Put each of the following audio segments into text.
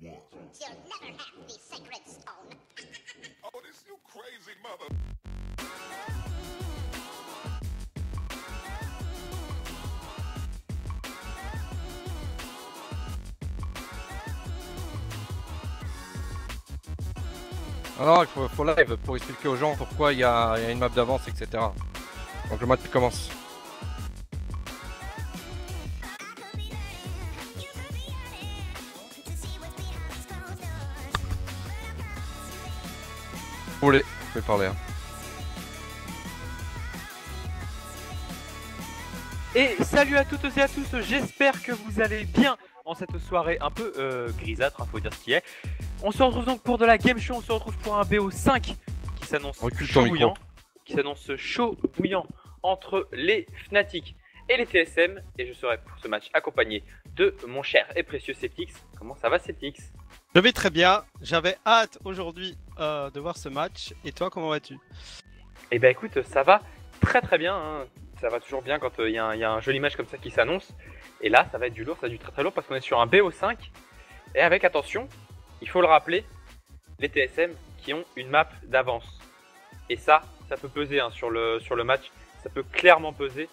You'll never have the sacred stone. Oh, this you crazy mother. Alors il faut live pour expliquer aux gens pourquoi il y a une map d'avance, etc. Donc le match commence. Vous pouvez parler. Hein. Et salut à toutes et à tous, j'espère que vous allez bien en cette soirée un peu grisâtre, faut dire ce qui est. On se retrouve donc pour de la game show, on se retrouve pour un BO5 qui s'annonce chaud bouillant, entre les Fnatic et les TSM. Et je serai pour ce match accompagné de mon cher et précieux Septix. Comment ça va Septix? Je vais très bien, j'avais hâte aujourd'hui de voir ce match. Et toi, comment vas-tu? Eh ben écoute, ça va très bien, hein. Ça va toujours bien quand il y a un joli match comme ça qui s'annonce. Et là, ça va être du lourd, ça va être du très lourd parce qu'on est sur un BO5. Et avec attention, il faut le rappeler, les TSM qui ont une map d'avance. Et ça peut peser hein, sur le match. Ça peut clairement peser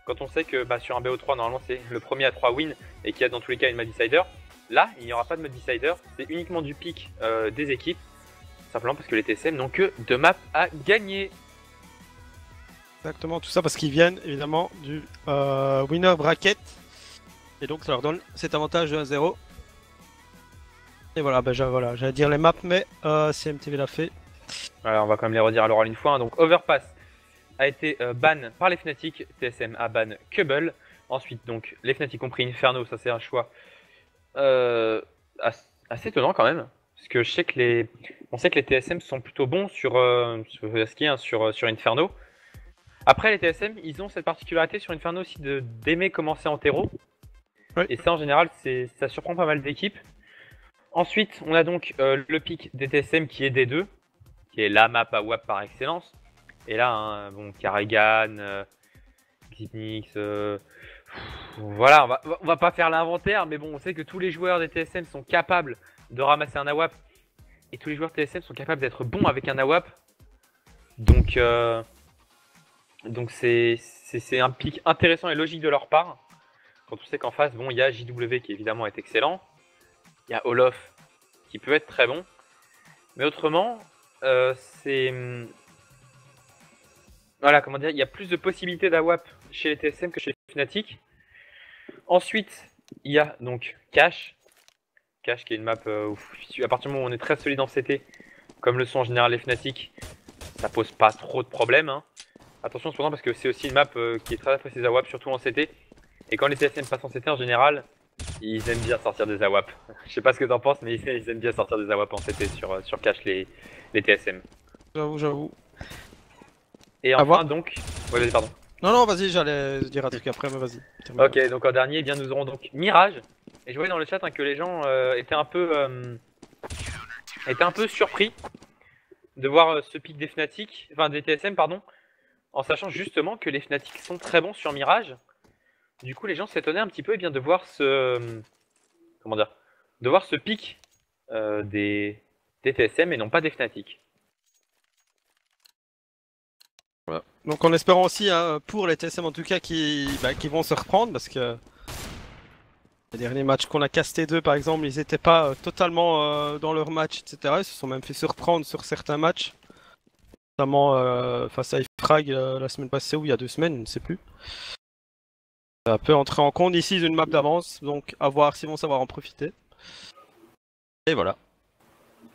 quand on sait que sur un BO3, normalement c'est le premier à 3 wins et qu'il y a dans tous les cas une map decider. Là, il n'y aura pas de map decider, c'est uniquement du pick des équipes. Simplement parce que les TSM n'ont que 2 maps à gagner. Exactement, tout ça parce qu'ils viennent évidemment du winner bracket. Et donc ça leur donne cet avantage de 1-0. Et voilà, j'allais dire les maps, mais CMTV l'a fait. Alors, on va quand même les redire à l'oral une fois. Hein. Donc Overpass a été ban par les Fnatic, TSM a ban Cubble. Ensuite, donc les Fnatic ont pris Inferno, ça c'est un choix assez étonnant quand même. Parce que on sait que les TSM sont plutôt bons sur ski, hein, sur Inferno. Après, les TSM, ils ont cette particularité sur Inferno aussi d'aimer commencer en terreau. Oui. Et ça, en général, ça surprend pas mal d'équipes. Ensuite, on a donc le pick des TSM qui est D2, qui est la map à WAP par excellence. Et là, hein, bon, Karrigan, Xypnix, voilà, on va pas faire l'inventaire, mais bon, on sait que tous les joueurs des TSM sont capables de ramasser un AWAP. Et tous les joueurs TSM sont capables d'être bons avec un AWAP. Donc c'est un pick intéressant et logique de leur part. Quand on sait qu'en face, bon, il y a JW qui évidemment est excellent. Il y a Olof qui peut être très bon. Mais autrement, voilà, comment dire, il y a plus de possibilités d'AWAP chez les TSM que chez les Fnatic. Ensuite, il y a donc Cash. Cash qui est une map où à partir du moment où on est très solide en CT, comme le sont en général les Fnatic, ça pose pas trop de problèmes. Hein. Attention cependant parce que c'est aussi une map qui est très appréciée des AWAP, surtout en CT. Et quand les TSM passent en CT en général, ils aiment bien sortir des AWAP. Je sais pas ce que t'en penses, mais ils aiment bien sortir des AWAP en CT sur Cash les TSM. J'avoue. Et enfin donc... Ouais, vas-y, pardon. Non, vas-y, j'allais dire un truc après, mais vas-y. Ok, donc en dernier, eh bien, nous aurons donc Mirage. Et je voyais dans le chat hein, que les gens étaient un peu surpris de voir ce pick des Fnatic, enfin des TSM pardon, en sachant justement que les Fnatic sont très bons sur Mirage. Du coup, les gens s'étonnaient un petit peu de voir ce pick des TSM et non pas des Fnatic. Voilà. Donc en espérant aussi hein, pour les TSM en tout cas qui vont se reprendre parce que les derniers matchs qu'on a casté d'eux par exemple, ils n'étaient pas totalement dans leur match, etc. Ils se sont même fait surprendre sur certains matchs. Notamment face à Ifrag la semaine passée ou il y a 2 semaines, je ne sais plus. Ça peut entrer en compte ici d'une map d'avance, donc à voir s'ils vont savoir en profiter. Et voilà.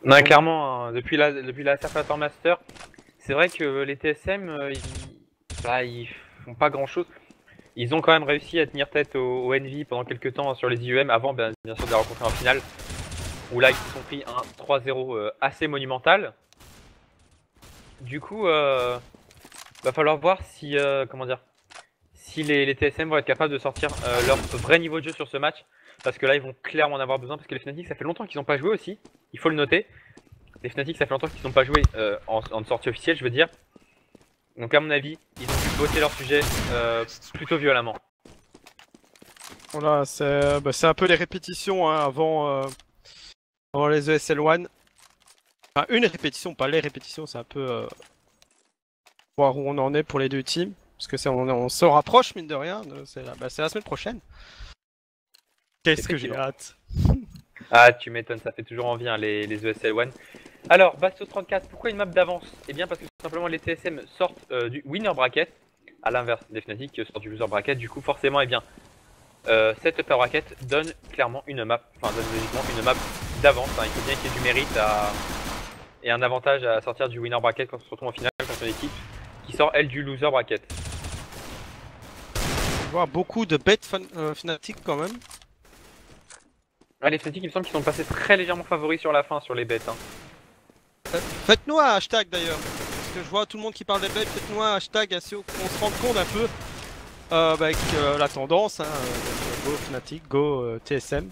Non, clairement, hein, depuis la Surfator Master, c'est vrai que les TSM, ils font pas grand chose. Ils ont quand même réussi à tenir tête au Envy pendant quelques temps sur les IEM avant bien sûr de les rencontrer en finale. Où là ils se sont pris un 3-0 assez monumental. Du coup, va falloir voir si si les TSM vont être capables de sortir leur vrai niveau de jeu sur ce match. Parce que là ils vont clairement en avoir besoin parce que les Fnatic ça fait longtemps qu'ils n'ont pas joué aussi. Il faut le noter. Les Fnatic ça fait longtemps qu'ils n'ont pas joué en sortie officielle je veux dire. Donc à mon avis, ils ont dû bosser leur sujet plutôt violemment. Voilà, c'est un peu les répétitions hein, avant Avant les ESL One. Enfin, une répétition, pas les répétitions, c'est un peu voir où on en est pour les deux teams. Parce que on se rapproche, mine de rien. C'est la semaine prochaine. Qu'est-ce que j'ai hâte. Ah, tu m'étonnes, ça fait toujours envie hein, les ESL One. Alors, Bastos 34, pourquoi une map d'avance? Eh bien, parce que tout simplement les TSM sortent du winner bracket, à l'inverse des Fnatic qui sortent du loser bracket. Du coup, forcément, eh bien, cette upper bracket donne clairement une map, enfin, donne logiquement une map d'avance. Hein. Il faut bien qu'il y ait du mérite et un avantage à sortir du winner bracket quand on se retrouve en finale contre une équipe qui sort elle du loser bracket. Je vois beaucoup de bêtes Fnatic quand même. Ah, les Fnatic, il me semble qu'ils sont passés très légèrement favoris sur la fin sur les bêtes. Hein. Faites-nous un hashtag d'ailleurs. Parce que je vois tout le monde qui parle des bêtes. Faites-nous un hashtag assez qu'on se rende compte un peu avec la tendance. Hein, go Fnatic, go TSM.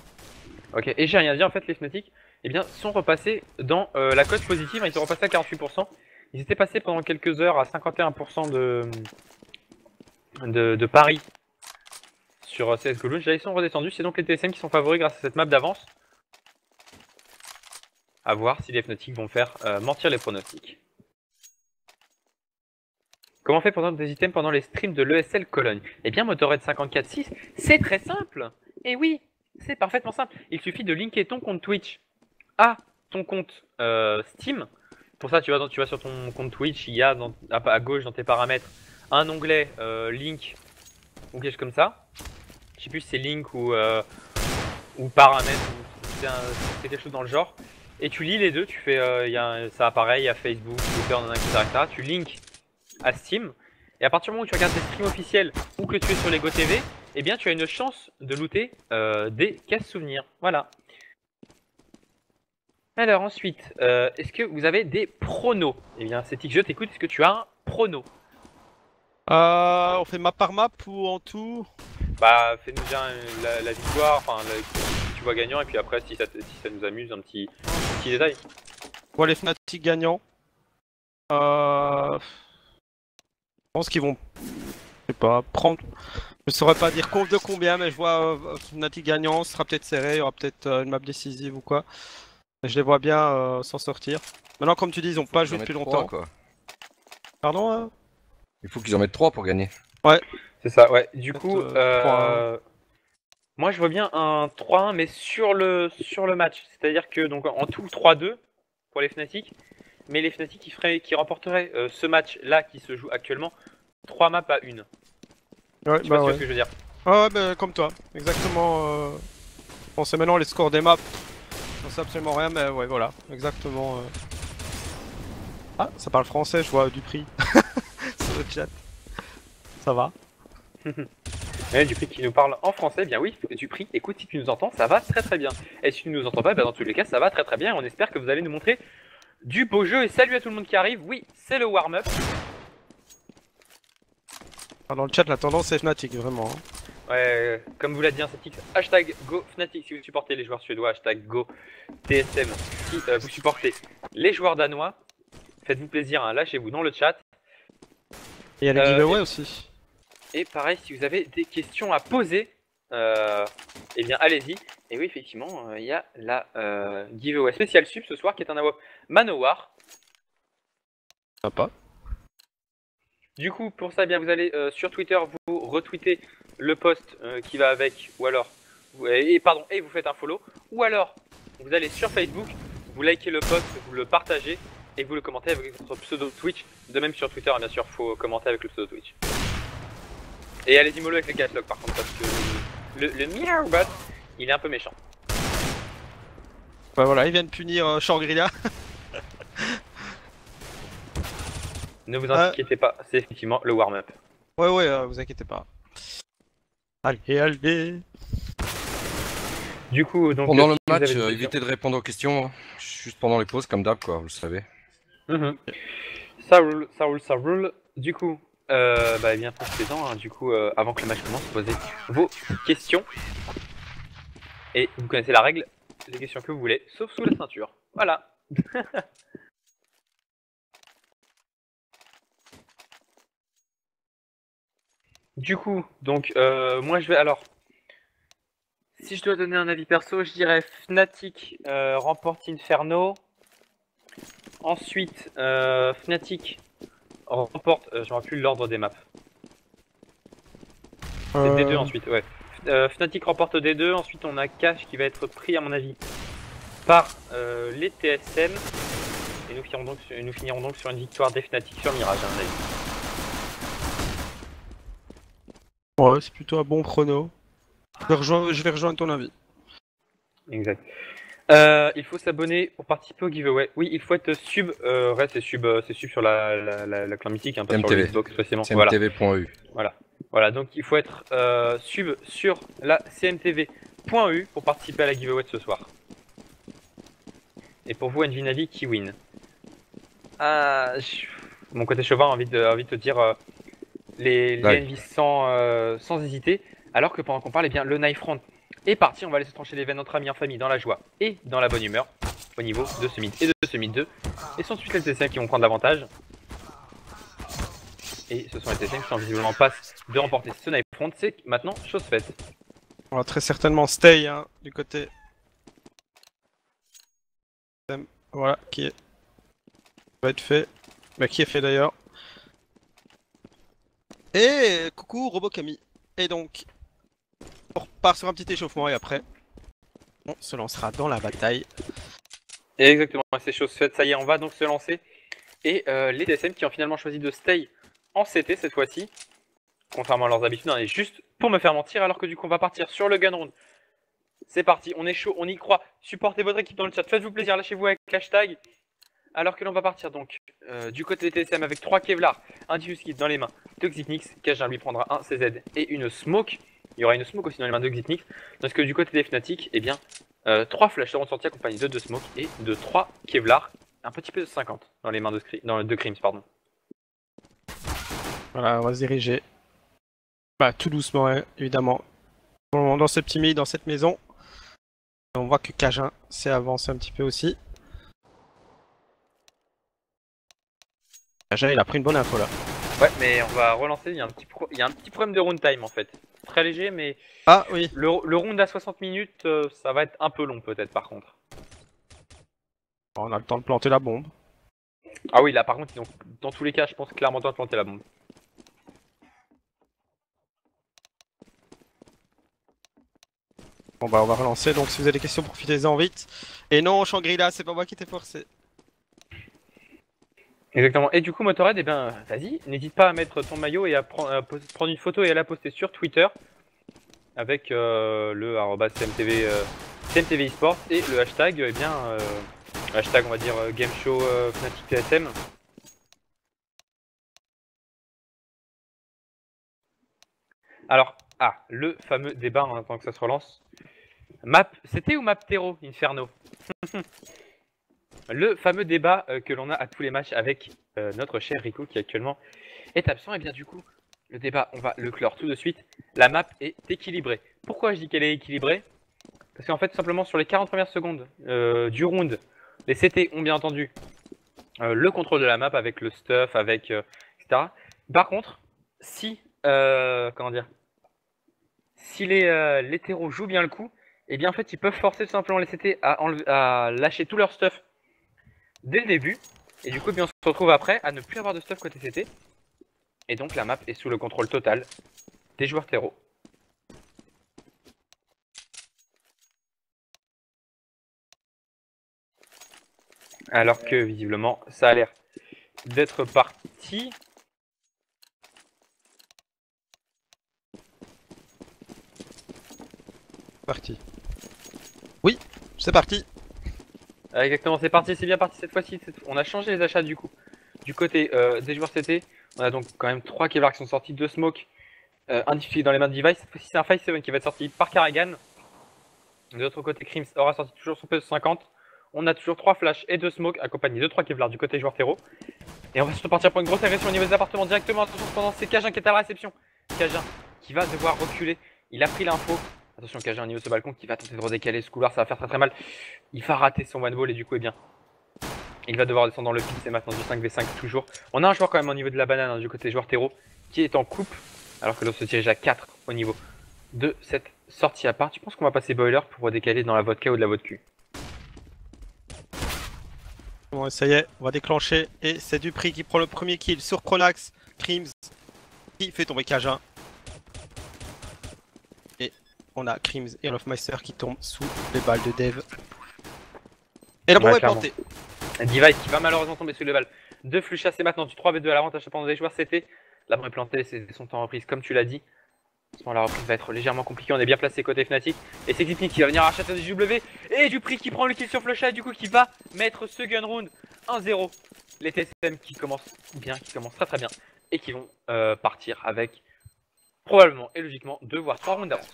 Ok, et j'ai rien dit, en fait les Fnatic eh bien, sont repassés dans la cote positive, hein, ils sont repassés à 48%. Ils étaient passés pendant quelques heures à 51% de paris sur CSGO Launch. Là ils sont redescendus, c'est donc les TSM qui sont favoris grâce à cette map d'avance. A voir si les Fnatic vont faire mentir les pronostics. Comment fait pour des items pendant les streams de l'ESL Cologne? Eh bien Motorhead 54.6, c'est très simple. Et oui, c'est parfaitement simple. Il suffit de linker ton compte Twitch à ton compte Steam. Pour ça, tu vas sur ton compte Twitch, il y a à gauche dans tes paramètres un onglet link ou quelque chose comme ça. Je sais plus si c'est link ou paramètres, c'est quelque chose dans le genre. Et tu lis les deux, tu fais, ça apparaît, il y a Facebook, Twitter, etc. Tu links à Steam. Et à partir du moment où tu regardes tes streams officiels ou que tu es sur les GoTV, eh bien tu as une chance de looter des caisses souvenirs. Voilà. Alors ensuite, est-ce que vous avez des pronos? Eh bien, c'est je t'écoute, est-ce que tu as un prono? On fait map par map ou en tout? Bah, fais-nous déjà la victoire, enfin, si tu vois gagnant, et puis après, si ça nous amuse, un petit détail. Bon, les Fnatic gagnants. Je pense qu'ils vont, je sais pas, prendre. Je saurais pas dire de combien, mais je vois Fnatic gagnant, ce sera peut-être serré, il y aura peut-être une map décisive ou quoi. Je les vois bien s'en sortir. Maintenant, comme tu dis, ils ont pas joué depuis longtemps. Quoi. Pardon Il faut qu'ils en mettent 3 pour gagner. Ouais. C'est ça, ouais. Du coup, 3-1. moi je vois bien un 3-1, mais sur le match. C'est-à-dire que donc en tout 3-2 pour les Fnatic. Mais les Fnatic qui remporteraient ce match-là qui se joue actuellement 3 maps à 1. Ouais, Je sais pas ce que je veux dire. Ouais, bah, comme toi. Exactement. On sait maintenant les scores des maps. On sait absolument rien, mais ouais, voilà. Exactement. Ah, ça parle français, je vois du prix. Sur le chat. Ça va. Ouais, Dupri qui nous parle en français, bien oui, Dupri, écoute, si tu nous entends, ça va très très bien. Et si tu ne nous entends pas, dans tous les cas, ça va très très bien. On espère que vous allez nous montrer du beau jeu. Et salut à tout le monde qui arrive, oui, c'est le warm-up. Dans le chat, la tendance c'est Fnatic, vraiment. Ouais, comme vous l'a dit, c'est hashtag Go Fnatic si vous supportez les joueurs suédois, hashtag Go TSM si vous supportez les joueurs danois. Faites-vous plaisir, hein, lâchez-vous dans le chat. Et il y a les giveaways aussi. Et pareil, si vous avez des questions à poser, eh bien allez-y. Et oui, effectivement, il y a la giveaway spécial sub ce soir qui est un AWP Manowar. Sympa. Du coup, pour ça, eh bien, vous allez sur Twitter, vous retweetez le post qui va avec, ou alors, et vous faites un follow, ou alors, vous allez sur Facebook, vous likez le post, vous le partagez, et vous le commentez avec votre pseudo Twitch. De même sur Twitter, bien sûr, faut commenter avec le pseudo Twitch. Et allez-y mollo avec les catalogues par contre, parce que le Meowbot, il est un peu méchant. Bah voilà, ils viennent punir Shorgrilla. Ne vous inquiétez pas, c'est effectivement le warm-up. Ouais, vous inquiétez pas. Allez. Du coup, donc. Pendant le match, évitez de répondre aux questions, hein. Juste pendant les pauses, comme d'hab, quoi, vous le savez. Ça roule. Du coup, bah bien profitez-en, hein, du coup, avant que le match commence, posez vos questions. Et vous connaissez la règle, les questions que vous voulez, sauf sous la ceinture. Voilà. Du coup, donc, moi je vais alors. Si je dois donner un avis perso, je dirais Fnatic remporte Inferno. Ensuite, Fnatic remporte, je ne me rappelle plus l'ordre des maps. C'est D2 ensuite, ouais. Fnatic remporte D2, ensuite on a Cash qui va être pris à mon avis par les TSM. Et nous finirons donc sur une victoire des Fnatic sur Mirage à mon avis. Ouais, c'est plutôt un bon prono. Je vais rejoindre ton avis. Exact. Il faut s'abonner pour participer au giveaway. Oui, il faut être sub. C'est sub sur la clan mythique, hein, pas sur le Xbox précisément. CMTV.eu. Voilà, donc il faut être sub sur la CMTV.eu pour participer à la giveaway de ce soir. Et pour vous, Nvinavi qui win. Mon côté chauvin a envie de te dire les Envy sans hésiter. Alors que pendant qu'on parle, eh bien, le knife front est parti. On va laisser trancher les veines entre amis en famille dans la joie et dans la bonne humeur au niveau de ce mid et de ce mid 2. Et ce sont ensuite les TSM qui vont prendre l'avantage. Et ce sont les TSM qui sont visiblement en passe de remporter ce knife front. C'est maintenant chose faite. On va très certainement stay hein, du côté. Voilà, qui va être fait. Bah, qui est fait d'ailleurs. Et coucou Robocami. Et donc, on repart sur un petit échauffement et après, on se lancera dans la bataille. Et exactement, c'est chose faite. Ça y est, on va donc se lancer. Et les TSM qui ont finalement choisi de stay en CT cette fois-ci, contrairement à leurs habitudes, et juste pour me faire mentir, alors que du coup on va partir sur le gun round. C'est parti, on est chaud, on y croit. Supportez votre équipe dans le chat, faites-vous plaisir, lâchez-vous avec l'hashtag. Alors que l'on va partir donc du côté des TSM avec 3 Kevlar, un Diffuse Kit dans les mains de Xitnix, Cajun lui prendra un CZ et une Smoke. Il y aura une Smoke aussi dans les mains de Xitnix. Parce que du côté des Fnatic, eh bien, 3 Flash seront sortis accompagnés de 2 Smoke et de 3 Kevlar. Un petit peu de 50 dans les mains de Crims, pardon. Voilà, on va se diriger. Bah, tout doucement, hein, évidemment. Dans ce petit mid, dans cette maison. On voit que Cajun s'est avancé un petit peu aussi. Cajun, il a pris une bonne info là. Ouais, mais on va relancer. Il y a un petit problème de round time en fait. Très léger, mais. Ah oui. Le round à 60 minutes, ça va être un peu long peut-être par contre. On a le temps de planter la bombe. Ah oui, là par contre, dans tous les cas, je pense clairement le temps de planter la bombe. Bon bah on va relancer, donc si vous avez des questions, profitez-en vite. Et non, Shangri-La, c'est pas moi qui t'ai forcé. Exactement. Et du coup, Motorhead, eh ben, vas-y, n'hésite pas à mettre ton maillot et à prendre une photo et à la poster sur Twitter avec le @CMTV eSports et le hashtag, eh bien, hashtag, on va dire Game Show Fnatic TSM. Alors, le fameux débat en attendant que ça se relance. Map, c'était ou map terreau, Inferno? Le fameux débat que l'on a à tous les matchs avec notre cher Rico qui actuellement est absent. Et bien du coup, le débat, on va le clore tout de suite. La map est équilibrée. Pourquoi je dis qu'elle est équilibrée? Parce qu'en fait, simplement sur les 40 premières secondes du round, les CT ont bien entendu le contrôle de la map avec le stuff, avec etc. Par contre, si si les terreaux jouent bien le coup, et bien en fait ils peuvent forcer tout simplement les CT à lâcher tout leur stuff dès le début, et du coup bien, on se retrouve après à ne plus avoir de stuff côté CT, et donc la map est sous le contrôle total des joueurs terreaux. Alors que visiblement ça a l'air d'être parti. Parti. Oui, c'est parti. Exactement, c'est parti, c'est bien parti cette fois-ci. On a changé les achats du coup. Du côté des joueurs CT, on a donc quand même 3 Kevlar qui sont sortis, 2 Smoke, un diffusé dans les mains de Device. Cette fois-ci, c'est un 5-7 qui va être sorti par Karrigan. De l'autre côté, Crims aura sorti toujours son PS50. On a toujours 3 Flash et 2 Smoke accompagnés de 3 Kevlar du côté joueur terreau. Et on va surtout partir pour une grosse agression au niveau des appartements directement. Attention, cependant, c'est Cajun qui est à la réception. Cajun qui va devoir reculer. Il a pris l'info. Attention, Cajun au niveau de ce balcon qui va tenter de redécaler ce couloir, ça va faire très très mal. Il va rater son one ball et du coup, eh bien, il va devoir descendre dans le pit. C'est maintenant du 5v5 toujours. On a un joueur quand même au niveau de la banane du côté joueur terreau qui est en coupe, alors que l'autre se dirige à 4 au niveau de cette sortie à part. Tu penses qu'on va passer boiler pour redécaler dans la vodka ou de la vodka? Bon, ça y est, on va déclencher. Et c'est Dupri qui prend le premier kill sur Pronax. Crims qui fait tomber Cajun. Et on a Crims et Olofmeister qui tombent sous les balles de Dave. Et la bombe est plantée. Device qui va malheureusement tomber sous les balles de Flucha. C'est maintenant du 3v2 à l'avantage pendant des joueurs. C'était la bombe est plantée, c'est son temps en reprise comme tu l'as dit. La reprise va être légèrement compliquée, on est bien placé côté Fnatic. Et c'est Xipnik qui va venir arracher du JW. Et Dupri qui prend le kill sur Flusha et du coup qui va mettre ce gun round 1-0. Les TSM qui commencent bien, qui commencent très très bien. Et qui vont partir avec probablement et logiquement 2 voire 3 rounds d'avance.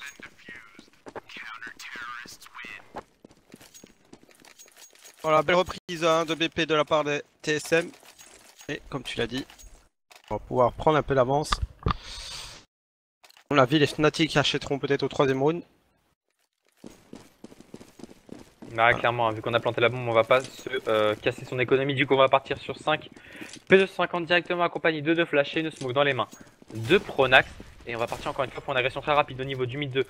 Voilà, belle reprise de BP de la part des TSM. Et comme tu l'as dit, on va pouvoir prendre un peu d'avance. On a vu les Fnatic achèteront peut-être au 3ème round. Bah clairement, vu qu'on a planté la bombe, on va pas se casser son économie. Du coup on va partir sur 5 P250 directement accompagné de 2 flash et une smoke dans les mains de Pronax. Et on va partir encore une fois pour une agression très rapide au niveau du mid 2.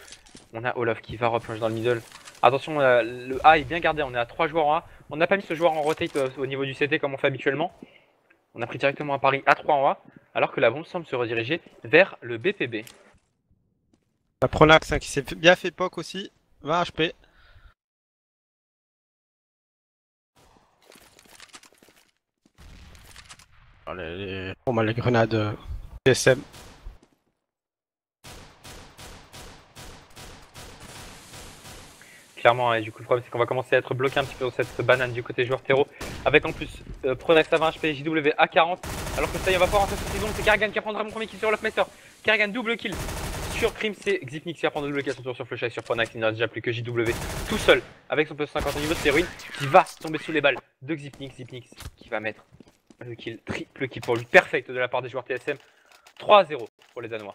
On a Olaf qui va replonger dans le middle. Attention, le A est bien gardé, on est à 3 joueurs en A. On n'a pas mis ce joueur en rotate au niveau du CT comme on fait habituellement. On a pris directement un pari à 3 en A, alors que la bombe semble se rediriger vers le BPB. La Pronax qui s'est bien fait poke aussi, 20 HP. Les grenades TSM. Clairement, et du coup le problème c'est qu'on va commencer à être bloqué un petit peu dans cette banane du côté joueur terreau. Avec en plus Pronax à 20 HP, JW à 40. Alors que ça y on va pas rentrer sur cette zone, c'est Karrigan qui prendra mon premier kill sur Olofmeister. Karrigan double kill sur Crims, c'est Xipnik qui va prendre double kill à son tour sur Flusha et sur Pronax. Il n'y a déjà plus que JW tout seul avec son plus 50 au niveau de ses ruines qui va tomber sous les balles de Xipnik. Xipnik qui va mettre le kill, triple kill pour lui, perfect de la part des joueurs TSM. 3-0 pour les Danois.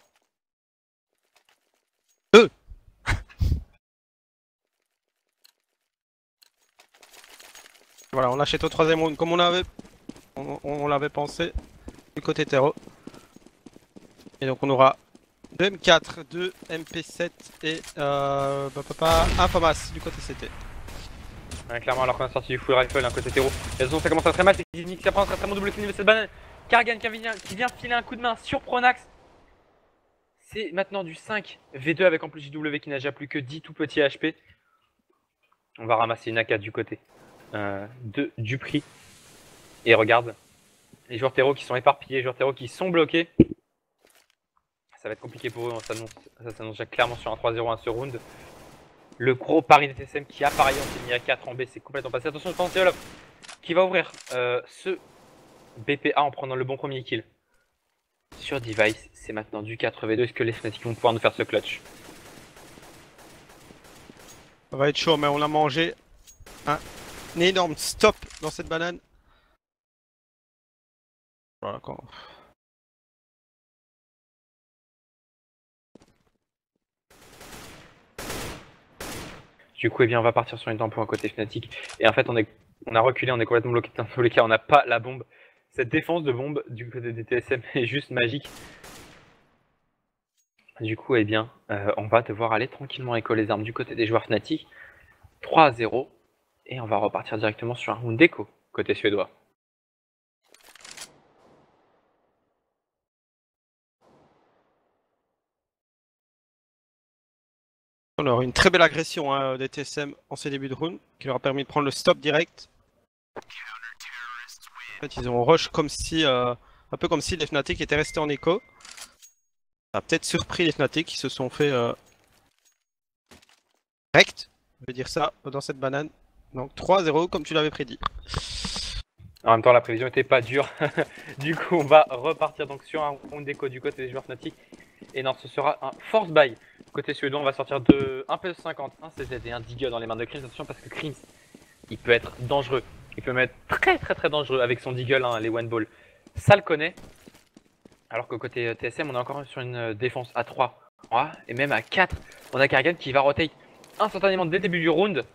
Voilà, on achète au 3ème round comme on l'avait pensé du côté terreau. Et donc on aura 2 M4, 2 MP7 et un FAMAS du côté CT. Ouais, clairement, alors qu'on a sorti du full rifle d'un côté terreau. Et ça commence à très mal, c'est Xipnik qui prend un très très bon double kill de cette banane. Karrigan qui vient filer un coup de main sur Pronax. C'est maintenant du 5v2 avec en plus JW qui n'a déjà plus que 10 tout petits HP. On va ramasser une AK du côté de Dupri. Et regarde, les joueurs terreau qui sont éparpillés, les joueurs terreau qui sont bloqués. Ça va être compliqué pour eux, ça s'annonce déjà clairement sur un 3-0 à ce round. Le gros pari des TSM qui a parié, on s'est mis à 4 en B, c'est complètement passé. Attention, je pense que c'est Olaf qui va ouvrir ce BPA en prenant le bon premier kill. Sur Device, c'est maintenant du 4v2, est-ce que les Fnatic vont pouvoir nous faire ce clutch? Ça va être chaud, mais on a mangé un énorme stop dans cette banane. Voilà, quand... Du coup, eh bien, on va partir sur une tempo à côté Fnatic. Et en fait, on a reculé, on est complètement bloqué dans tous les cas, on n'a pas la bombe. Cette défense de bombe du côté des TSM est juste magique. Du coup, eh bien, on va devoir aller tranquillement éco les armes du côté des joueurs Fnatic. 3-0. Et on va repartir directement sur un round d'écho côté suédois. On aura une très belle agression des TSM en ces débuts de round qui leur a permis de prendre le stop direct. En fait, ils ont rush comme si, un peu comme si les Fnatic étaient restés en écho. Ça a peut-être surpris les Fnatic qui se sont fait direct, je vais dire ça, dans cette banane. Donc 3-0 comme tu l'avais prédit. En même temps, la prévision était pas dure. Du coup, on va repartir donc sur un round d'écho du côté des joueurs Fnatic. Et non, ce sera un force buy. Côté suédois, on va sortir de 1 P50, un CZ et un Digger dans les mains de Crims. Attention parce que Crims, il peut être dangereux. Il peut être très dangereux avec son Deagle, les one ball. Ça le connaît. Alors que côté TSM, on est encore sur une défense à 3 et même à 4. On a Karrigan qui va rotate instantanément dès le début du round.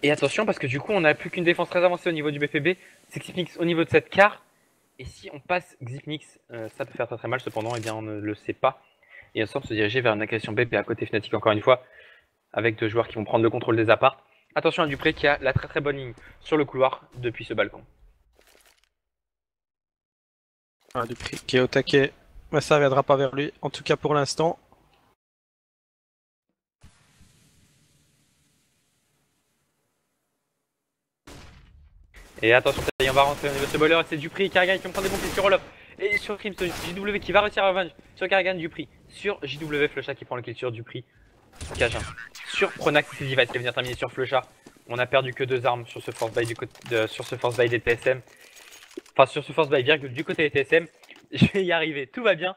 Et attention parce que du coup, on n'a plus qu'une défense très avancée au niveau du BPB. C'est Xipnik au niveau de cette carte. Et si on passe Xipnik, ça peut faire très mal. Cependant, eh bien, on ne le sait pas. et ensemble se diriger vers une agression BP à côté Fnatic encore une fois, avec 2 joueurs qui vont prendre le contrôle des apparts. Attention à Dupré qui a la très bonne ligne sur le couloir depuis ce balcon. Dupré qui est au taquet, mais ça ne reviendra pas vers lui, en tout cas pour l'instant. Et attention, on va rentrer au niveau de ce bowler, c'est Dupré et Karrigan qui vont prendre des bons pieds sur Olof. Et sur Crimson, JW qui va réussir à revenir sur Karrigan, Dupré. Sur JW, Flusha qui prend le kill sur Dupré. Cajun. Sur Pronax, c'est Device qui va venir terminer sur Flusha. On a perdu que 2 armes sur ce force buy sur ce force buy des TSM. Enfin, sur ce force buy virgule du côté des TSM. Je vais y arriver, tout va bien.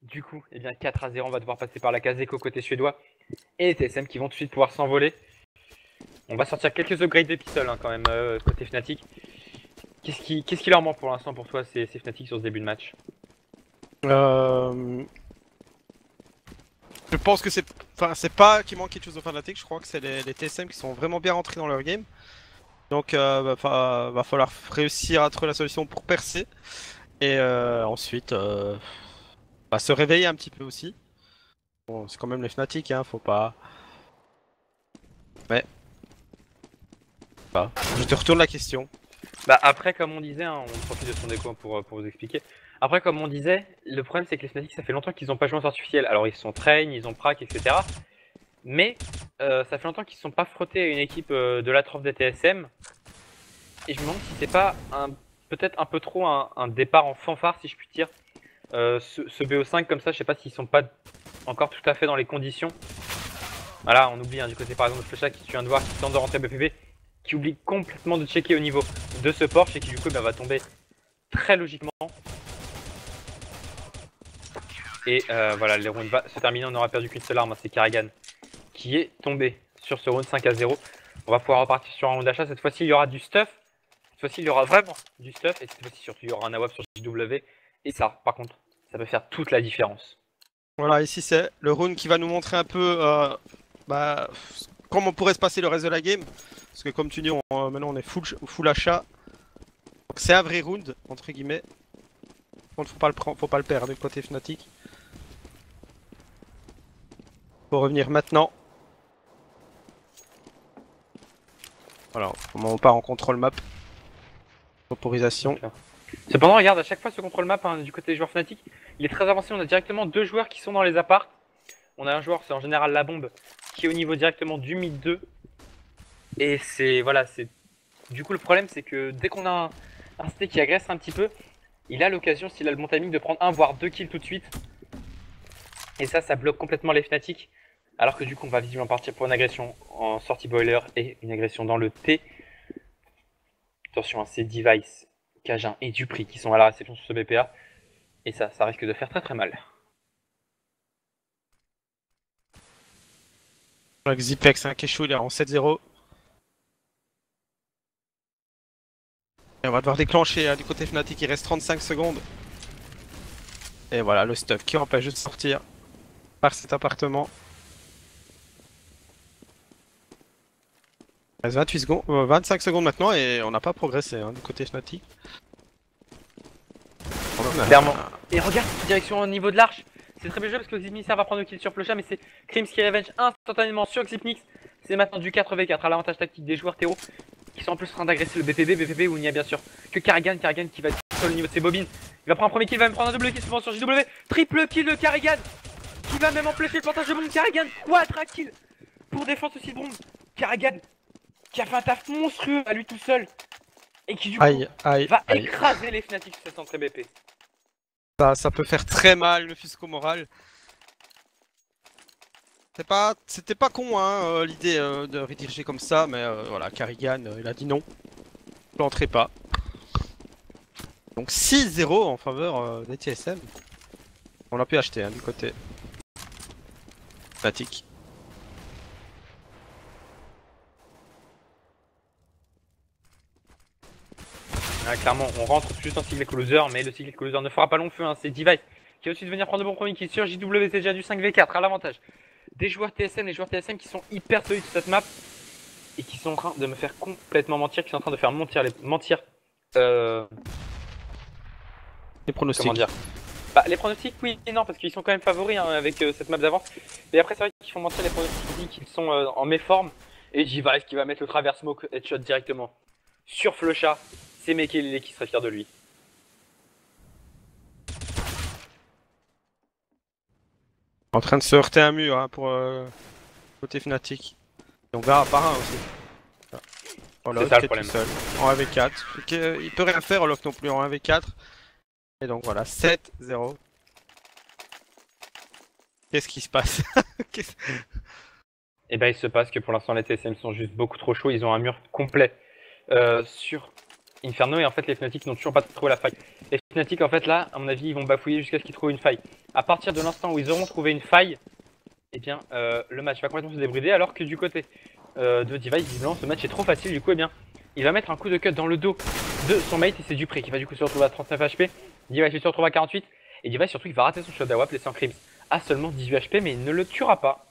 Du coup, eh bien 4-0, on va devoir passer par la case éco côté suédois. Et les TSM qui vont tout de suite pouvoir s'envoler. On va sortir quelques upgrades de pistoles hein, quand même côté Fnatic. Qu'est-ce qui leur manque pour l'instant pour toi ces Fnatic sur ce début de match? Je pense que c'est pas qu'il manque quelque chose au Fnatic, je crois que c'est les TSM qui sont vraiment bien rentrés dans leur game. Donc va falloir réussir à trouver la solution pour percer. Et ensuite se réveiller un petit peu aussi. Bon, c'est quand même les Fnatic, hein, faut pas... Ouais. Je te retourne la question. Bah après comme on disait, hein, on profite de son déco pour vous expliquer. Après comme on disait, le problème c'est que les Fnatic ça fait longtemps qu'ils n'ont pas joué en artificiel. Alors ils sont train, ils ont prac, etc. Mais ça fait longtemps qu'ils ne sont pas frottés à une équipe de la trophe des TSM. Et je me demande si c'est pas peut-être un peu trop un départ en fanfare si je puis dire. Ce BO5 comme ça, je sais pas s'ils sont pas encore tout à fait dans les conditions. Voilà, on oublie hein, du côté par exemple de Flusha qui tue un devoir qui tente de rentrer BPB, qui oublie complètement de checker au niveau de ce Porsche et qui du coup va tomber très logiquement. Et voilà, les rounds va se terminer, on n'aura perdu qu'une seule arme, hein, c'est Karrigan qui est tombé sur ce round 5-0. On va pouvoir repartir sur un round d'achat, cette fois-ci il y aura du stuff. Cette fois-ci il y aura vraiment du stuff et cette fois-ci surtout il y aura un AWP sur JW. Et ça, par contre, ça peut faire toute la différence. Voilà, ici c'est le round qui va nous montrer un peu comment pourrait se passer le reste de la game. Parce que comme tu dis, maintenant on est full achat. Donc c'est un vrai round, entre guillemets. Par contre, faut pas le perdre du côté Fnatic. Faut revenir maintenant. Voilà, comment on part en contrôle map. Temporisation. Cependant, regarde, à chaque fois ce contrôle map hein, du côté des joueurs Fnatic, il est très avancé. On a directement 2 joueurs qui sont dans les apparts. On a un joueur, c'est en général la bombe, qui est au niveau directement du mid 2. Et c'est voilà, c'est du coup le problème c'est que dès qu'on a un CT qui agresse un petit peu, il a l'occasion, s'il a le bon timing, de prendre 1 voire 2 kills tout de suite. Et ça bloque complètement les Fnatic. Alors que du coup on va visiblement partir pour une agression en sortie boiler et une agression dans le T. Attention, hein, c'est Device, Cajun et Dupré qui sont à la réception sur ce BPA. Et ça risque de faire très mal. Avec Zipex, hein, Keshu, il est en 7-0. Et on va devoir déclencher hein, du côté Fnatic, il reste 35 secondes. Et voilà le stuff qui empêche de sortir par cet appartement. Il reste 28 secondes, 25 secondes maintenant et on n'a pas progressé hein, du côté Fnatic. Clairement. Et regarde cette direction au niveau de l'arche. C'est très bien joué parce que Xipnix va prendre le kill sur Flusha, mais c'est Crims qui revenge instantanément sur Xipnix. C'est maintenant du 4v4 à l'avantage tactique des joueurs Théo qui sont en plus en train d'agresser le BPB où il n'y a bien sûr que Karrigan qui va sur le niveau de ses bobines. Il va prendre un premier kill, il va même prendre un double kill souvent sur JW. Triple kill de Karrigan qui va même empêcher le plantage de bombe. Karrigan, quadra kill pour défense aussi de bombe. Karrigan qui a fait un taf monstrueux à lui tout seul et qui du coup va écraser les Fnatic sur cette entrée BP. Ça peut faire très mal le Fusco moral. C'était pas con hein, l'idée de rediriger comme ça, mais voilà, Karrigan il a dit non. Je planterai pas. Donc 6-0 en faveur des TSM. On l'a pu acheter hein, du côté Fnatic. Ah, clairement, on rentre juste en cycle loser, mais le cycle loser ne fera pas long feu. Hein. C'est Device qui va aussi venir prendre de bons premiers kills sur JW. C'est déjà du 5v4 à l'avantage des joueurs TSM, les joueurs TSM qui sont hyper solides sur cette map et qui sont en train de me faire complètement mentir, qui sont en train de faire mentir les pronostics. Comment dire, Bah, les pronostics, oui et non, parce qu'ils sont quand même favoris hein, avec cette map d'avance. Mais après, c'est vrai qu'ils font mentir les pronostics qu'ils sont en méforme. Et Device qui va mettre le travers smoke headshot directement sur Flusha. C'est Mekele qui serait fier de lui. En train de se heurter un mur hein, pour côté Fnatic. Et on verra par un aussi. Voilà, C'est ça, le qui est problème. tout seul, en 1v4. Il peut rien faire Olof non plus en 1v4. Et donc voilà, 7-0. Qu'est-ce qui se passe? Et bah, il se passe que pour l'instant, les TSM sont juste beaucoup trop chauds. Ils ont un mur complet sur Inferno. Et en fait, les Fnatic n'ont toujours pas trouvé la faille. Les Fnatic, en fait, là, à mon avis, ils vont bafouiller jusqu'à ce qu'ils trouvent une faille. À partir de l'instant où ils auront trouvé une faille, eh bien, le match va complètement se débrider. Alors que du côté de Device, visiblement, ce match est trop facile. Du coup, eh bien, il va mettre un coup de cut dans le dos de son mate. Et c'est Dupré qui va du coup se retrouver à 39 HP. Device se retrouve à 48. Et Device, surtout, il va rater son shot d'AWAP, laissant Crims à seulement 18 HP. Mais il ne le tuera pas.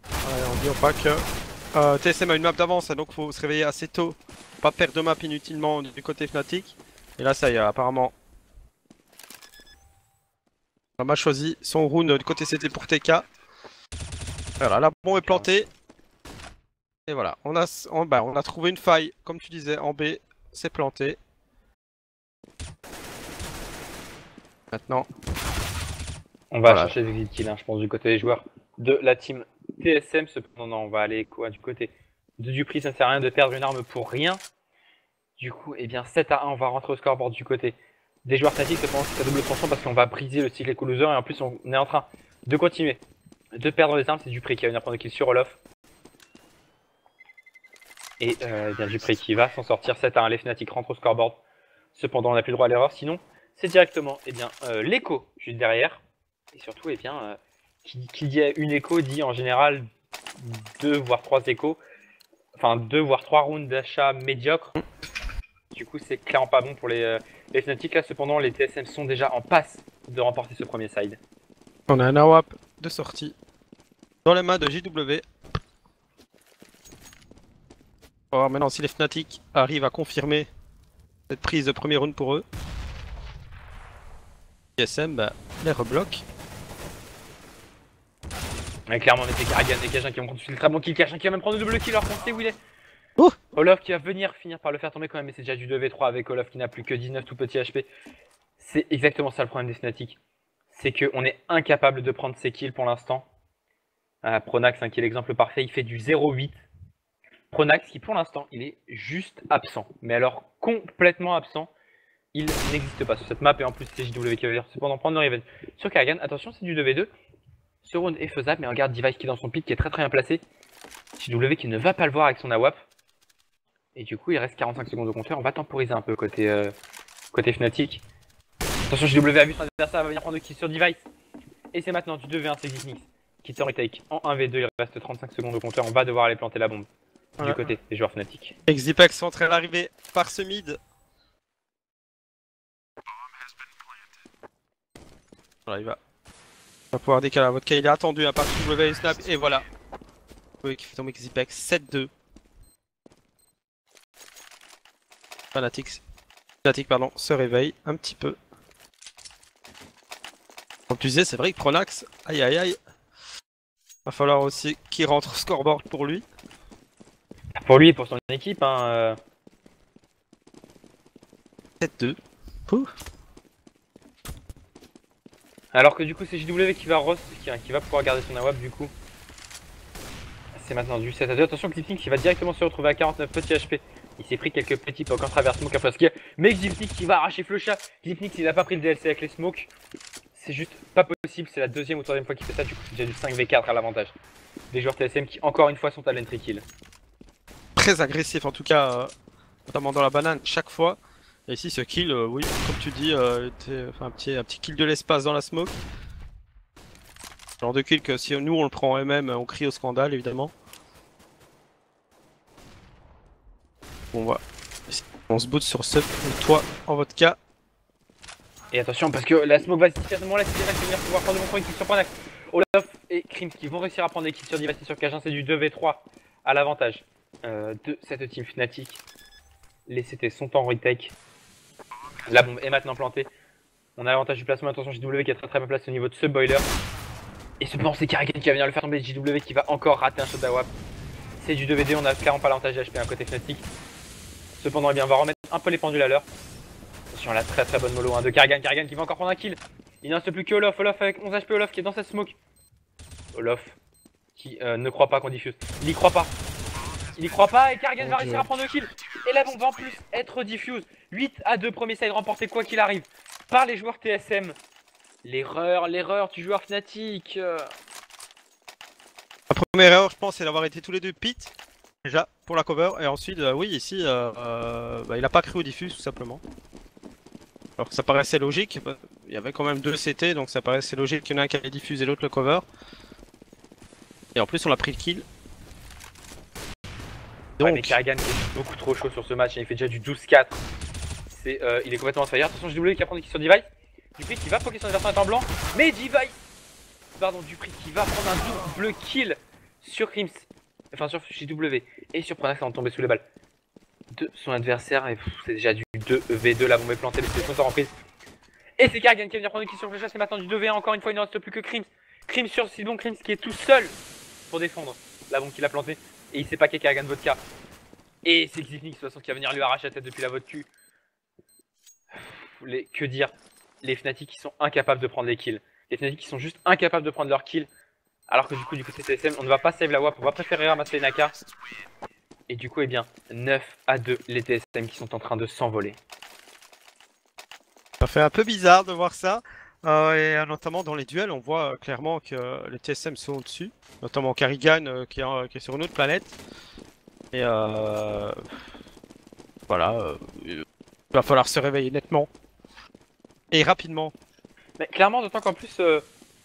Ouais, n'oublions pas que TSM a une map d'avance, donc faut se réveiller assez tôt. Pas perdre de map inutilement du côté Fnatic. Et là, ça y est, apparemment. On a choisi son rune du côté CT pour TK. Voilà, la bombe est plantée. Et voilà, on a trouvé une faille, comme tu disais, en B. C'est planté. Maintenant, On va Voilà. chercher des exit kills, hein, je pense, du côté des joueurs de la team TSM. Cependant, non, on va aller quoi du côté de Dupré. Ça ne sert à rien de perdre une arme pour rien. Du coup, eh bien, 7-1, on va rentrer au scoreboard du côté des joueurs Fnatic. Cependant, c'est à double tranchant parce qu'on va briser le cycle Echo Loser. Et en plus, on est en train de continuer de perdre les armes. C'est Dupré qui va venir prendre le kill sur Olof. Et eh bien, Dupré qui va s'en sortir. 7-1, les Fnatic rentrent au scoreboard. Cependant, on n'a plus le droit à l'erreur. Sinon, c'est directement eh bien, l'écho juste derrière. Et surtout, eh bien, qui dit une écho dit en général 2 voire 3 échos. Enfin, 2 voire 3 rounds d'achat médiocres. Du coup, c'est clairement pas bon pour les Fnatic. Là, cependant, les TSM sont déjà en passe de remporter ce premier side. on a un AWAP de sortie dans les mains de JW. On va voir maintenant si les Fnatic arrivent à confirmer cette prise de premier round pour eux. TSM, bah, les rebloque. Mais clairement, mais c'est Karrigan et Cajun qui vont prendre le très bon kill. Cajun qui va même prendre le double kill alors qu'on sait où il est. Ouh. Olof qui va finir par le faire tomber quand même, mais c'est déjà du 2v3 avec Olof qui n'a plus que 19 tout petit HP. C'est exactement ça le problème des Fnatic. C'est qu'on est incapable de prendre ses kills pour l'instant. Pronax, qui est l'exemple parfait, il fait du 0-8. Pronax qui pour l'instant, il est juste absent. Mais alors complètement absent. Il n'existe pas sur cette map et en plus c'est JW qui va venir cependant prendre le Riven sur Karrigan. Attention, c'est du 2v2. Ce round est faisable, mais regarde Device qui est dans son pit, qui est très bien placé. JW qui ne va pas le voir avec son AWAP. Et du coup, il reste 45 secondes au compteur. On va temporiser un peu côté Fnatic. Attention, JW a vu son adversaire, va venir prendre le kill sur Device. Et c'est maintenant du 2v1, c'est Xnix qui te retake en 1v2. Il reste 35 secondes au compteur. On va devoir aller planter la bombe du côté des joueurs Fnatic. Exipex sont en train d'arriver par ce mid. Voilà, il va pouvoir décaler la vodka. Il est attendu à part W et Snap. Et voilà. Oui, qui fait tomber Exipex 7-2. Fnatic, pardon, se réveille un petit peu. Comme tu disais, c'est vrai que Pronax, aïe aïe aïe. Va falloir aussi qu'il rentre au scoreboard pour lui. Pour lui et pour son équipe, hein. 7-2. Pouh. Alors que du coup c'est JW qui va pouvoir garder son AWAP du coup. C'est maintenant du 7-2. Attention Xipnik qui va directement se retrouver à 49 petits HP. Il s'est pris quelques petits pocs en travers smoke après skill. Mais Xipnik qui va arracher Flusha. Xipnik il n'a pas pris le DLC avec les smokes. C'est juste pas possible, c'est la deuxième ou troisième fois qu'il fait ça, du coup c'est déjà du 5v4 à l'avantage. Les joueurs TSM qui encore une fois sont à l'entry kill. Très agressif en tout cas, notamment dans la banane chaque fois. Et ici ce kill, oui, comme tu dis, était un petit kill de l'espace dans la smoke. Genre de kill que si nous on le prend MM, on crie au scandale évidemment. Bon on se boot sur ce toit en vodka. Et attention parce que la smoke va certainement là, c'est venir pouvoir prendre mon point qui sur Pronax. Olof et Crims qui vont réussir à prendre des kills sur Device et sur Cajun, c'est du 2v3 à l'avantage de cette team Fnatic. Les CT sont en retake. La bombe est maintenant plantée. On a l'avantage du placement, attention JW qui est très bien placé au niveau de ce boiler. Et cependant c'est Karrigan qui va venir le faire tomber, JW qui va encore rater un shot d'AWAP. C'est du 2v2, on a clairement pas l'avantage d'HP à côté Fnatic. Cependant eh bien, on va remettre un peu les pendules à l'heure. Attention la très bonne mollo de Karrigan qui va encore prendre un kill. Il ne reste plus que Olof avec 11 HP, Olof qui est dans cette smoke. Olof qui ne croit pas qu'on diffuse. Il y croit pas. Il y croit pas et Karrigan va réussir à prendre le kill. Et la bombe va en plus être diffuse. 8-2, premier side remporté quoi qu'il arrive par les joueurs TSM. L'erreur du joueur Fnatic. La première erreur, je pense, c'est d'avoir été tous les deux pit. Déjà, pour la cover. Et ensuite, oui, ici, il a pas cru au diffuse, tout simplement. Alors que ça paraissait logique. Il y avait quand même 2 CT, donc ça paraissait logique qu'il y en a un qui allait diffuser et l'autre le cover. Et en plus, on a pris le kill. Donc... Ouais, mais Karrigan qui est beaucoup trop chaud sur ce match. Il fait déjà du 12-4. Il est complètement fire. Attention, JW qui va prendre le kill sur Device. Dupri qui va poker son adversaire en blanc. Mais Device, pardon, Dupri qui va prendre un double kill sur Crims. Enfin, sur JW. Et sur Pronax avant de tomber sous les balles de son adversaire. Et c'est déjà du 2v2. La bombe est plantée, mais c'est son temps en prise. Et c'est Karrigan qui va venir prendre le kill sur Flecha. C'est maintenant du 2v1. Encore une fois, il ne reste plus que Crims. Crims sur Sidon. Crims qui est tout seul pour défendre la bombe qu'il a plantée. Et il sait pas qu'il y a Karrigan vodka. Et c'est Xipnix de toute façon qui va venir lui arracher la tête depuis la vodka. Que dire? Les Fnatic qui sont incapables de prendre les kills. Les Fnatic qui sont juste incapables de prendre leurs kills. Alors que du coup TSM on ne va pas save la WAP, on va préférer ramasser les Naka. Et du coup eh bien 9-2 les TSM qui sont en train de s'envoler. Ça fait un peu bizarre de voir ça. Et notamment dans les duels on voit clairement que les TSM sont au-dessus. Notamment Karrigan qui est sur une autre planète. Et voilà, il va falloir se réveiller nettement. Et rapidement. Mais clairement, d'autant qu'en plus,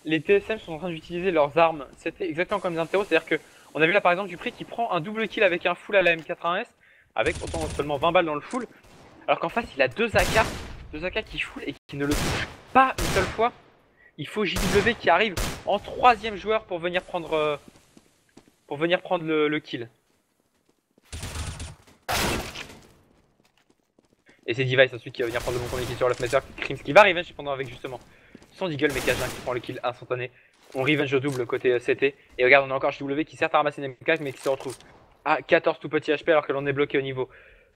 les TSM sont en train d'utiliser leurs armes. C'était exactement comme les interros, c'est-à-dire que on a vu là par exemple Dupri qui prend un double kill avec un full à la M81S, avec pourtant seulement 20 balles dans le full, alors qu'en face il a 2 AK qui full et qui ne le touchent pas une seule fois. Il faut JW qui arrive en 3ème joueur pour venir prendre le kill. Et c'est Device ensuite qui va venir prendre le bon premier kill sur l'Offmaster. Crims qui va revenge cependant avec justement son Deagle, mais Cajun qui prend le kill instantané. On revenge au double côté CT. Et regarde, on a encore JW qui certes a ramassé une M4 mais qui se retrouve à 14 tout petit HP alors que l'on est bloqué au niveau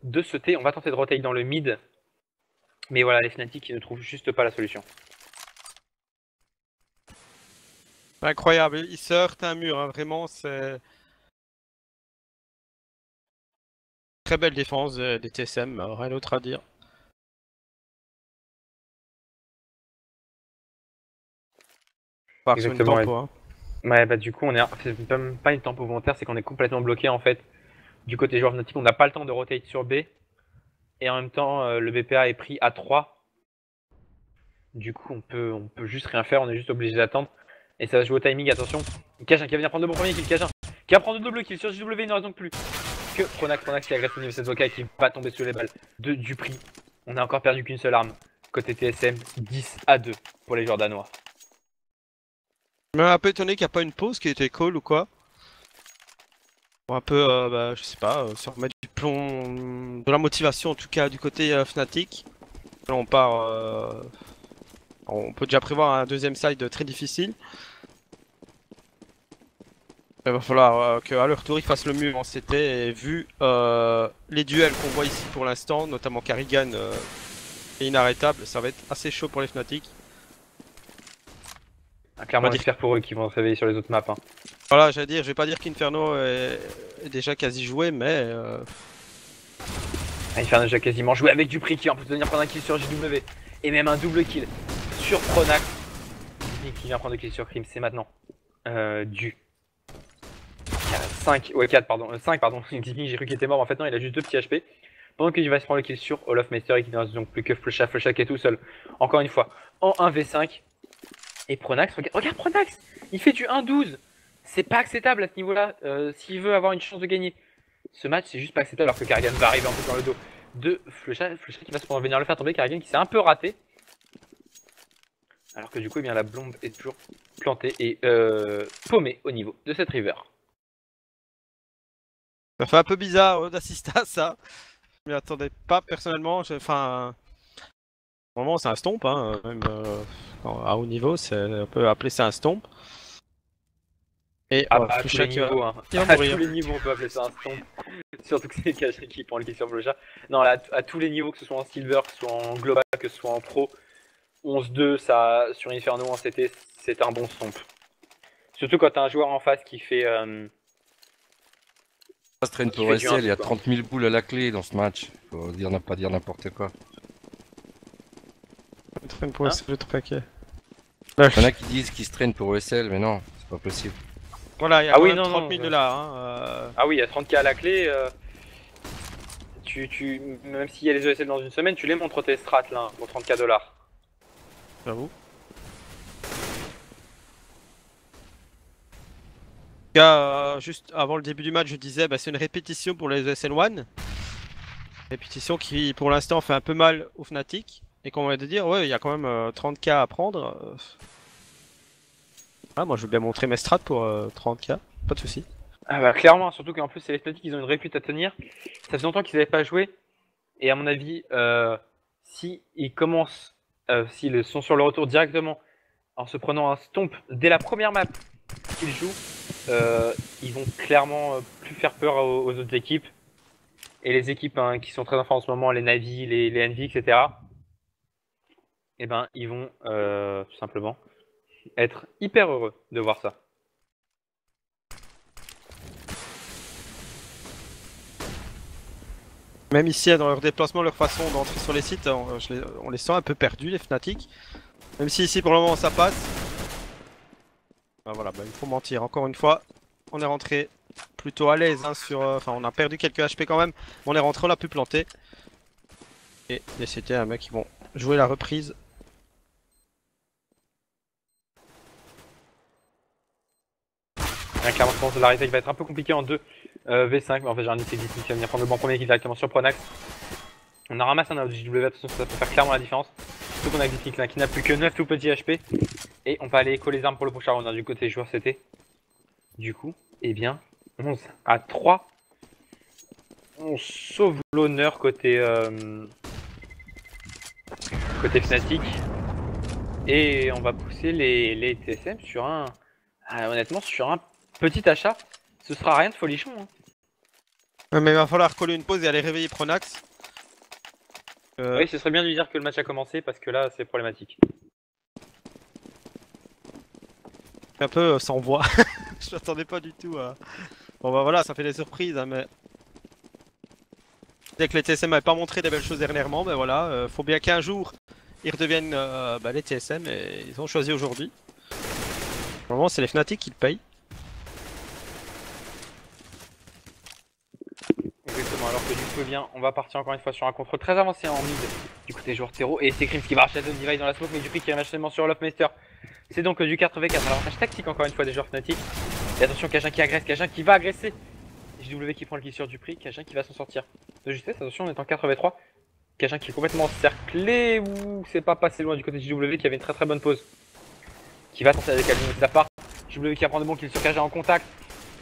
de ce T. On va tenter de rotate dans le mid. Mais voilà, les Fnatic qui ne trouvent juste pas la solution. Incroyable, il se heurte à un mur, hein. Vraiment c'est... Très belle défense des TSM, rien d'autre à dire. Exactement. Tempo, hein. Ouais, bah du coup, c'est même pas une tempo volontaire, c'est qu'on est complètement bloqué en fait. Du côté joueur Fnatic, on n'a pas le temps de rotate sur B. Et en même temps, le BPA est pris à 3. Du coup, on peut juste rien faire, on est juste obligé d'attendre. Et ça va jouer au timing, attention. Cajun qui va venir prendre le bon premier kill, Cajun qui va prendre le double kill sur JW, il ne reste donc plus que Pronax qui agresse au niveau de cette Zoka et qui va tomber sur les balles de Dupri. On n'a encore perdu qu'une seule arme. Côté TSM, 10-2 pour les joueurs danois. Je suis un peu étonné qu'il n'y a pas une pause qui a été call ou quoi. Pour un peu, je sais pas, se remettre du plomb, de la motivation en tout cas du côté Fnatic. Là on part, on peut déjà prévoir un deuxième side très difficile. Il va falloir qu'à leur tour ils fassent le mieux en CT et vu les duels qu'on voit ici pour l'instant, notamment Karrigan est inarrêtable, ça va être assez chaud pour les Fnatic. Clairement j'espère pour eux qui vont se réveiller sur les autres maps. Hein. Voilà, j'allais dire, je vais pas dire qu'Inferno est déjà quasi joué, mais... Inferno a déjà quasiment joué avec Dupri qui en plus de venir prendre un kill sur JW. Et même un double kill sur Pronax. Qui vient prendre le kill sur Crims, c'est maintenant. Du 5, ouais 4 pardon, 5 pardon, j'ai cru qu'il était mort, mais en fait non, il a juste 2 petits HP. Pendant que Device prend le kill sur Olofmeister et qu'il ne reste donc plus que Flecha qui est tout seul. Encore une fois, en 1v5. Et Pronax, regarde Pronax, il fait du 1-12. C'est pas acceptable à ce niveau-là, s'il veut avoir une chance de gagner. Ce match, c'est juste pas acceptable alors que Karrigan va arriver un peu dans le dos de Flecha qui va se venir le faire tomber. Karrigan qui s'est un peu raté. Alors que du coup, eh bien, la bombe est toujours plantée et paumée au niveau de cette river. Ça fait un peu bizarre d'assister à ça. Je m'y attendais pas personnellement. Enfin, Vraiment, c'est un stomp, hein. Même à haut niveau, on peut appeler ça un stomp. Et Ah oh, bah, à tous les Fluchak, niveaux, hein. il va À mourir. tous les niveaux, on peut appeler ça un stomp. Surtout que c'est Kaja qui prend le kill sur Fluchak. Non, là, à tous les niveaux, que ce soit en silver, que ce soit en global, que ce soit en pro, 11-2, ça, sur Inferno en CT, c'est un bon stomp. Surtout quand t'as un joueur en face qui fait. Ça se traîne Qui pour fait du SL, il y a 1, 30 000 boules à la clé dans ce match. Faut dire, pas dire n'importe quoi. Le train pour Hein essayer le paquet. Il y en a qui disent qu'ils se traînent pour ESL, mais non, c'est pas possible. Voilà, il y a Ah quand oui, même non, 30 non, 000 ouais. $. Hein, Ah oui, il y a 30K à la clé. Même s'il y a les ESL dans une semaine, tu les montres tes strats là, pour 30K $. j'avoue. En tout cas, juste avant le début du match, je disais bah, c'est une répétition pour les ESL1. Répétition qui, pour l'instant, fait un peu mal aux Fnatic. Et qu'on va de dire, ouais, il y a quand même 30K à prendre. Ah, moi, je veux bien montrer mes strats pour 30K, pas de soucis. Ah bah clairement, surtout qu'en plus c'est les Fnatic, ils ont une répute à tenir. Ça fait longtemps qu'ils n'avaient pas joué. Et à mon avis, si ils commencent, s'ils sont sur le retour directement en se prenant un stomp dès la première map qu'ils jouent, ils vont clairement plus faire peur aux autres équipes. Et les équipes qui sont très en forme en ce moment, les Na'Vi, les Envy, etc. Et ben ils vont tout simplement être hyper heureux de voir ça. Même ici, dans leur déplacement, leur façon d'entrer sur les sites, on les sent un peu perdus, les Fnatic. Même si ici, pour le moment, ça passe. Ah, voilà, bah, il faut mentir. Encore une fois, on est rentré plutôt à l'aise. Hein, enfin, on a perdu quelques HP quand même. Mais on est rentré, on l'a pu planter. Et les CT, un mec qui vont jouer la reprise. Clairement, je pense que la retake va être un peu compliquée en 2 V5, mais en fait, j'ai un XXX qui va venir prendre le banc premier qui directement sur Pronax. On a ramassé un JW, attention, ça peut faire clairement la différence. Surtout qu'on a XXX là qui n'a plus que 9 tout petits HP. Et on va aller éco les armes pour le prochain round du côté joueur CT. Du coup, eh bien, 11-3. On sauve l'honneur côté Fnatic. Et on va pousser les TSM sur un. Honnêtement, sur un petit achat, ce sera rien de folichon. Hein. Ouais, mais il va falloir coller une pause et aller réveiller Pronax. Oui, ce serait bien de lui dire que le match a commencé parce que là, c'est problématique. Un peu sans voix. Je m'attendais pas du tout à. Bon, bah voilà, ça fait des surprises, hein, mais. Dès que les TSM n'avaient pas montré des belles choses dernièrement, ben voilà, faut bien qu'un jour ils redeviennent les TSM et ils ont choisi aujourd'hui. Normalement, c'est les Fnatic qui le payent. Exactement, alors que du coup, bien, on va partir encore une fois sur un contrôle très avancé en mid du côté joueur terreau. Et c'est Krims qui va arracher la zone divide dans la smoke, mais du prix qui est seulement sur Lofmeister. C'est donc du 4v4, un avantage tactique encore une fois des joueurs Fnatic. Et attention, Cajun qui agresse, Cajun qui va agresser. JW qui prend le kill sur Dupri, Cajun qui va s'en sortir de justesse. Attention, on est en 4v3. Cajun qui est complètement encerclé, ou c'est pas passé loin du côté de JW qui avait une très bonne pause. Qui va tenter avec Alvin de sa part. JW qui va prendre de bons kills sur Cajun en contact.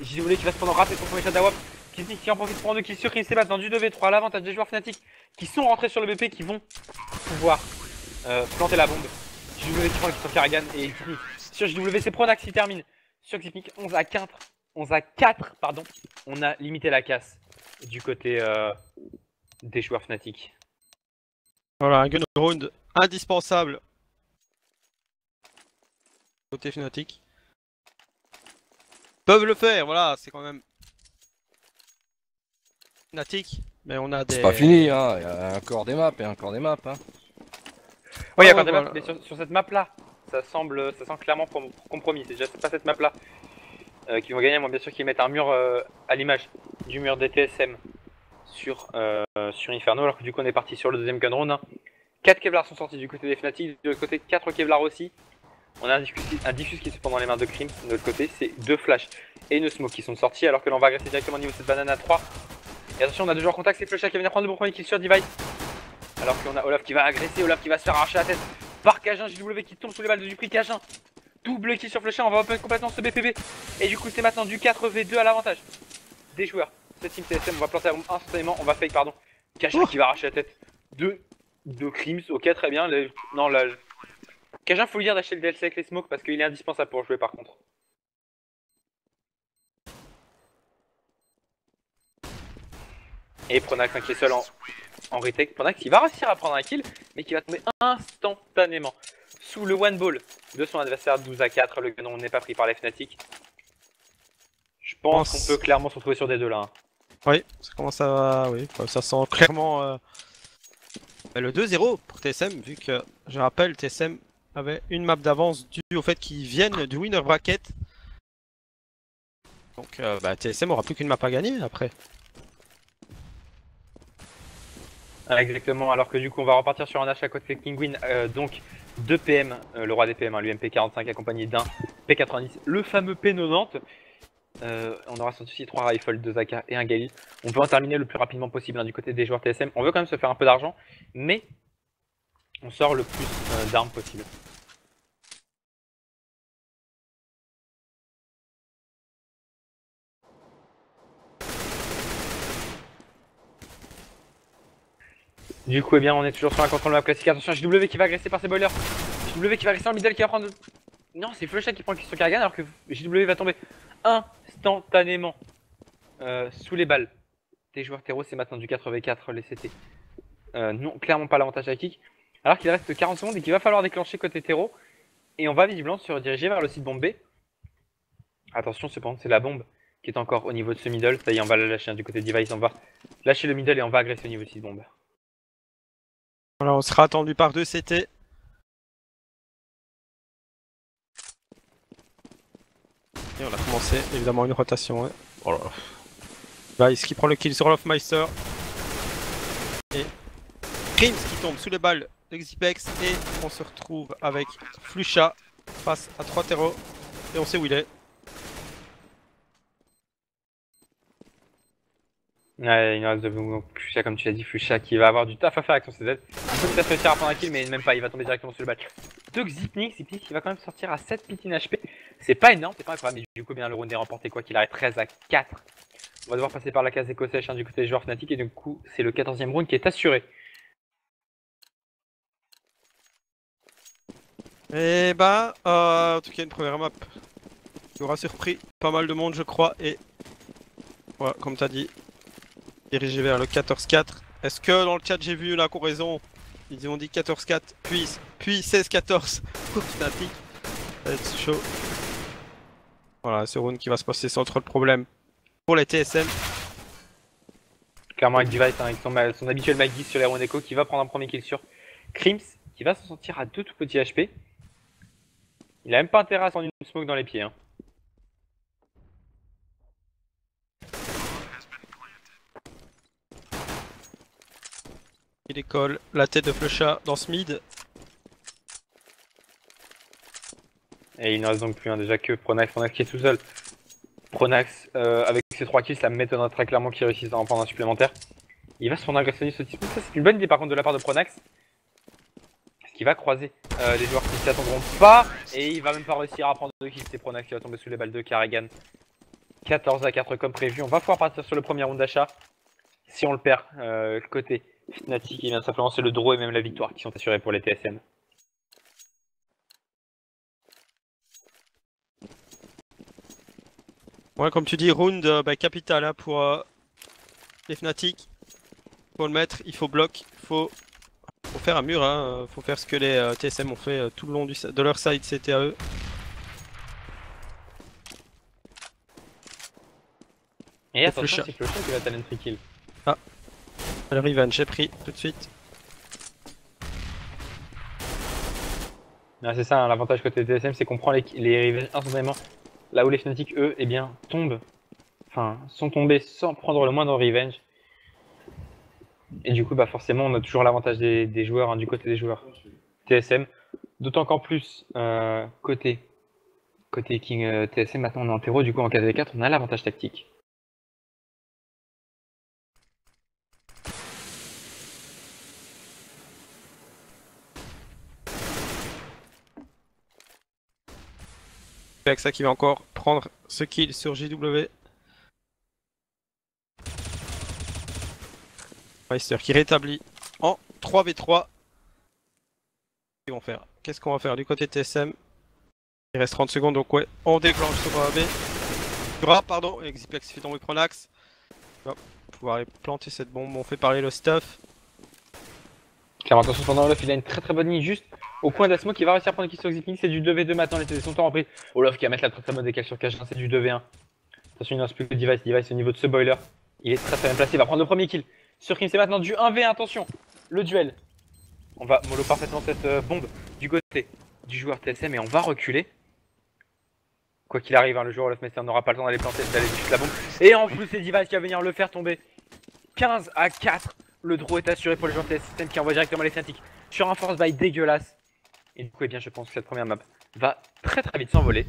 JW qui va se prendre rater son premier shot d'Awap. Qui en profite pour prendre 2 kills sur Chris Sebas dans du 2v3 à l'avantage des joueurs Fnatic qui sont rentrés sur le BP qui vont pouvoir planter la bombe. JW qui prend le kill sur Karrigan et il finit sur JW, c'est Pronax qui termine sur Xipnik 11-4, pardon. On a limité la casse du côté des joueurs Fnatic. Voilà, un gun round indispensable côté Fnatic. Ils peuvent le faire, voilà, c'est quand même Fnatic, mais on a des. C'est pas fini, hein. Il y a encore des maps et encore des maps. Hein. Oui, il y a Ah, encore des voilà. maps, mais sur cette map là, ça semble clairement compromis. C'est déjà pas cette map là qui vont gagner. Moi, bien sûr, qu'ils mettent un mur à l'image du mur des TSM sur Inferno, alors que du coup, on est parti sur le deuxième gun round. Hein. 4 Kevlar sont sortis du côté des Fnatic, de l'autre côté 4 Kevlar aussi. On a un diffuse qui se prend dans les mains de Krims. De l'autre côté, c'est 2 flash et une smoke qui sont sortis, alors que l'on va agresser directement au niveau de cette banane à 3. Et attention, on a 2 joueurs en contact, c'est Flusha qui va venir prendre le bon premier kill sur Divide. Alors qu'on a Olaf qui va agresser, Olaf qui va se faire arracher la tête par Cajun, JW qui tombe sous les balles de Dupri, Cajun. Double kill sur Flusha, on va open complètement ce BPB. Et du coup, c'est maintenant du 4v2 à l'avantage des joueurs. Cette team TSM, on va planter la bombe instantanément, on va fake, pardon. Cajun qui va arracher la tête de de Crims, ok très bien. Non, là... Cajun, faut lui dire d'acheter le DLC avec les smokes parce qu'il est indispensable pour jouer par contre. Et Pronax qui est seul en retake. Pronax qui va réussir à prendre un kill, mais qui va tomber instantanément sous le one ball de son adversaire 12-4. Le canon n'est pas pris par les Fnatic. Je pense qu'on peut clairement se retrouver sur des deux là. Hein. Oui, ça commence à... Oui, ça sent clairement le 2-0 pour TSM, vu que, je rappelle, TSM avait une map d'avance due au fait qu'ils viennent du winner bracket. Donc TSM aura plus qu'une map à gagner après. Exactement, alors que du coup on va repartir sur un achat côté Kinguin, donc 2 PM, le roi des PM, hein, l'UMP45 accompagné d'un P90, le fameux P90. On aura sorti aussi 3 rifles, 2 AK et un Galil. On peut en terminer le plus rapidement possible hein, du côté des joueurs TSM. On veut quand même se faire un peu d'argent, mais on sort le plus d'armes possible. Du coup, eh bien, on est toujours sur un contrôle map classique. Attention, JW qui va agresser par ses boilers. JW qui va agresser en middle, qui va prendre. Non, c'est Flusha qui prend le kill sur Karrigan alors que JW va tomber instantanément sous les balles des joueurs terreau. C'est maintenant du 4v4 les CT. Non, clairement pas l'avantage à kick. Alors qu'il reste 40 secondes et qu'il va falloir déclencher côté terreau. Et on va visiblement se rediriger vers le site bombe B. Attention, cependant, c'est la bombe qui est encore au niveau de ce middle. Ça y est, on va la lâcher hein, du côté device. On va lâcher le middle et on va agresser au niveau de site bombe. Voilà, on sera attendu par 2 CT. Et on a commencé évidemment une rotation. Ouais. Oh là là. Vice qui prend le kill sur Lofmeister. Et Crims qui tombe sous les balles de Xipex. Et on se retrouve avec Flusha face à 3 terreaux. Et on sait où il est. Ouais, il nous reste de Flusha comme tu l'as dit, Flusha qui va avoir du taf à faire avec son CZ. Il peut peut-être réussir à prendre un kill mais même pas, il va tomber directement sur le batch. De Xipnik qui va quand même sortir à 7 pitines HP. C'est pas énorme, c'est pas incroyable, mais du coup bien le round est remporté quoi qu'il arrive 13-4. On va devoir passer par la case éco-sèche hein, du côté des joueurs Fnatic et du coup c'est le 14e round qui est assuré. Et bah, en tout cas une première map qui aura surpris pas mal de monde je crois. Et voilà, comme t'as dit, dirigé vers le 14-4. Est-ce que dans le chat j'ai vu la comparaison? Ils ont dit 14-4 puis 16-14 pour Fnatic. Ça va être chaud. Voilà, ce round qui va se passer sans trop de problème pour les TSM. Clairement avec Device, hein, avec son habituel Maggie sur les rounds écho qui va prendre un premier kill sur Crims qui va s'en sortir à 2 tout petits HP. Il a même pas intérêt à s'en une smoke dans les pieds. Hein. Il décolle la tête de Flusha dans ce mid. Et il ne reste donc plus déjà que Pronax qui est tout seul. Pronax avec ses 3 kills, ça m'étonnerait très clairement qu'il réussisse à en prendre un supplémentaire. Il va se prendre agressionniste ce type. Ça c'est une bonne idée par contre de la part de Pronax. Parce qu'il va croiser les joueurs qui ne s'y attendront pas. Et il va même pas réussir à prendre 2 kills. C'est Pronax qui va tomber sous les balles de Karrigan. 14-4 comme prévu. On va pouvoir partir sur le premier round d'achat. Si on le perd côté Fnatic, et bien simplement c'est le draw et même la victoire qui sont assurés pour les TSM. Ouais, comme tu dis, round capital hein, pour les Fnatic. Faut le mettre, il faut bloc, faut faire un mur, hein, faut faire ce que les TSM ont fait tout le long de leur side CTAE. Et attention, c'est Flusha qui va talent free kill. Ah, le revenge, j'ai pris tout de suite. Ah, c'est ça, hein, l'avantage côté TSM, c'est qu'on prend les revenges instantanément. Là où les Fnatic, eux, eh bien, sont tombés sans prendre le moindre revenge. Et du coup, bah forcément, on a toujours l'avantage des joueurs, hein, du côté des joueurs TSM. D'autant qu'en plus, côté King TSM, maintenant on est en terreau, du coup en 4v4, on a l'avantage tactique. Avec ça qui va encore prendre ce kill sur JW. Meister qui rétablit en 3v3. Qu'est-ce qu'on va faire du côté TSM? Il reste 30 secondes, donc ouais, on déclenche sur B. Pardon, Exiplex fait tomber Chronax. On va pouvoir aller planter cette bombe, on fait parler le stuff. Clairement, attention, pendant Olof, il a une très bonne ligne juste au coin d'Asmo qui va réussir à prendre une kill sur Xipling. C'est du 2v2 maintenant, les TD sont en reprise. Olof qui va mettre la très bonne décale sur Cajun, c'est du 2v1. Attention, il ne reste plus que Device. Device au niveau de ce boiler. Il est très bien placé, il va prendre le premier kill. Sur Kim, c'est maintenant du 1v1, attention, le duel. On va mollo parfaitement cette bombe du côté du joueur TSM et on va reculer. Quoi qu'il arrive, hein, le joueur Olof Mester n'aura pas le temps d'aller planter, d'aller juste la bombe. Et en plus, c'est Device qui va venir le faire tomber. 15-4. Le draw est assuré pour les joueurs TSM qui envoient directement les Fnatic sur un force buy dégueulasse. Et du coup, eh bien, je pense que cette première map va très vite s'envoler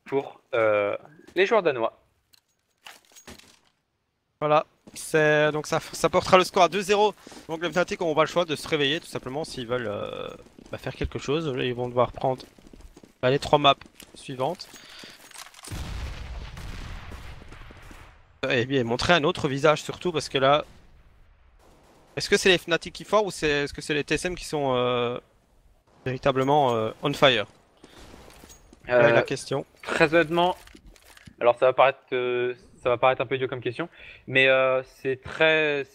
pour les joueurs danois. Voilà, donc ça portera le score à 2-0. Donc les Fnatic auront pas le choix de se réveiller tout simplement s'ils veulent faire quelque chose. Ils vont devoir prendre les 3 maps suivantes. Et bien montrer un autre visage surtout parce que là... Est-ce que c'est les Fnatic qui font ou est-ce que c'est les TSM qui sont véritablement on fire? La question. Très honnêtement, alors ça va paraître un peu idiot comme question, mais c'est très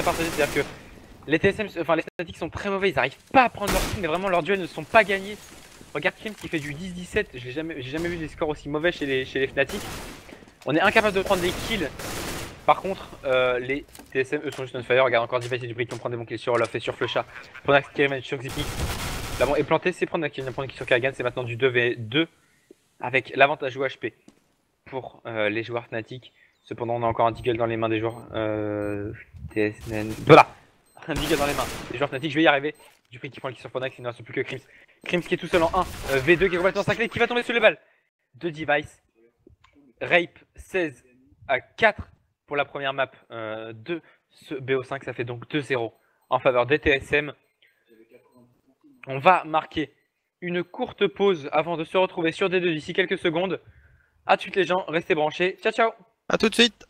partagé, c'est-à-dire que les TSM, enfin les Fnatic sont très mauvais, ils n'arrivent pas à prendre leur kill, mais vraiment leurs duels ne sont pas gagnés. Regarde Krim qui fait du 10-17, j'ai jamais vu des scores aussi mauvais chez les Fnatic. On est incapable de prendre des kills. Par contre, les TSM eux sont juste on fire. Regarde encore Device et du Brick qui vont prendre des bons kills sur Olof et sur Flusha. Pronax qui remet sur Xipling. Là bon est planté, c'est Pronax qui vient de prendre un kill sur Kerrigan, c'est maintenant du 2v2 avec l'avantage UHP pour les joueurs Fnatic. Cependant on a encore un deagle dans les mains des joueurs TSM. Voilà, un deagle dans les mains des joueurs Fnatic, je vais y arriver. Du Brick qui prend le kill sur Pronax, il ne reste plus que Crims. Crims qui est tout seul en 1, V2 qui est complètement saclé, qui va tomber sur les balles de Device. Rape 16-4 pour la première map de ce BO5, ça fait donc 2-0 en faveur des TSM. On va marquer une courte pause avant de se retrouver sur D2 d'ici quelques secondes. A tout de suite les gens, restez branchés, ciao ciao. A tout de suite.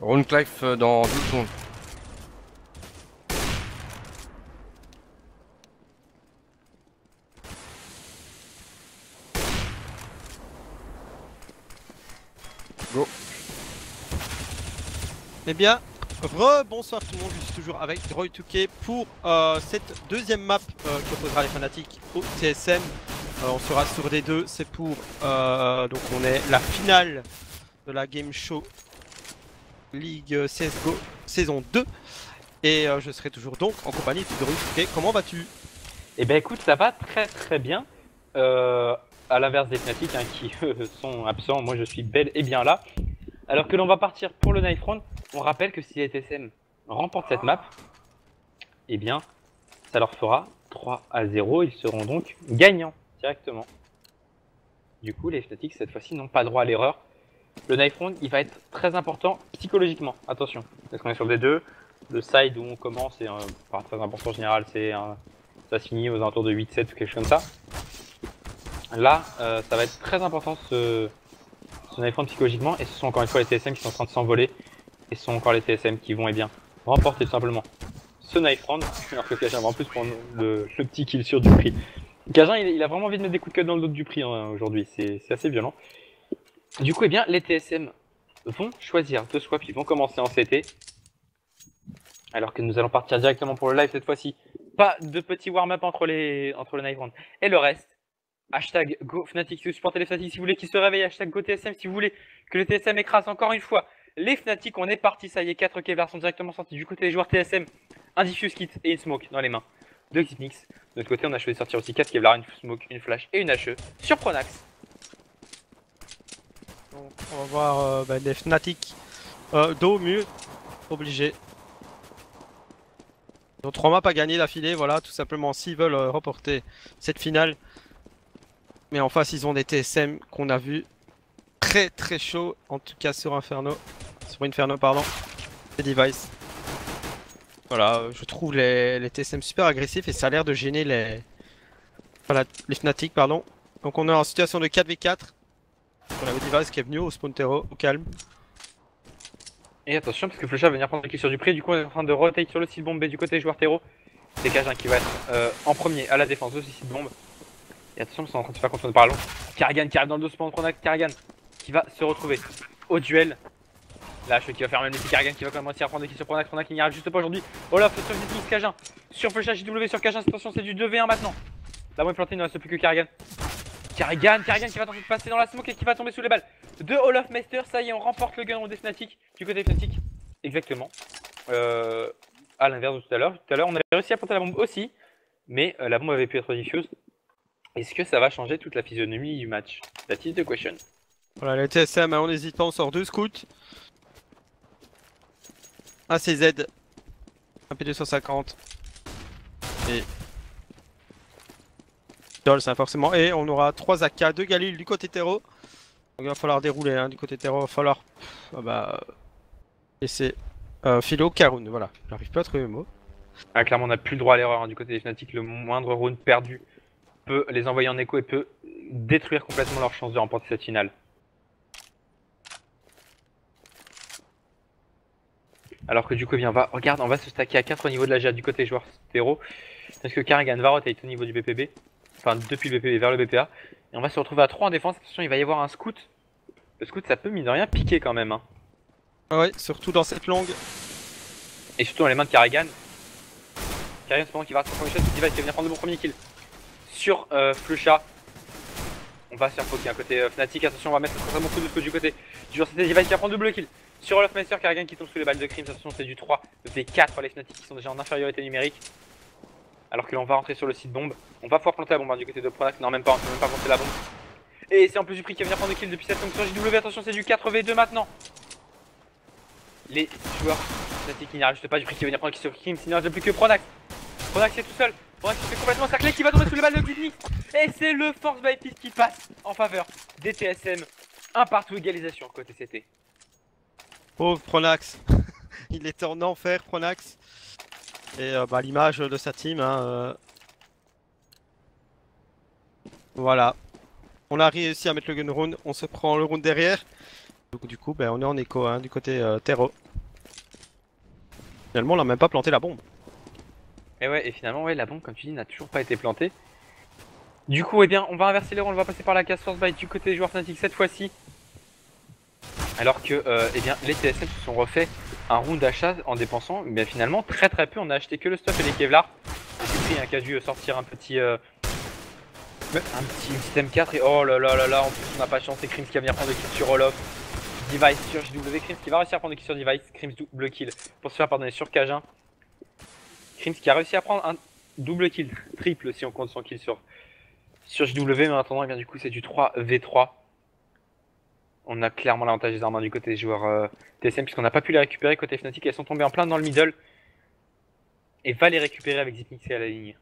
Runeclife dans 12 secondes. Go. Eh bien, bonsoir tout le monde, je suis toujours avec Roy2K pour cette deuxième map qui opposera les fanatiques au TSM. On sera sur des deux, c'est pour donc on est la finale de la Game Show League CSGO saison 2 et je serai toujours donc en compagnie de Roy2K. Comment vas-tu? Eh ben écoute, ça va très très bien. À l'inverse des Fnatic hein, qui sont absents, moi je suis bel et bien là. Alors que l'on va partir pour le Knife Round, on rappelle que si les TSM remportent cette map, eh bien ça leur fera 3-0, ils seront donc gagnants directement. Du coup les Fnatic cette fois-ci n'ont pas droit à l'erreur. Le Knife Round il va être très important psychologiquement, attention, parce qu'on est sur des deux. Le side où on commence est pas très important en général, ça se finit aux alentours de 8-7 ou quelque chose comme ça. Là, ça va être très important ce Knife Round psychologiquement, et ce sont encore une fois les TSM qui sont en train de s'envoler, et ce sont encore les TSM qui vont bien remporter tout simplement ce Knife Round, alors que Cajun va en plus prendre le petit kill sur Dupri. Cajun il a vraiment envie de mettre des coups de cut dans le dos de Dupri hein, aujourd'hui, c'est assez violent. Du coup, eh bien, les TSM vont choisir deux swaps, ils vont commencer en CT, alors que nous allons partir directement pour le live cette fois-ci. Pas de petit warm-up entre le Knife Round et le reste. Hashtag GoFnatic si vous supportez les Fnatic, si vous voulez qu'ils se réveillent, hashtag GoTSM si vous voulez que le TSM écrase encore une fois les Fnatic. On est parti, ça y est, 4 Kevlar sont directement sortis du côté des joueurs TSM, un diffuse kit et une smoke dans les mains de Xmix. De notre côté on a choisi de sortir aussi 4 Kevlar, une smoke, une flash et une HE sur Pronax. Donc, on va voir les Fnatic dos, mur, obligé. Ils ont 3 maps à gagner d'affilée, voilà, tout simplement s'ils veulent remporter cette finale. Mais en face, ils ont des TSM qu'on a vu très très chaud, en tout cas sur Inferno, pardon, les Device. Voilà, je trouve les TSM super agressifs et ça a l'air de gêner les Fnatic, pardon. Donc on est en situation de 4v4. On a le Device qui est venu au spawn terreau, au calme. Et attention parce que Flusha va venir prendre le kill sur Dupri, du coup on est en train de rotate sur le site bombé du côté joueur terreau. C'est Cajun qui va être en premier à la défense de ce site bombe. Et attention, ils sont en train de se faire contrôler par long. Karrigan qui arrive dans le dos spawn Pronax, Karrigan qui va se retrouver au duel. Là, qui va faire même l'effet Karrigan qui va quand même réussir à prendre des kills sur Pronax, Pronax qui n'y arrive juste pas aujourd'hui. Olaf sur Xmix, Cajun sur Flusha, JW sur Cajun, attention c'est du 2v1 maintenant. La bombe est plantée, il ne reste plus que Karrigan. Karrigan qui va tenter de passer dans la smoke et qui va tomber sous les balles de Olaf Meister. Ça y est, on remporte le gun des Fnatic, du côté Fnatic. Exactement. À l'inverse de tout à l'heure. Tout à l'heure, on avait réussi à planter la bombe aussi, mais la bombe avait pu être diffuse. Est-ce que ça va changer toute la physionomie du match? That is the question. Voilà, les TSM, on n'hésite pas, on sort 2 scouts. Un CZ, un P250 et Dolls forcément. Et on aura 3 AK, 2 Galil du côté terreau. Donc il va falloir dérouler hein, du côté terreau, il va falloir laisser Philo, Karun, voilà. J'arrive pas à trouver le mot. Ah, clairement, on n'a plus le droit à l'erreur hein, du côté des Fnatic. Le moindre round perdu peut les envoyer en écho et peut détruire complètement leur chance de remporter cette finale. Alors que du coup, on va se stacker à 4 au niveau de la GA du côté joueur terreau. Parce que Karrigan va rotate au niveau du BPB. Enfin, depuis le BPB vers le BPA. Et on va se retrouver à 3 en défense. Attention, il va y avoir un scout. Le scout, ça peut, mine de rien, piquer quand même. Hein. Ah ouais, surtout dans cette longue. Et surtout dans les mains de Karrigan. Karrigan, c'est pendant qu'il va rattraper le shot, il va venir prendre le bon premier kill. Sur Flusha. On va se faire poker à côté Fnatic. Attention, on va mettre très bon coup de feu du côté du joueur CT Device qui va prendre double kill. Sur Olaf Meister, Karrigan qui tombe sous les balles de crime. Attention, c'est du 3 V4 les Fnatic qui sont déjà en infériorité numérique. Alors que l'on va rentrer sur le site bombe. On va pouvoir planter la bombe hein, du côté de Pronax. Non, même pas, on peut même pas planter la bombe. Et c'est en plus du prix qui va venir prendre le kill depuis cette longue sur JW. Attention, c'est du 4v2 maintenant. Les joueurs Fnatic qui n'y arrivent juste pas, du prix qui va venir prendre le kill sur Kim. S'il ne reste plus que Pronax. Pronax est tout seul. Pronax qui fait complètement cercler, qui va tomber sous les balles de Xmix. Et c'est le Force by Pit qui passe en faveur des TSM. Un partout, égalisation côté CT. Pauvre Pronax. Il était en enfer, Pronax. Et l'image de sa team. Hein, Voilà. On a réussi à mettre le gun round. On se prend le round derrière. Donc, du coup, on est en écho hein, du côté terreau. Finalement, on n'a même pas planté la bombe. Et ouais, et finalement, ouais, la bombe, comme tu dis, n'a toujours pas été plantée. Du coup, eh bien, on va inverser les rôles, on va passer par la case Force Bite du côté des joueurs Fnatic cette fois-ci. Alors que, eh bien, les TSM se sont refait un round d'achat en dépensant, mais finalement, très très peu. On a acheté que le stuff et les Kevlar. J'ai pris un cas dû sortir un petit système 4 et oh là là là là, en plus on n'a pas de chance, c'est Krims qui va venir prendre le kill sur Olof. Device sur JW, Krims qui va réussir à prendre le kill sur Device, Krims double kill pour se faire pardonner sur Cajun. Krims qui a réussi à prendre un double kill, triple si on compte son kill sur JW, mais en attendant, eh bien, du coup c'est du 3v3. On a clairement l'avantage des armes du côté des joueurs TSM puisqu'on n'a pas pu les récupérer côté Fnatic, elles sont tombées en plein dans le middle. Et va les récupérer avec Zipnix à la ligne.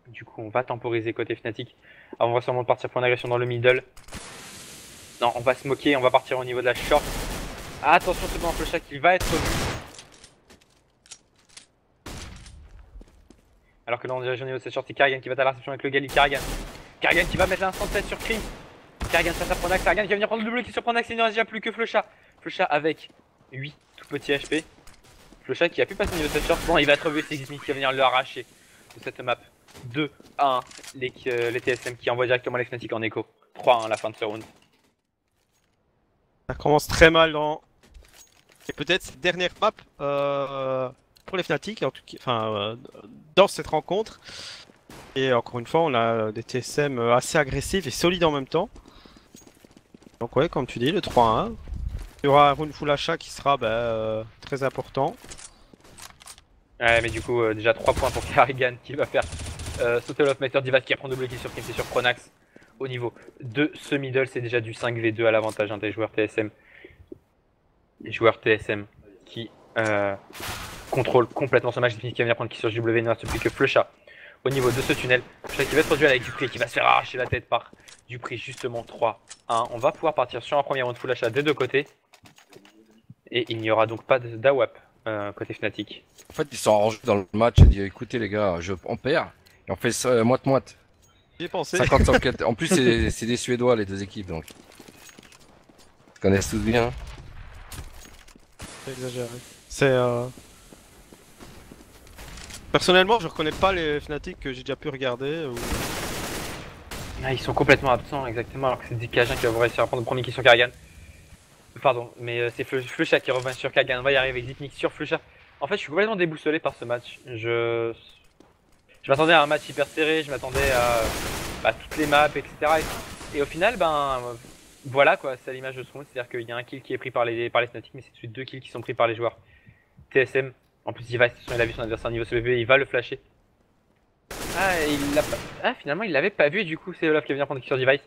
Du coup on va temporiser côté Fnatic. Alors on va sûrement partir pour une agression dans le middle. Non, on va se moquer, on va partir au niveau de la short. Ah, attention, c'est bon, un Flusha qui va être vu. Alors que là on dirige au niveau de cette short, c'est Karrigan qui va être à la réception avec le Gali. Karrigan qui va mettre l'instant tête sur Krims. Karrigan face à Pronax, Karrigan qui va venir prendre le double qui sur Pronax, il ne reste déjà plus que Flusha. Flusha avec 8 tout petits HP. Flusha qui a pu passer au niveau de cette short. Bon, il va être revu, c'est Xmith qui va venir l'arracher de cette map. 2 à 1, les TSM qui envoient directement les Fnatic en écho. 3 à 1 la fin de ce round. Ça commence très mal dans... Et peut-être cette dernière map pour les Fnatic, en tout cas, enfin, dans cette rencontre. Et encore une fois, on a des TSM assez agressifs et solides en même temps. Donc ouais, comme tu dis, le 3-1. Il y aura un round full achat qui sera très important. Ouais, mais du coup, déjà 3 points pour Karrigan qui va faire sauter l'Offmeister. Device qui va prendre double kill sur Krims et sur Pronax. Au niveau de ce middle, c'est déjà du 5v2 à l'avantage des joueurs TSM. Les joueurs TSM qui contrôlent complètement ce match. Qui va venir prendre kill sur JW, il ne reste plus que Flusha. Au niveau de ce tunnel, Flusha qui va se produire avec Dupree qui va se faire arracher la tête par Dupree, justement 3-1. On va pouvoir partir sur un premier round full achat des deux côtés. Et il n'y aura donc pas d'AWAP côté Fnatic. En fait, ils sont arrangés dans le match et disent écoutez les gars, on perd et on fait ça moite-moite. J'y ai pensé. 50 en plus, c'est des Suédois les deux équipes donc. Ils connaissent tous bien. C'est exagéré. C'est Personnellement, je reconnais pas les Fnatic que j'ai déjà pu regarder. Ou... Ah, ils sont complètement absents, exactement, alors que c'est Cajun qui va réussir à prendre le premier kill sur Karrigan. Pardon, mais c'est Flusha qui revient sur Karrigan. On va y arriver avec Zipnix sur Flusha. En fait, je suis complètement déboussolé par ce match. Je m'attendais à un match hyper serré, je m'attendais à toutes les maps, etc. Et au final, voilà quoi, c'est à l'image de ce round. C'est-à-dire qu'il y a un kill qui est pris par les Fnatic, mais c'est tout de suite 2 kills qui sont pris par les joueurs TSM. En plus, il a vu son adversaire niveau CBB, il va le flasher. Finalement, il l'avait pas vu et du coup, c'est Olaf qui va venir prendre le kill sur Device.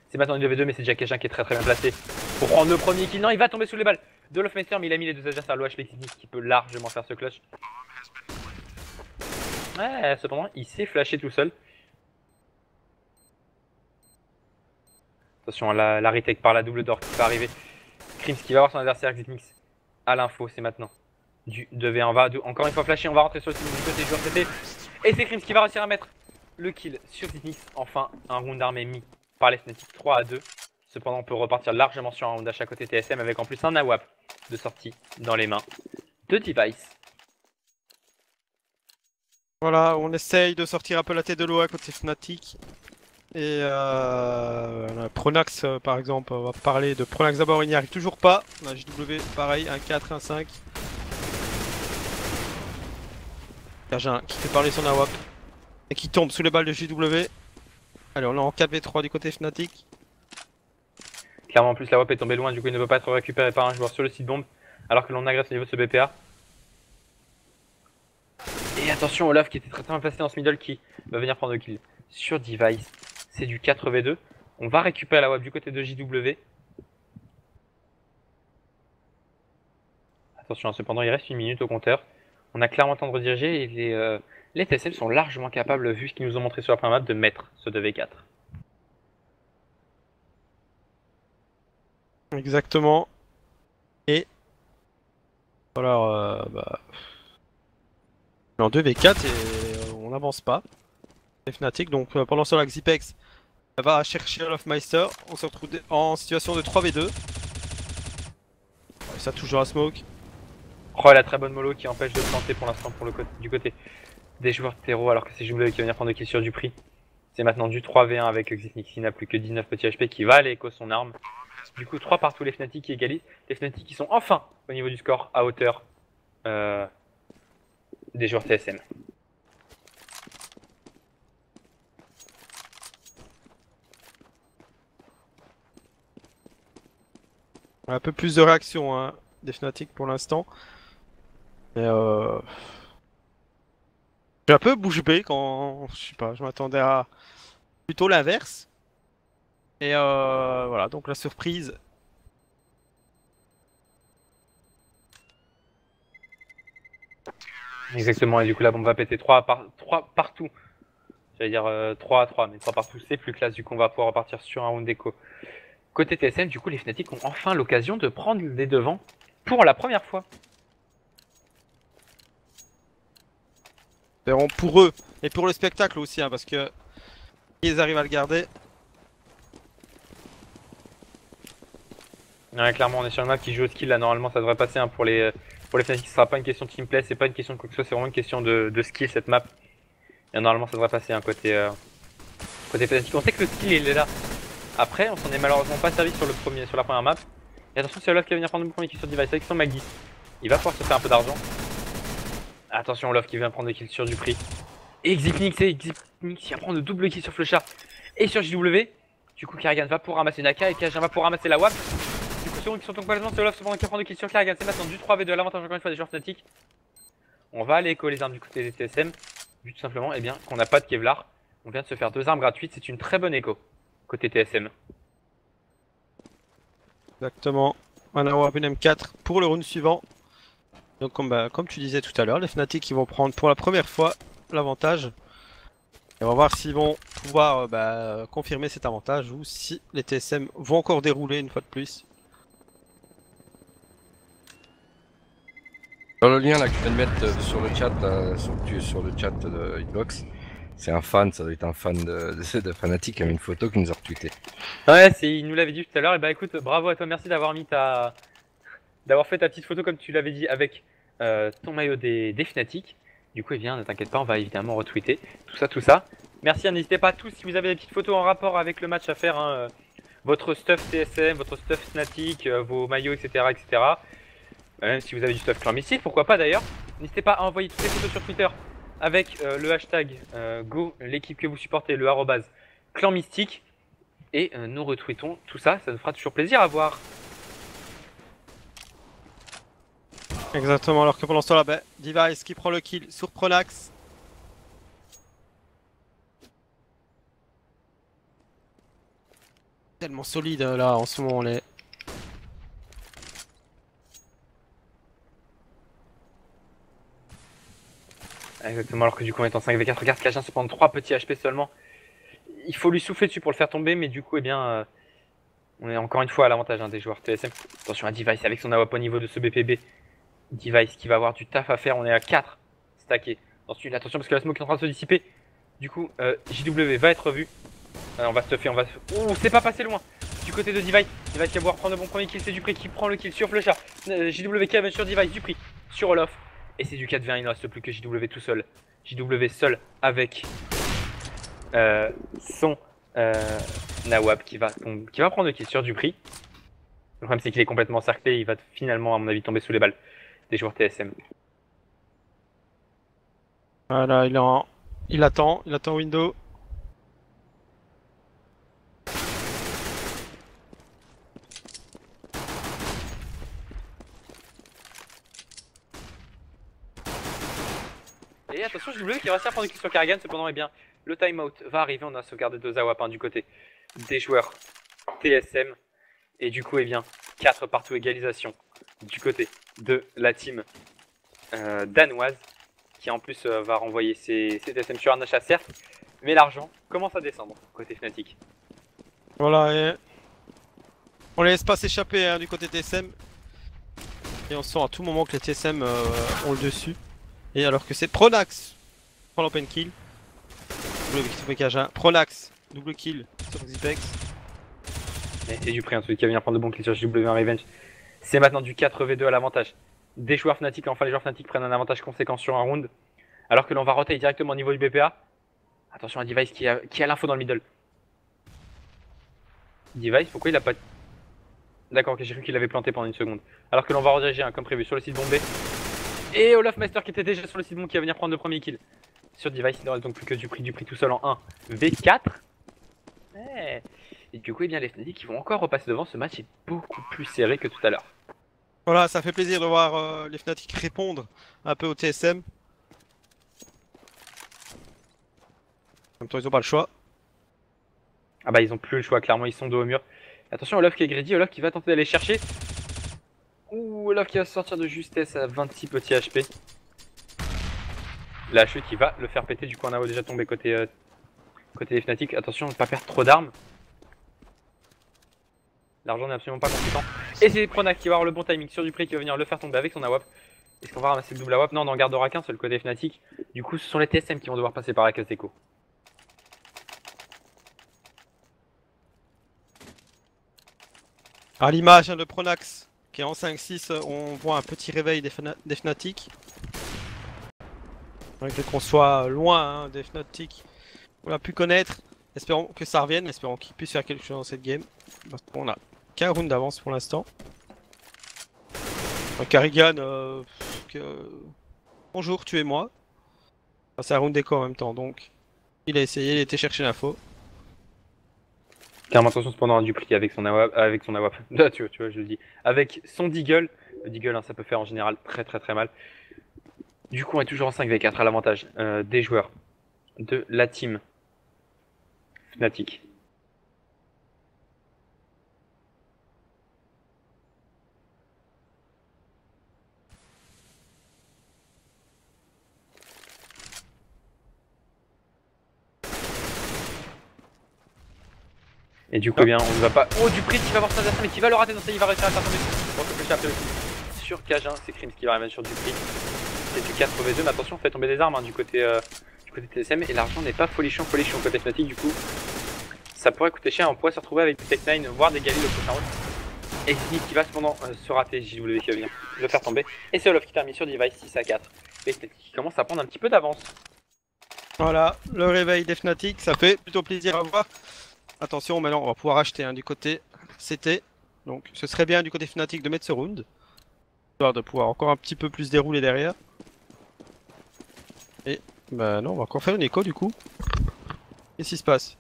C'est maintenant une 2v2, mais c'est déjà Cajun qui est très bien placé pour prendre le premier kill. Non, il va tomber sous les balles de l'Offmeister, mais il a mis les deux adversaires à l'OHP qui peut largement faire ce clutch. Ouais, cependant, il s'est flashé tout seul. Attention, la retake par la double door qui va arriver. Krims qui va avoir son adversaire Xitmix à l'info, c'est maintenant. Du 2v1, on va encore une fois flasher, on va rentrer sur le team du côté du joueur CT. Et c'est Krims qui va réussir à mettre le kill sur Xitmix. Enfin, un round d'armée mis par les Fnatic 3-2. Cependant, on peut repartir largement sur un round d'achat côté TSM avec en plus un AWAP de sortie dans les mains de Device. Voilà, on essaye de sortir un peu la tête de l'eau à côté Fnatic. Et Pronax par exemple, on va parler de Pronax d'abord, il n'y arrive toujours pas. La JW pareil, 1-4, 1-5. Cajun qui fait parler son AWAP et qui tombe sous les balles de JW. Allez, on est en 4v3 du côté Fnatic. Clairement en plus la WAP est tombée loin, du coup il ne peut pas être récupéré par un joueur sur le site bombe alors que l'on agresse au niveau de ce BPA. Et attention Olaf qui était très bien placé dans ce middle qui va venir prendre le kill sur Device. C'est du 4v2. On va récupérer la WAP du côté de JW. Attention cependant il reste une minute au compteur. On a clairement le temps de rediriger et les TSM sont largement capables, vu ce qu'ils nous ont montré sur la première map, de mettre ce 2v4. Exactement. Et voilà, en 2v4 et on n'avance pas. Les Fnatic, donc pendant cela Xipex va chercher l'Offmeister. On se retrouve en situation de 3v2. ça toujours à smoke. Oh la très bonne mollo qui empêche de planter pour l'instant du côté des joueurs de terreau alors que c'est JW qui va venir prendre le kill sur du prix. C'est maintenant du 3v1 avec Xitnix qui n'a plus que 19 petits HP qui va aller écho son arme. Du coup 3 partout les Fnatic qui égalisent. Les Fnatic qui sont enfin au niveau du score à hauteur des joueurs TSM. Un peu plus de réaction hein, des Fnatic pour l'instant. Mais je suis un peu bouche bée quand je sais pas, je m'attendais à plutôt l'inverse. Et voilà, donc la surprise. Exactement, et du coup la bombe va péter 3 partout. J'allais dire 3 à 3, mais 3 partout c'est plus classe, du coup on va pouvoir repartir sur un round d'écho. Côté TSM, du coup les Fnatic ont enfin l'occasion de prendre les devants pour la première fois. Espérons pour eux et pour le spectacle aussi, hein, parce que ils arrivent à le garder. Ouais, clairement on est sur une map qui joue au skill là, normalement ça devrait passer hein, pour les Fnatic, ce sera pas une question de teamplay, c'est pas une question de quoi que ce soit, c'est vraiment une question de skill cette map. Et normalement ça devrait passer hein, côté Fnatic, on sait que le skill il est là. Après on s'en est malheureusement pas servi sur la première map. Et attention c'est Olaf qui va venir prendre le premier kill sur Device avec son Magdi. Il va pouvoir se faire un peu d'argent. Attention Olaf qui vient prendre des kills sur du prix. Et Xipnix qui va prendre le double kill sur Flechard et sur JW. Du coup Karrigan va pour ramasser Naka et Kajin va pour ramasser la WAP. Du coup sur qui sont complètement c'est Olaf cependant qui prend le kill sur Karrigan. C'est maintenant du 3v2 à l'avantage encore une fois des joueurs Fnatic. On va aller écho les armes du côté des TSM. Vu tout simplement eh bien qu'on n'a pas de Kevlar. On vient de se faire 2 armes gratuites, c'est une très bonne écho côté TSM. Exactement. On a une M4 pour le round suivant. Donc comme tu disais tout à l'heure, les Fnatic ils vont prendre pour la première fois l'avantage. Et on va voir s'ils vont pouvoir confirmer cet avantage ou si les TSM vont encore dérouler une fois de plus. Dans le lien là que tu viens de mettre sur le chat, là, sur le chat de Hitbox, c'est un fan, ça doit être un fan de Fnatic qui a mis une photo qui nous a retweeté. Ouais, il nous l'avait dit tout à l'heure, et bah écoute, bravo à toi, merci d'avoir mis d'avoir fait ta petite photo comme tu l'avais dit avec ton maillot des Fnatic. Du coup, eh bien, ne t'inquiète pas, on va évidemment retweeter tout ça. Merci, hein, n'hésitez pas tous si vous avez des petites photos en rapport avec le match à faire, hein, votre stuff TSM, votre stuff Fnatic, vos maillots, etc. Si vous avez du stuff Clan Mystique, pourquoi pas d'ailleurs. N'hésitez pas à envoyer toutes les photos sur Twitter avec le hashtag Go, l'équipe que vous supportez, le arrobase Clan Mystique. Et nous retweetons tout ça, ça nous fera toujours plaisir à voir. Exactement, alors que pendant ce temps-là, Device qui prend le kill sur Pronax. Tellement solide là en ce moment les. Exactement, alors que du coup on est en 5v4, regarde Kajin se prend 3 petits HP seulement. Il faut lui souffler dessus pour le faire tomber, mais du coup, eh bien, on est encore une fois à l'avantage des joueurs TSM. Attention à Device avec son AWP au niveau de ce BPB. Device qui va avoir du taf à faire, on est à 4 stackés. Ensuite, attention parce que la smoke est en train de se dissiper. Du coup, JW va être vu. On va stuffer, Oh, c'est pas passé loin. Du côté de Device, il va pouvoir prendre le bon premier kill, c'est Dupré qui prend le kill sur Flechard. JW qui avance sur Device, Dupré sur Olof. Et c'est du 4v1, il ne reste plus que JW tout seul. JW seul avec son Nawab qui va prendre le kill sur Dupré. Le problème c'est qu'il est complètement encerclé, il va finalement à mon avis tomber sous les balles des joueurs TSM. Voilà, il attend window. Et attention, JW qui va réussir à prendre le kill sur Karrigan, cependant eh bien le timeout va arriver, on a sauvegardé 2 AWP du côté des joueurs TSM. Et du coup, eh bien, 4 partout égalisation du côté de la team danoise, qui en plus va renvoyer ses TSM sur un achat certes, mais l'argent commence à descendre côté Fnatic. Voilà, et on les laisse pas s'échapper du côté TSM. Et on sent à tout moment que les TSM ont le dessus. Et alors que c'est Pronax qui prend l'open kill. Pronax, double kill sur Zipex. Et c'est Dupré, celui qui va venir prendre le bon kill sur JW en Revenge. C'est maintenant du 4v2 à l'avantage. Des joueurs Fnatic, enfin les joueurs Fnatic prennent un avantage conséquent sur un round. Alors que l'on va rotailler directement au niveau du BPA. Attention à Device qui a l'info dans le middle. Device, pourquoi il a pas... D'accord, ok, j'ai cru qu'il avait planté pendant une seconde. Alors que l'on va rediriger comme prévu sur le site bombé. Et Olaf Meister qui était déjà sur le site bombé qui va venir prendre le premier kill. Sur Device, il ne reste donc plus que du prix tout seul en 1v4. Et du coup, eh bien, les Fnatic qui vont encore repasser devant. Ce match est beaucoup plus serré que tout à l'heure. Voilà, ça fait plaisir de voir les Fnatic répondre un peu au TSM. En même temps, ils ont pas le choix. Ah bah, ils ont plus le choix, clairement, ils sont dos au mur. Attention, Olaf qui est greedy, Olaf qui va tenter d'aller chercher. Ouh, Olaf qui va sortir de justesse à 26 petits HP. La chute qui va le faire péter, du coup on a déjà tombé côté des Fnatic. Attention, ne pas perdre trop d'armes. L'argent n'est absolument pas conséquent. Et c'est Pronax qui va avoir le bon timing sur du prix qui va venir le faire tomber avec son AWP. Est-ce qu'on va ramasser le double AWP? Non, on n'en gardera qu'un seul côté Fnatic. Du coup, ce sont les TSM qui vont devoir passer par la case d'écho. À l'image de Pronax qui est en 5-6, on voit un petit réveil des Fnatic. Malgré qu'on soit loin des Fnatic, on a pu connaître. Espérons que ça revienne, espérons qu'ils puissent faire quelque chose dans cette game. Parce qu'on a qu'un round d'avance pour l'instant. Carrigan, bonjour, tu es moi. Enfin, c'est un round d'écho en même temps, donc il a essayé, il a été chercher l'info. Clairement, attention cependant à Dupri avec son AWP. Là, tu vois, je le dis. Avec son Deagle. Le Deagle, hein, ça peut faire en général très mal. Du coup, on est toujours en 5v4 à l'avantage des joueurs de la team Fnatic. Et du coup, eh bien, on ne va pas. Oh, Dupri qui va voir son adversaire, mais qui va le rater. Il va réussir à faire tomber. Bon, ça peut échapper aussi. Sur Cajun, c'est Crims qui va arriver sur Dupri. C'est du 4v2, mais attention, fait tomber des armes hein, du côté TSM. Et l'argent n'est pas folichon côté Fnatic. Du coup, ça pourrait coûter cher. On pourrait se retrouver avec des Tech9, voire des Galil au prochain round. Et Zenith qui va cependant se rater. JW qui va venir le faire tomber. Et c'est Olaf qui termine sur Device 6-4. Et Fnatic qui commence à prendre un petit peu d'avance. Voilà, le réveil des Fnatic, ça fait plutôt plaisir à voir. Attention, maintenant on va pouvoir acheter du côté CT. Donc ce serait bien du côté Fnatic de mettre ce round. Histoire de pouvoir encore un petit peu plus dérouler derrière. Et bah non, on va encore faire une écho du coup. Qu'est-ce qui se passe?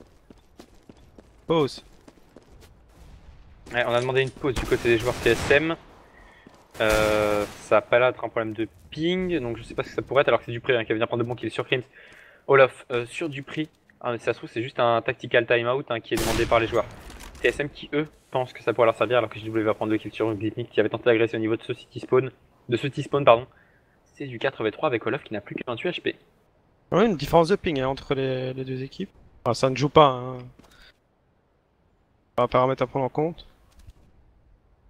Pause. Ouais, on a demandé une pause du côté des joueurs TSM. Ça a pas l'air d'être un problème de ping, donc je sais pas ce que ça pourrait être alors que c'est Dupri hein, qui va venir prendre de bons kills sur Crims. Olaf sur Dupri. Ah, si ça se trouve, c'est juste un tactical timeout hein, qui est demandé par les joueurs TSM qui, eux, pensent que ça pourrait leur servir alors que JW va prendre 2 kills sur Glitnik qui avait tenté d'agresser au niveau de ce T-spawn. C'est du 4v3 avec Olaf qui n'a plus que 28 HP. Ouais, une différence de ping hein, entre les deux équipes. Enfin, ça ne joue pas. Hein. Un paramètre à prendre en compte.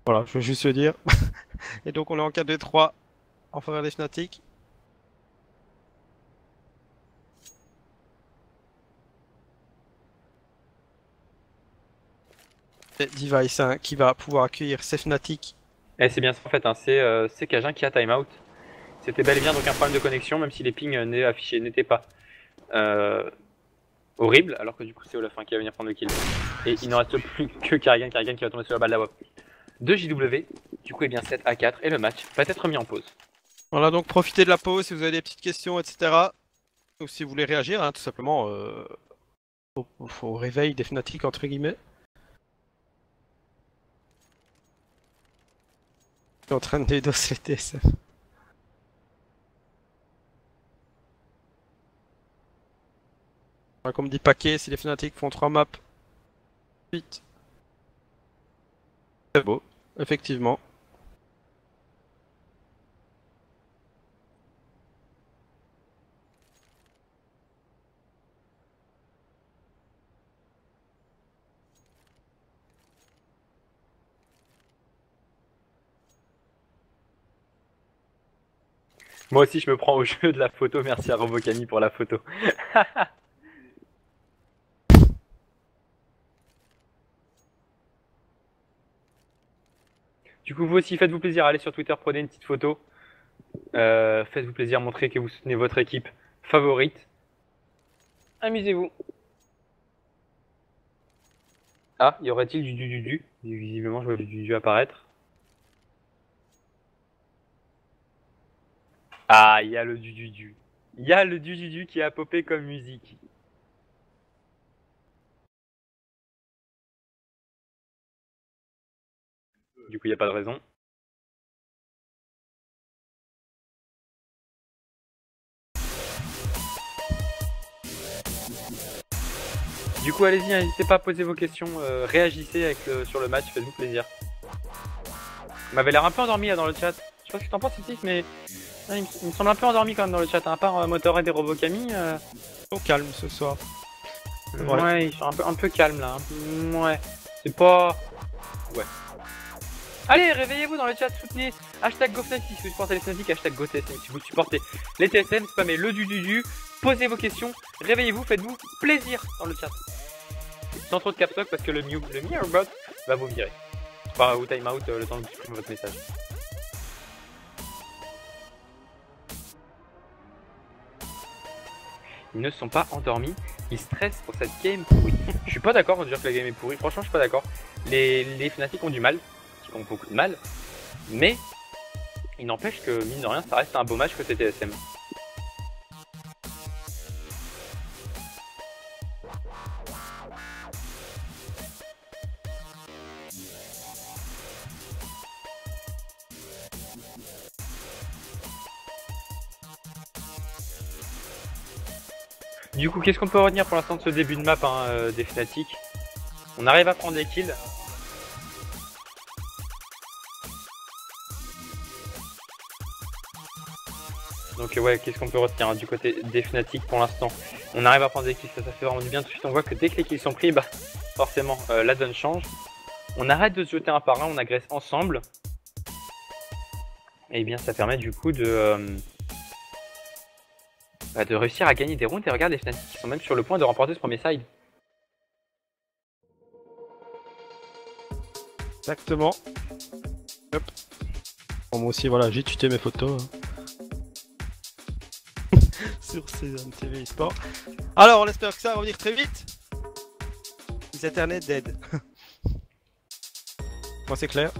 Voilà, je veux juste le dire. Et donc on est en 4v3 en faveur des Fnatic. Device hein, qui va pouvoir accueillir ces Fnatic. Et c'est bien ça en fait, hein, c'est Cajun qui a timeout. C'était bel et bien donc un problème de connexion, même si les pings affichés n'étaient pas horribles, alors que du coup c'est Olaf qui va venir prendre le kill. Et il ne reste plus que Carrigan qui va tomber sur la balle de la WAP. De JW, du coup et bien 7-4 et le match va être mis en pause. Voilà donc profitez de la pause si vous avez des petites questions etc. Ou si vous voulez réagir, hein, tout simplement au réveil des Fnatic entre guillemets. Je suis en train de dédosser les TSM. Comme dit paquet, si les Fnatic font 3 maps, 8. C'est beau, effectivement. Moi aussi je me prends au jeu de la photo, merci à Robocani pour la photo. Du coup, vous aussi, faites-vous plaisir, allez sur Twitter, prenez une petite photo. Faites-vous plaisir, montrez que vous soutenez votre équipe favorite. Amusez-vous. Ah, y aurait-il du? Visiblement, je vois du apparaître. Ah, il y a le du. Il y a le du qui a popé comme musique. Du coup, il n'y a pas de raison. Du coup, allez-y, n'hésitez pas à poser vos questions, réagissez avec sur le match, faites-vous plaisir. Il m'avait l'air un peu endormi là dans le chat. Je sais pas ce que t'en penses, Steve, mais il me semble un peu endormi quand même dans le chat, hein. À part Motorhead et Robocami. Au calme ce soir. Ouais, ils sont un peu calmes là. Ouais, c'est pas... Ouais. Allez, réveillez-vous dans le chat, soutenez hashtag GoFnatic si vous supportez les Fnatic, hashtag GoTSM si vous supportez les TSM, spammez le du, posez vos questions, réveillez-vous, faites-vous plaisir dans le chat. Sans trop de caps lock parce que le Mirrorbot va vous virer. Enfin, ou timeout le temps de supprimer votre message. Ils ne sont pas endormis, ils stressent pour cette game pourrie. Je suis pas d'accord de dire que la game est pourrie, franchement je suis pas d'accord. Les Fnatic ont du mal, ils ont beaucoup de mal, mais il n'empêche que mine de rien ça reste un beau match côté TSM. Du coup, qu'est-ce qu'on peut retenir pour l'instant de ce début de map des Fnatic? On arrive à prendre des kills. Donc ouais, qu'est-ce qu'on peut retenir du côté des Fnatic pour l'instant? On arrive à prendre des kills, ça fait vraiment du bien. Tout de suite, on voit que dès que les kills sont pris, bah forcément, la donne change. On arrête de se jeter un par un, on agresse ensemble. Et bien, ça permet du coup de réussir à gagner des rounds. Et regarde les Fnatic qui sont même sur le point de remporter ce premier side. Exactement. Hop. Bon, moi aussi, voilà, j'ai tuté mes photos sur CMTV eSport. Alors, on espère que ça va revenir très vite. Les Ethernet dead. Moi, c'est clair.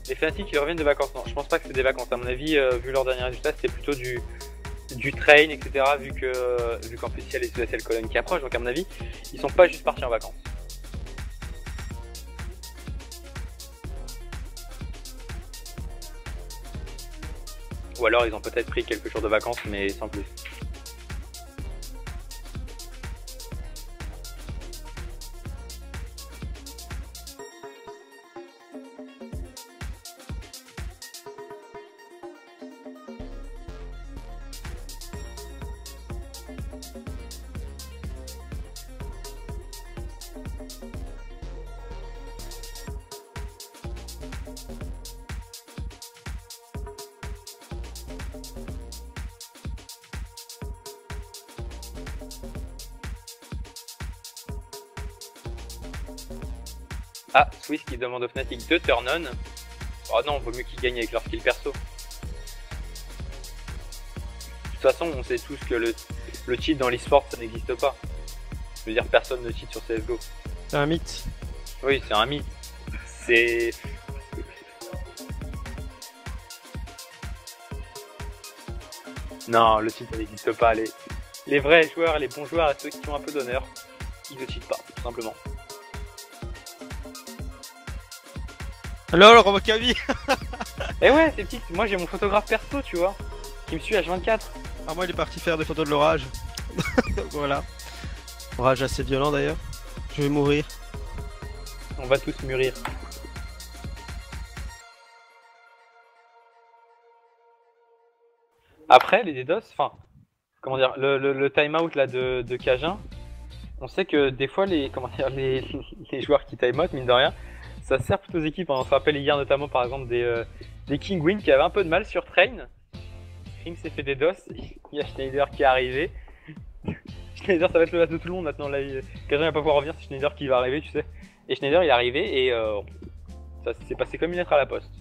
Les Fnatic ils reviennent de vacances, non, je pense pas que c'est des vacances, à mon avis, vu leur dernier résultat, c'était plutôt du train, etc. Vu qu'en plus il y a les ESL Cologne qui approchent, donc à mon avis, ils sont pas juste partis en vacances. Ou alors ils ont peut-être pris quelques jours de vacances, mais sans plus. Ah, Swiss qui demande au Fnatic de turn on. Oh non, vaut mieux qu'ils gagnent avec leur skill perso. De toute façon, on sait tous que le cheat dans l'e-sport ça n'existe pas. Je veux dire, personne ne cheat sur CSGO. C'est un mythe. Oui, c'est un mythe. C'est... Non, le cheat ça n'existe pas. Les vrais joueurs, les bons joueurs et ceux qui ont un peu d'honneur, ils ne cheatent pas, tout simplement. Alors, le Robocami. Eh ouais, c'est petit. Moi j'ai mon photographe perso, tu vois, qui me suit H24. Ah, moi, il est parti faire des photos de l'orage. Donc voilà. Orage assez violent d'ailleurs. Je vais mourir. On va tous mûrir. Après, les DDoS, enfin, comment dire, le timeout là de Cajun, on sait que des fois les joueurs qui timeout, mine de rien, ça sert plutôt aux équipes. On se rappelle hier notamment par exemple des Kingwin qui avaient un peu de mal sur Train. Kring s'est fait des DOS, il y a Schneider qui est arrivé. Schneider ça va être le match de tout le monde maintenant. Là, Cajun va pas pouvoir revenir, c'est Schneider qui va arriver, tu sais. Et Schneider il est arrivé et Ça s'est passé comme une lettre à la poste.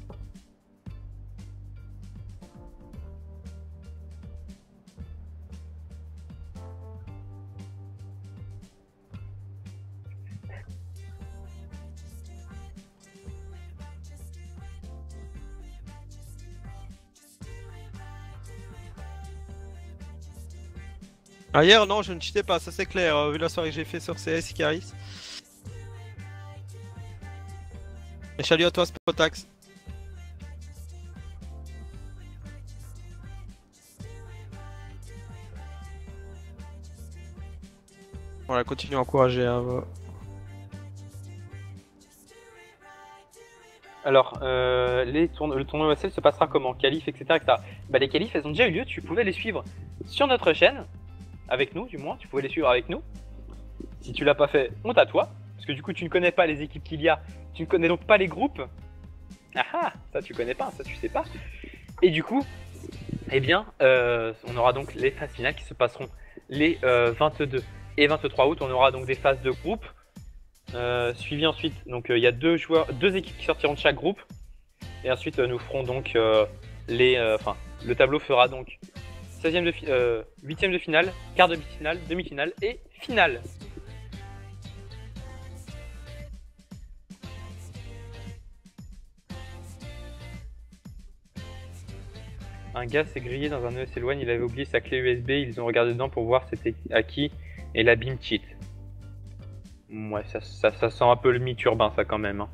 Ah, hier, non, je ne cheatais pas, ça c'est clair, vu la soirée que j'ai fait sur CS Icaris. Et salut à toi, Spotax. Voilà, continue à encourager. Hein. Alors, le tournoi OSL se passera comment? Qualif, etc., etc. Bah, les qualifs, elles ont déjà eu lieu, tu pouvais les suivre sur notre chaîne, avec nous du moins, tu pouvais les suivre avec nous. Si tu l'as pas fait, honte à toi, parce que du coup tu ne connais pas les équipes qu'il y a, tu ne connais donc pas les groupes. Ah ah, ça tu connais pas, ça tu sais pas. Et du coup, eh bien, on aura donc les phases finales qui se passeront les 22 et 23 août. On aura donc des phases de groupe. Suivi ensuite, donc il y a deux équipes qui sortiront de chaque groupe, et ensuite nous ferons donc le tableau fera donc 8ème de finale, quart de finale, demi-finale et finale. Un gars s'est grillé dans un ESL One, il avait oublié sa clé USB, ils ont regardé dedans pour voir c'était à qui, et la BIM cheat. Ouais, ça sent un peu le mythe urbain, ça, quand même. Hein.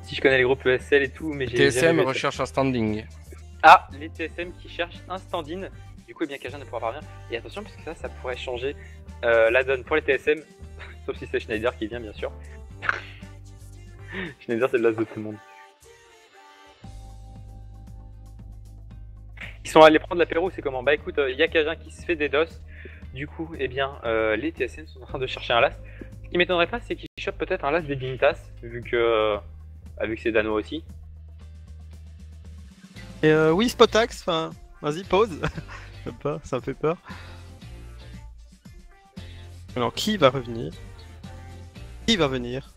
Si je connais les groupes ESL et tout, mais j'ai TSM jamais vu recherche un standing. Ah, les TSM qui cherchent un stand-in. Du coup, eh bien Kajan ne pourra pas revenir. Et attention, parce que ça pourrait changer la donne pour les TSM. Sauf si c'est Schneider qui vient, bien sûr. Schneider, c'est de l'as de tout le monde. Ils sont allés prendre l'apéro, c'est comment? Bah écoute, il y a Kajan qui se fait des DOS. Du coup, eh bien, les TSM sont en train de chercher un last. Ce qui m'étonnerait pas, c'est qu'ils chopent peut-être un last de Dignitas, vu que c'est Dano aussi. Et oui, Spotax, enfin, vas-y, pause. Je sais pas, ça me fait peur. Alors, qui va revenir? Qui va venir?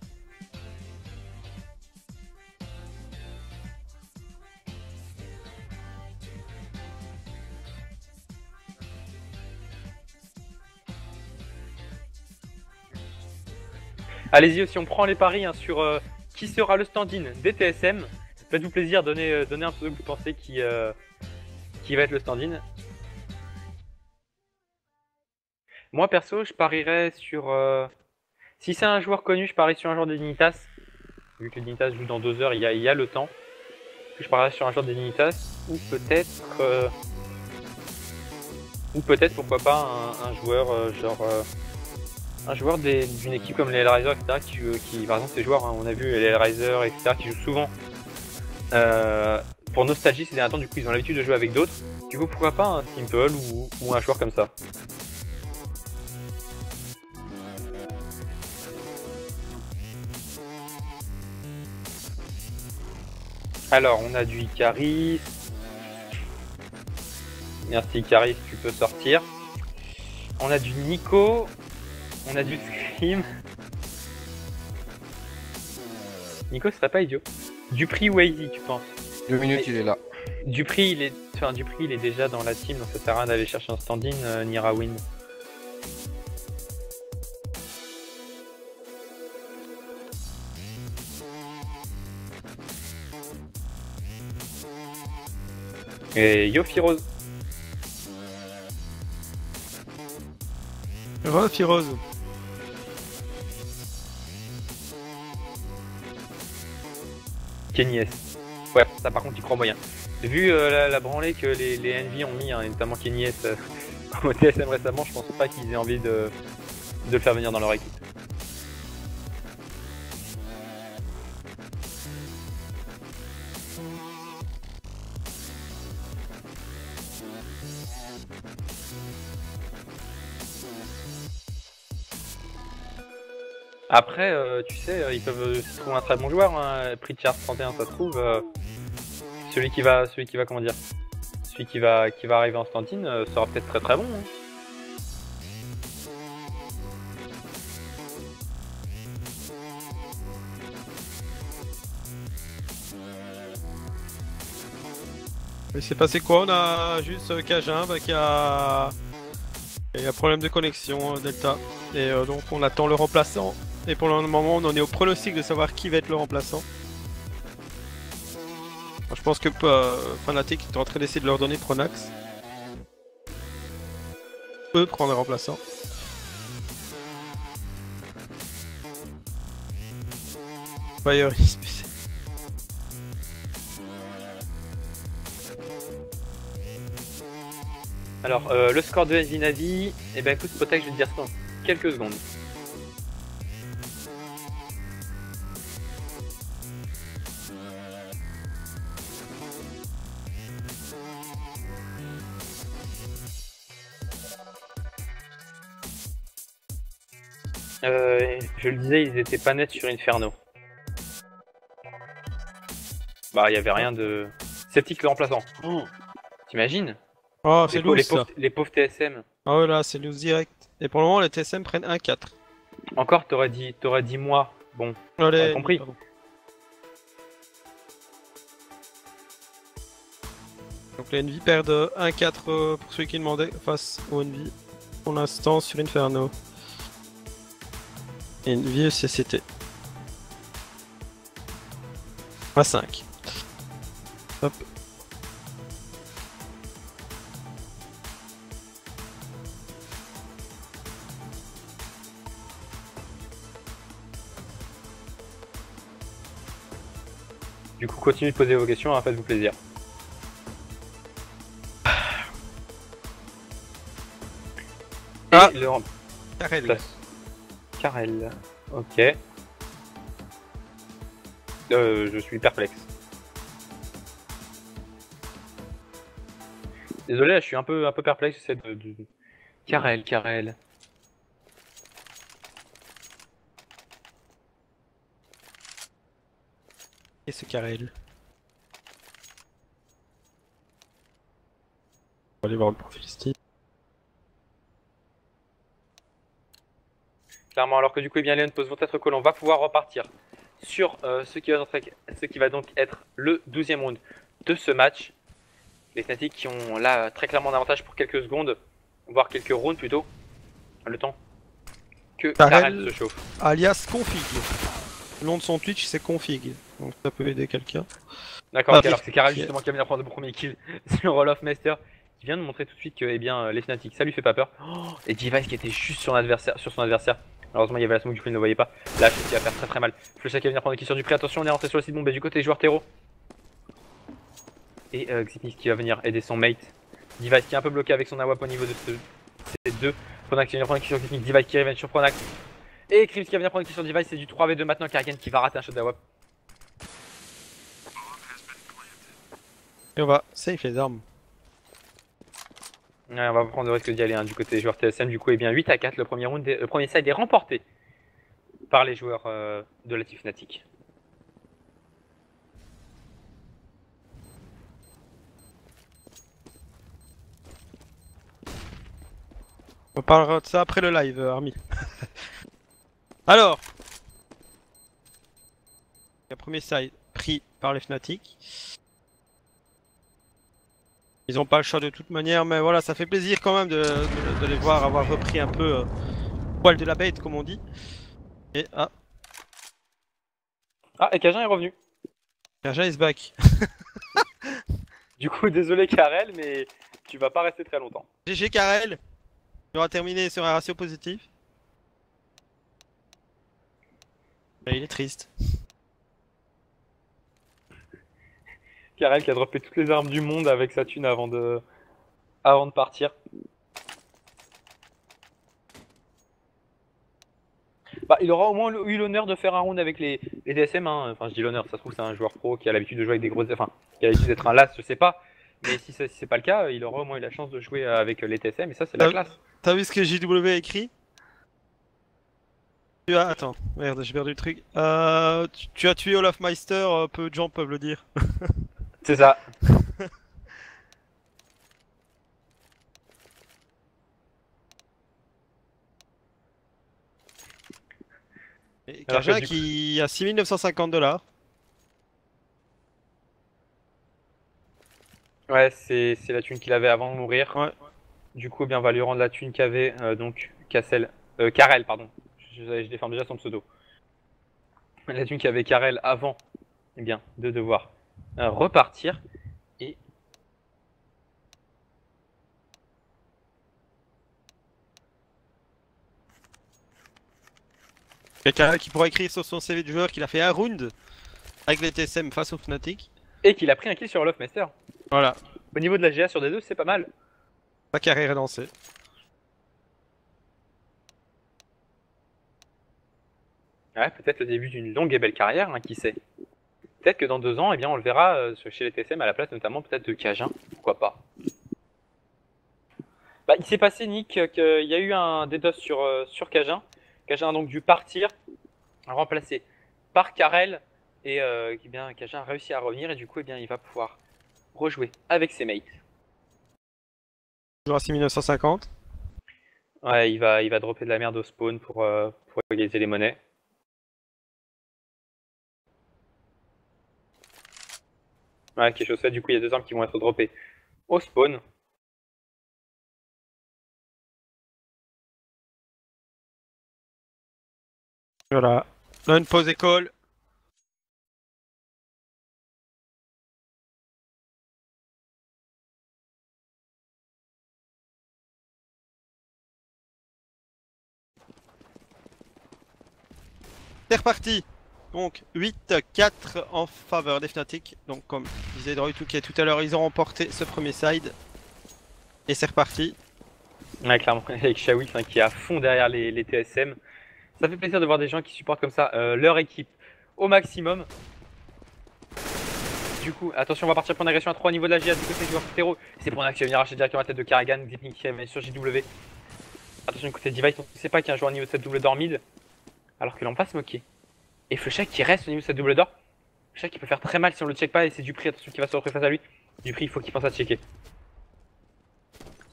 Allez-y aussi, on prend les paris hein, sur qui sera le stand-in des TSM. Faites-vous plaisir, donnez un pseudo que vous pensez qui va être le stand-in. Moi perso, je parierais sur... si c'est un joueur connu, je parie sur un joueur des Dignitas. Vu que Dignitas joue dans 2 heures, il y a le temps. Je parierais sur un joueur des Dignitas. Ou peut-être, pourquoi pas, un joueur genre... un joueur d'une équipe comme les Hellraiser, etc. Qui par exemple, ces joueurs, hein, on a vu les Hellraiser, etc. qui jouent souvent pour nostalgie ces derniers temps, du coup ils ont l'habitude de jouer avec d'autres. Du coup, pourquoi pas un Simple ou un joueur comme ça. Alors, on a du Icaris. Merci Icaris, tu peux sortir. On a du Nico. On a du Scream. Nico, ce serait pas idiot. Dupri ou Easy, tu penses? 2 minutes, il est là. Dupri, il est déjà dans la team, donc ça sert à rien d'aller chercher un stand-in, Nira win. Et Yofi Rose. Rose. Kenny S. Ouais, ça par contre, il croit moyen. Vu la branlée que les Envy ont mis, hein, et notamment Kenny S au TSM récemment, je pense pas qu'ils aient envie de le faire venir dans leur équipe. Après, tu sais, ils peuvent se trouver un très bon joueur, hein. Pritchard 31, ça se trouve. Celui qui va, comment dire, celui qui va arriver en standing sera peut-être très très bon. Hein. Il s'est passé quoi? On a juste Cajun qui a... Il y a un problème de connexion, Delta. Et donc on attend le remplaçant. Et pour le moment, on en est au pronostic de savoir qui va être le remplaçant. Je pense que Fnatic est en train d'essayer de leur donner Pronax. Eux prendre un remplaçant. Fire is spécial. Alors, le score de SB Navi, eh ben écoute, Spotek, je vais te dire ça dans quelques secondes. Je le disais, ils étaient pas nets sur Inferno. Bah, il y avait rien de... Sceptique le remplaçant. Oh, t'imagines? Oh, c'est lourd ça. Les pauvres TSM. Ah ouais, là, c'est loose direct. Et pour le moment, les TSM prennent 1-4. Encore, t'aurais dit moi. Bon, Allez, t'as compris. pardon. Donc les Envy perdent 1-4 pour ceux qui demandaient face au Envy. Pour l'instant sur Inferno. Envy CCT. À 5. Hop. Du coup, continuez de poser vos questions, hein, faites-vous plaisir. Ah, Et le Karel. Karel. Ok. Je suis perplexe. Désolé, là, je suis un peu perplexe. C'est de... Karel. Et ce Karel. On va aller voir le profil Steam. Clairement, alors que du coup, eh bien, Léon pose votre call, on va pouvoir repartir sur ce qui va donc être le 12e round de ce match. Les Fnatic qui ont là très clairement un avantage pour quelques secondes, voire quelques rounds plutôt, le temps que Karel se chauffe. Alias Config. Le nom de son Twitch c'est Config, donc ça peut aider quelqu'un. D'accord, ok, alors c'est Karel justement qui vient de prendre le premier kill sur Roll of Master, qui vient de montrer tout de suite que eh bien, les Fnatic ça lui fait pas peur. Oh, et Device qui était juste sur son adversaire. Malheureusement il y avait la smoke, du coup il ne voyait pas. Là je qui va faire très mal. Flusha qui va venir prendre le kill sur du prix. Attention, on est rentré sur le site bombe du côté des joueurs terreau. Et Xipnis qui va venir aider son mate. Device qui est un peu bloqué avec son AWP au niveau de ces deux. Pronax qui va venir prendre le kill sur Xipnis. Device qui revient sur Pronax. Et Krims qui va venir prendre le kill sur Device. C'est du 3v2 maintenant. Karrigan qui va rater un shot d'AWP. Et on va save les armes. Ouais, on va prendre le risque d'y aller hein, du côté des joueurs TSM. Du coup, et bien 8-4. Le premier round, le premier side est remporté par les joueurs de la Team Fnatic. On parlera de ça après le live, Army. Alors, le premier side pris par les Fnatic. Ils ont pas le choix de toute manière, mais voilà, ça fait plaisir quand même de les voir avoir repris un peu poil de la bête, comme on dit. Et Ah, et Cajun est revenu. Cajun is back. Du coup, désolé Karel, mais tu vas pas rester très longtemps. GG Karel. On va terminer sur un ratio positif. Mais il est triste. Karel qui a droppé toutes les armes du monde avec sa thune avant de partir. Bah, il aura au moins eu l'honneur de faire un round avec les DSM. Hein. Enfin, je dis l'honneur, ça se trouve, c'est un joueur pro qui a l'habitude de jouer avec des grosses. Enfin, qui a l'habitude d'être un las, je sais pas. Mais si c'est pas le cas, il aura au moins eu la chance de jouer avec les TSM et ça c'est la classe. T'as vu ce que JW a écrit? Tu as... Attends, merde, j'ai perdu le truc. Tu as tué Olafmeister, peu de gens peuvent le dire. C'est ça. Et Alors que Kaja du coup- qui a 6 950 $. Ouais, c'est la thune qu'il avait avant de mourir. Ouais. Du coup, eh bien, on va lui rendre la thune qu'avait donc Karel, pardon. Je déforme déjà son pseudo. La thune qu'avait Karel avant, eh bien, de devoir repartir. Et Quelqu'un qui pourra écrire sur son CV de joueur qu'il a fait un round avec les TSM face au Fnatic. qu'il a pris un kill sur Olofmeister. Voilà, Au niveau de la GA sur D2, c'est pas mal. sa carrière est lancée. Ouais, peut-être le début d'une longue et belle carrière, hein, qui sait. Peut-être que dans 2 ans, eh bien, on le verra chez les TSM à la place notamment peut-être de Cajun, pourquoi pas. Bah, il s'est passé, Nick, qu'il y a eu un DDoS sur Cajun. Cajun a donc dû partir, remplacé par Karel, et eh bien, Cajun a réussi à revenir, et du coup, eh bien, il va pouvoir rejouer avec ses mates. Toujours à 6 950. Ouais, il va dropper de la merde au spawn pour égaliser les monnaies. Ouais, quelque chose fait, du coup, il y a 2 armes qui vont être droppées au spawn. Voilà. Là, une pause école. C'est reparti. Donc 8-4 en faveur des Fnatic. Donc comme disait Droid2K tout à l'heure, ils ont remporté ce premier side. Et c'est reparti. Ouais, clairement, avec Shawik qui est à fond derrière les TSM. Ça fait plaisir de voir des gens qui supportent comme ça leur équipe au maximum. Du coup, attention, on va partir pour une agression à 3 au niveau de la GA du côté du joueur Tero. C'est pour une action, venir arracher directement la tête de Karrigan, Deeping qui est sur JW. Attention, du côté de Device, on ne sait pas qu'il y a un joueur au niveau de cette double d'or mid. Alors que l'on va se moquer. Et Flushak qui reste au niveau de cette double d'or. Flushak qui peut faire très mal si on le check pas et c'est Dupri, attention, qui va se retrouver face à lui. Dupri, il faut qu'il pense à checker.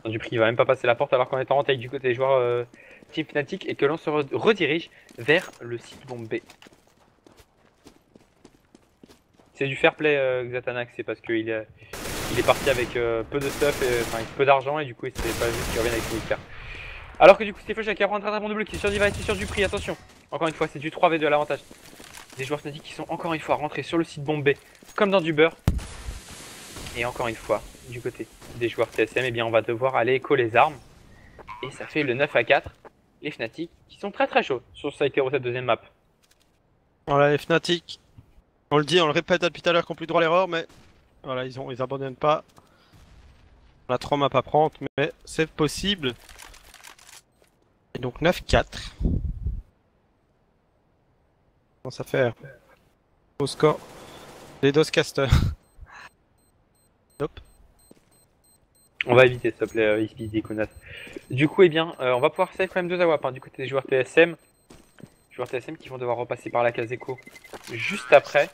Non, Dupri, il va même pas passer la porte alors qu'on est en taille du côté des joueurs Team Fnatic et que l'on se redirige vers le site bombe B. C'est du fair play Xatanax, c'est parce qu'il est parti avec peu de stuff, enfin peu d'argent et du coup il s'est pas vu qu'il revienne avec son militaire. Alors que du coup c'est Flushak qui a un très bon double qui est sur Device et sur Dupri, attention. Encore une fois c'est du 3v2 à l'avantage. Des joueurs Fnatic qui sont encore une fois rentrés sur le site bombe B comme dans du beurre. Et encore une fois, du côté des joueurs TSM, eh bien on va devoir aller éco les armes. Et ça fait le 9-4. Les Fnatic qui sont très très chauds sur cette deuxième map. Voilà les Fnatic. On le dit, on le répète depuis tout à l'heure qu'on n'a plus droit à l'erreur, mais voilà, ils abandonnent pas. On a 3 maps à prendre, mais c'est possible. Et donc 9-4. Comment ça fait? Au score des DOScaster. Hop. On va éviter s'il te plaît, Ispis des connasses. Du coup, eh bien, on va pouvoir save quand même 2 AWAP hein, du côté des joueurs TSM. Joueurs TSM qui vont devoir repasser par la case écho juste après.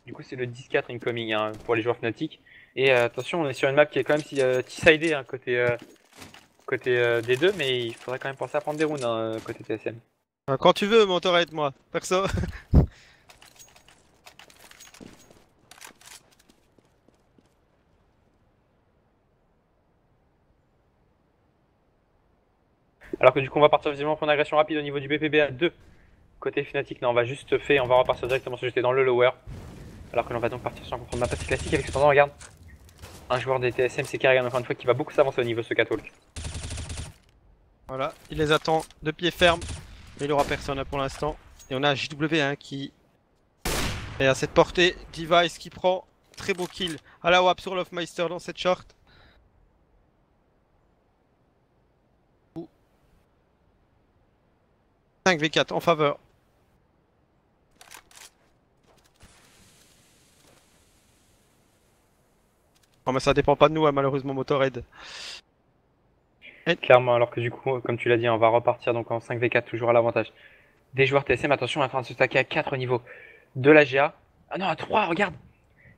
Du coup, c'est le 10-4 incoming hein, pour les joueurs Fnatic. Et attention, on est sur une map qui est quand même T-sided hein, côté des deux, mais il faudrait quand même penser à prendre des rounds hein, côté TSM. Quand tu veux, Mentor, moi perso. Alors que du coup, on va partir visiblement pour une agression rapide au niveau du BPB à 2. Côté Fnatic, non, on va juste on va repartir directement se jeter dans le lower. Alors que l'on va donc partir sur un contrôle de map assez classique avec cependant, regarde, un joueur des TSM, c'est Karrigan, encore une fois, qui va beaucoup s'avancer au niveau de ce catwalk. Voilà, il les attend de pied ferme. Mais il aura personne là pour l'instant. Et on a JW hein, qui est à cette portée. Device qui prend très beau kill à la WAP sur Olofmeister dans cette short. 5v4 en faveur. Oh, mais ça dépend pas de nous, hein, malheureusement, Motorhead. Clairement, alors que du coup, comme tu l'as dit, on va repartir donc en 5v4, toujours à l'avantage des joueurs TSM. Attention, on est en train de se stacker à 4 au niveau de la GA. Ah non, à 3, regarde.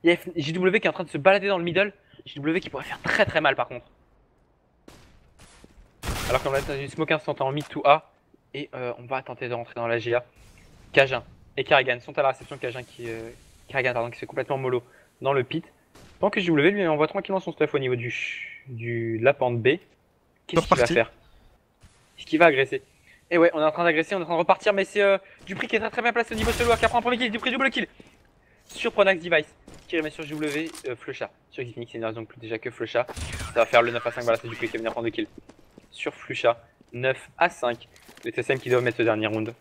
Il y a JW qui est en train de se balader dans le middle. JW qui pourrait faire très mal par contre. Alors qu'on va être dans une smoke instantanée en mid to A. Et on va tenter de rentrer dans la GA. Cajun et Karrigan sont à la réception. Karrigan qui se fait complètement mollo dans le pit. Tant que JW lui envoie tranquillement son stuff au niveau de la pente B. Qu'est-ce qu'il va faire? Est-ce qu'il va agresser? Et ouais, on est en train d'agresser, on est en train de repartir, mais c'est Dupri qui est très bien placé au niveau solo, qui apprend un premier kill, Dupri double kill sur Pronax Device, qui remet sur JW, Flusha. Sur Xphoenix, il ne reste donc plus déjà que Flusha. Ça va faire le 9 à 5, voilà, c'est Dupri qui va venir prendre 2 kills. Sur Flusha, 9 à 5. Les TSM qui doivent mettre ce dernier round.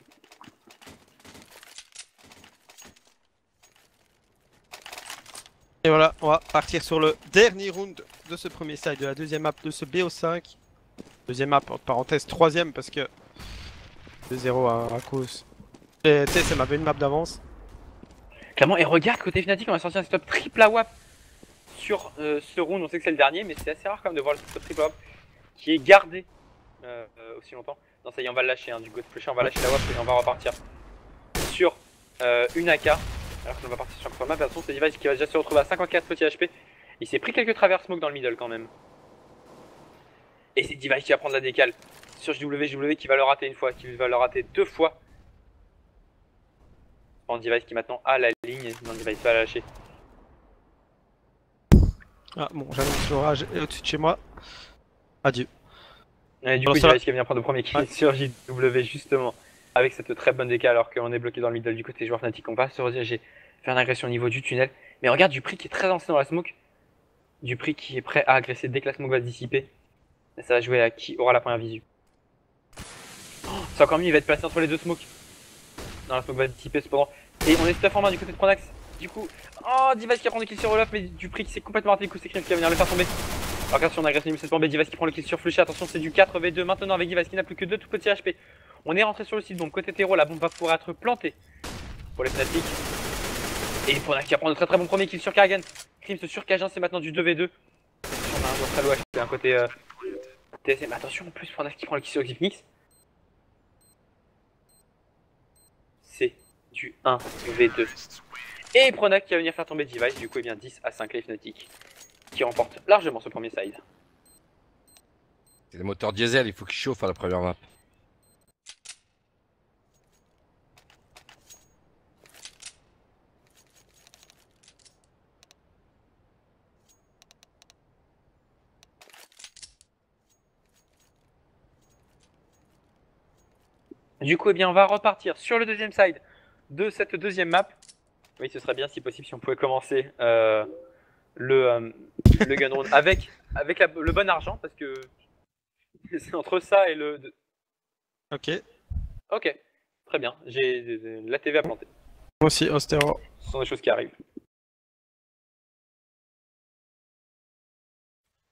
Et voilà, on va partir sur le dernier round de ce premier side, de la deuxième map de ce BO5. Deuxième map, entre parenthèses, troisième parce que 2-0 à cause. Et TSM avait une map d'avance. Clairement, et regarde, côté Fnatic, on a sorti un stop triple AWAP sur ce round. On sait que c'est le dernier, mais c'est assez rare quand même de voir le stop triple AWAP qui est gardé aussi longtemps. Non, ça y est, on va le lâcher, hein, du go de Flusha, on va lâcher la WAP et on va repartir sur une AK. Alors qu'on va partir sur un map, attention, c'est Device qui va déjà se retrouver à 54 petits HP. Il s'est pris quelques travers smoke dans le middle quand même. Et c'est Device qui va prendre la décale sur JW qui va le rater une fois, qui va le rater 2 fois. En Device qui maintenant a la ligne, non, Device va la lâcher. Ah bon, j'annonce l'orage est au-dessus de chez moi. Adieu. Et du coup, Device qui va venir prendre le premier kill sur JW justement. Avec cette très bonne décale alors qu'on est bloqué dans le middle du côté joueur Fnatic. On va se rediriger faire une agression au niveau du tunnel. Mais regarde Dupri qui est très lancé dans la smoke. Dupri qui est prêt à agresser dès que la smoke va se dissiper. Et ça va jouer à qui aura la première visu. Oh, c'est encore mieux, il va être placé entre les deux smokes. Non, la smoke va se dissiper cependant. Et on est stuff en main du côté de Pronax. Du coup, oh, Device qui va prendre le kill sur Olaf, mais Dupri qui s'est complètement raté. Du coup, c'est Krim qui va venir le faire tomber. Alors attention, on agresse niveau 7 pour B. Device qui prend le kill sur Flusha. Attention, c'est du 4v2 maintenant avec Device qui n'a plus que 2 tout petits HP. On est rentré sur le site, donc côté terreau, la bombe va pouvoir être plantée pour les Fnatic. Et Pronax qui va prendre de très bon premier kill sur Karrigan. Krim sur Cajun, c'est maintenant du 2v2. On a un joueur très low HP, un côté TSM. Attention, en plus, Pronax qui prend le kill sur Xphoenix. C'est du 1v2. Et Pronax qui va venir faire tomber Device, du coup, et bien 10 à 5 les Fnatic qui remportent largement ce premier side. C'est les moteurs diesel, il faut qu'ils chauffent à la première map. Du coup, eh bien, on va repartir sur le deuxième side de cette deuxième map. Oui, ce serait bien, si possible, si on pouvait commencer le gun round avec le bon argent, parce que c'est entre ça et le... Ok. Ok, très bien. J'ai la TV à planter. Moi aussi, Ostéro. Ce sont des choses qui arrivent.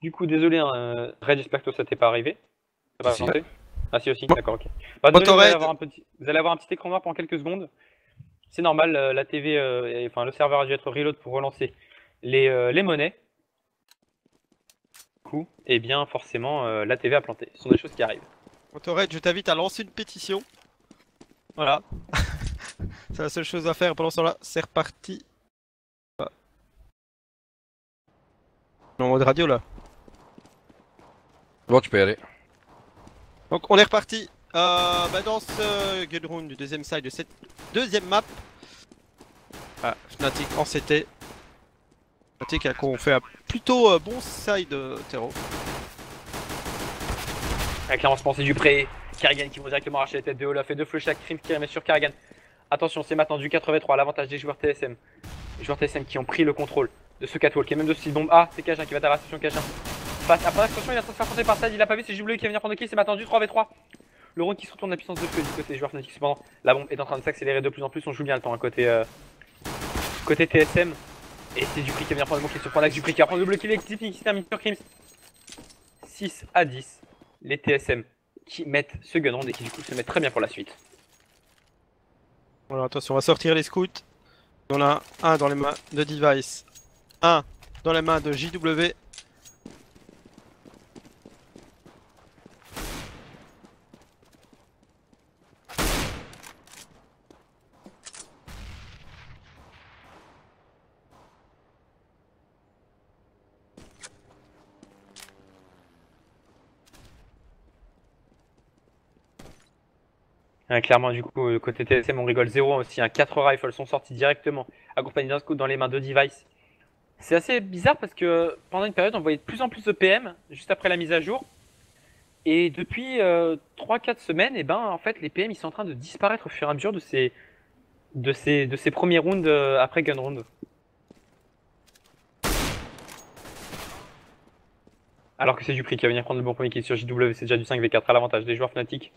Du coup, désolé, hein, Red, j'espère que ça t'est pas arrivé. Ça va Si. planter. Ah si aussi, Bon. d'accord, ok. Bah, désolé, Motorhead. vous allez avoir un petit écran noir pendant quelques secondes. C'est normal, la TV, enfin le serveur a dû être reload pour relancer les monnaies. Du coup, et bien forcément, la TV a planté. Ce sont des choses qui arrivent. Motorhead, je t'invite à lancer une pétition. Voilà. C'est la seule chose à faire pendant ce temps-là. C'est reparti. Ah. En mode radio là. Bon, tu peux y aller. Donc on est reparti dans ce gun round du deuxième side de cette deuxième map. Ah, Fnatic en CT. Fnatic a fait un plutôt bon side terreau. Avec l'avancement du pré, Karrigan qui va directement arracher la tête de Olaf et de Flusha, Krim qui remet sur Karrigan. Attention, c'est maintenant du 4v3, l'avantage des joueurs TSM. Les joueurs TSM qui ont pris le contrôle de ce catwalk et même de ce bombe. Ah, c'est Cajun qui va t'arracher sur Cajun. Face à Pronax, attention, il est en train de se faire foncer par side, il a pas vu, c'est JW qui va venir prendre le kill, c'est maintenant du 3v3. Le round qui se retourne la puissance de feu du côté des joueurs Fnatic. Cependant, la bombe est en train de s'accélérer de plus en plus, on joue bien le temps à côté TSM. Et c'est Dupri qui va venir prendre le bon kill sur Pronax, Dupri qui va prendre le double kill avec Zippy qui se termine sur Krims. 6 à 10, les TSM qui mettent ce gun round et qui du coup se mettent très bien pour la suite. Voilà, attention, on va sortir les scouts. On a un dans les mains de Device. Un dans les mains de JW. Clairement, du coup, côté TSM, on rigole zéro aussi. 4 rifles sont sortis directement, accompagnés d'un scout dans les mains de Device. C'est assez bizarre parce que pendant une période, on voyait de plus en plus de PM juste après la mise à jour. Et depuis 3-4 semaines, et ben, en fait, les PM ils sont en train de disparaître au fur et à mesure de ces premiers rounds après Gun Round. Alors que c'est du prix qui va venir prendre le bon premier kill sur JW, c'est déjà du 5v4 à l'avantage des joueurs Fnatic.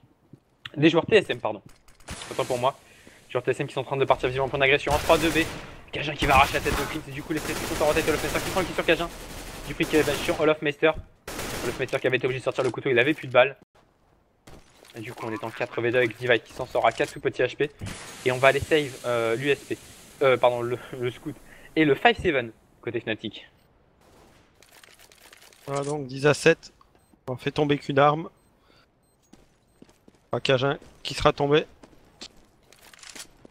Des joueurs TSM, pardon. Autant pour moi. Joueurs TSM qui sont en train de partir visiblement pour une agression en 3-2B. Cajun qui va arracher la tête de Prince et du coup les Fnatic sont en tête. Olofmeister qui prend le kill sur Cajun. Du prix qui est sur Olofmeister. Olofmeister qui avait été obligé de sortir le couteau, il avait plus de balles. Et du coup on est en 4v2 avec Divide qui s'en sort à 4 tout petits HP. Et on va aller save l'USP. Pardon, le scout. Et le 5-7 côté Fnatic. Voilà donc 10 à 7. On fait tomber qu'une arme. Cajun qui sera tombé.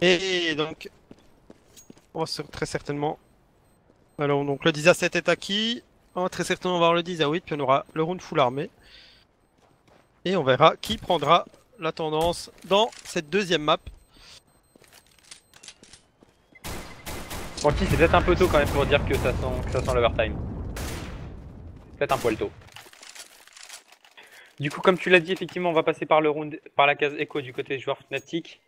Et donc, on va très certainement. Alors, donc le 10 à 7 est acquis. On va très certainement voir le 10 à 8, puis on aura le round full armé. Et on verra qui prendra la tendance dans cette deuxième map. Francky, c'est peut-être un peu tôt quand même pour dire que ça sent l'overtime. Peut-être un poil tôt. Du coup, comme tu l'as dit, effectivement, on va passer par le round, par la case Echo du côté des joueurs Fnatic.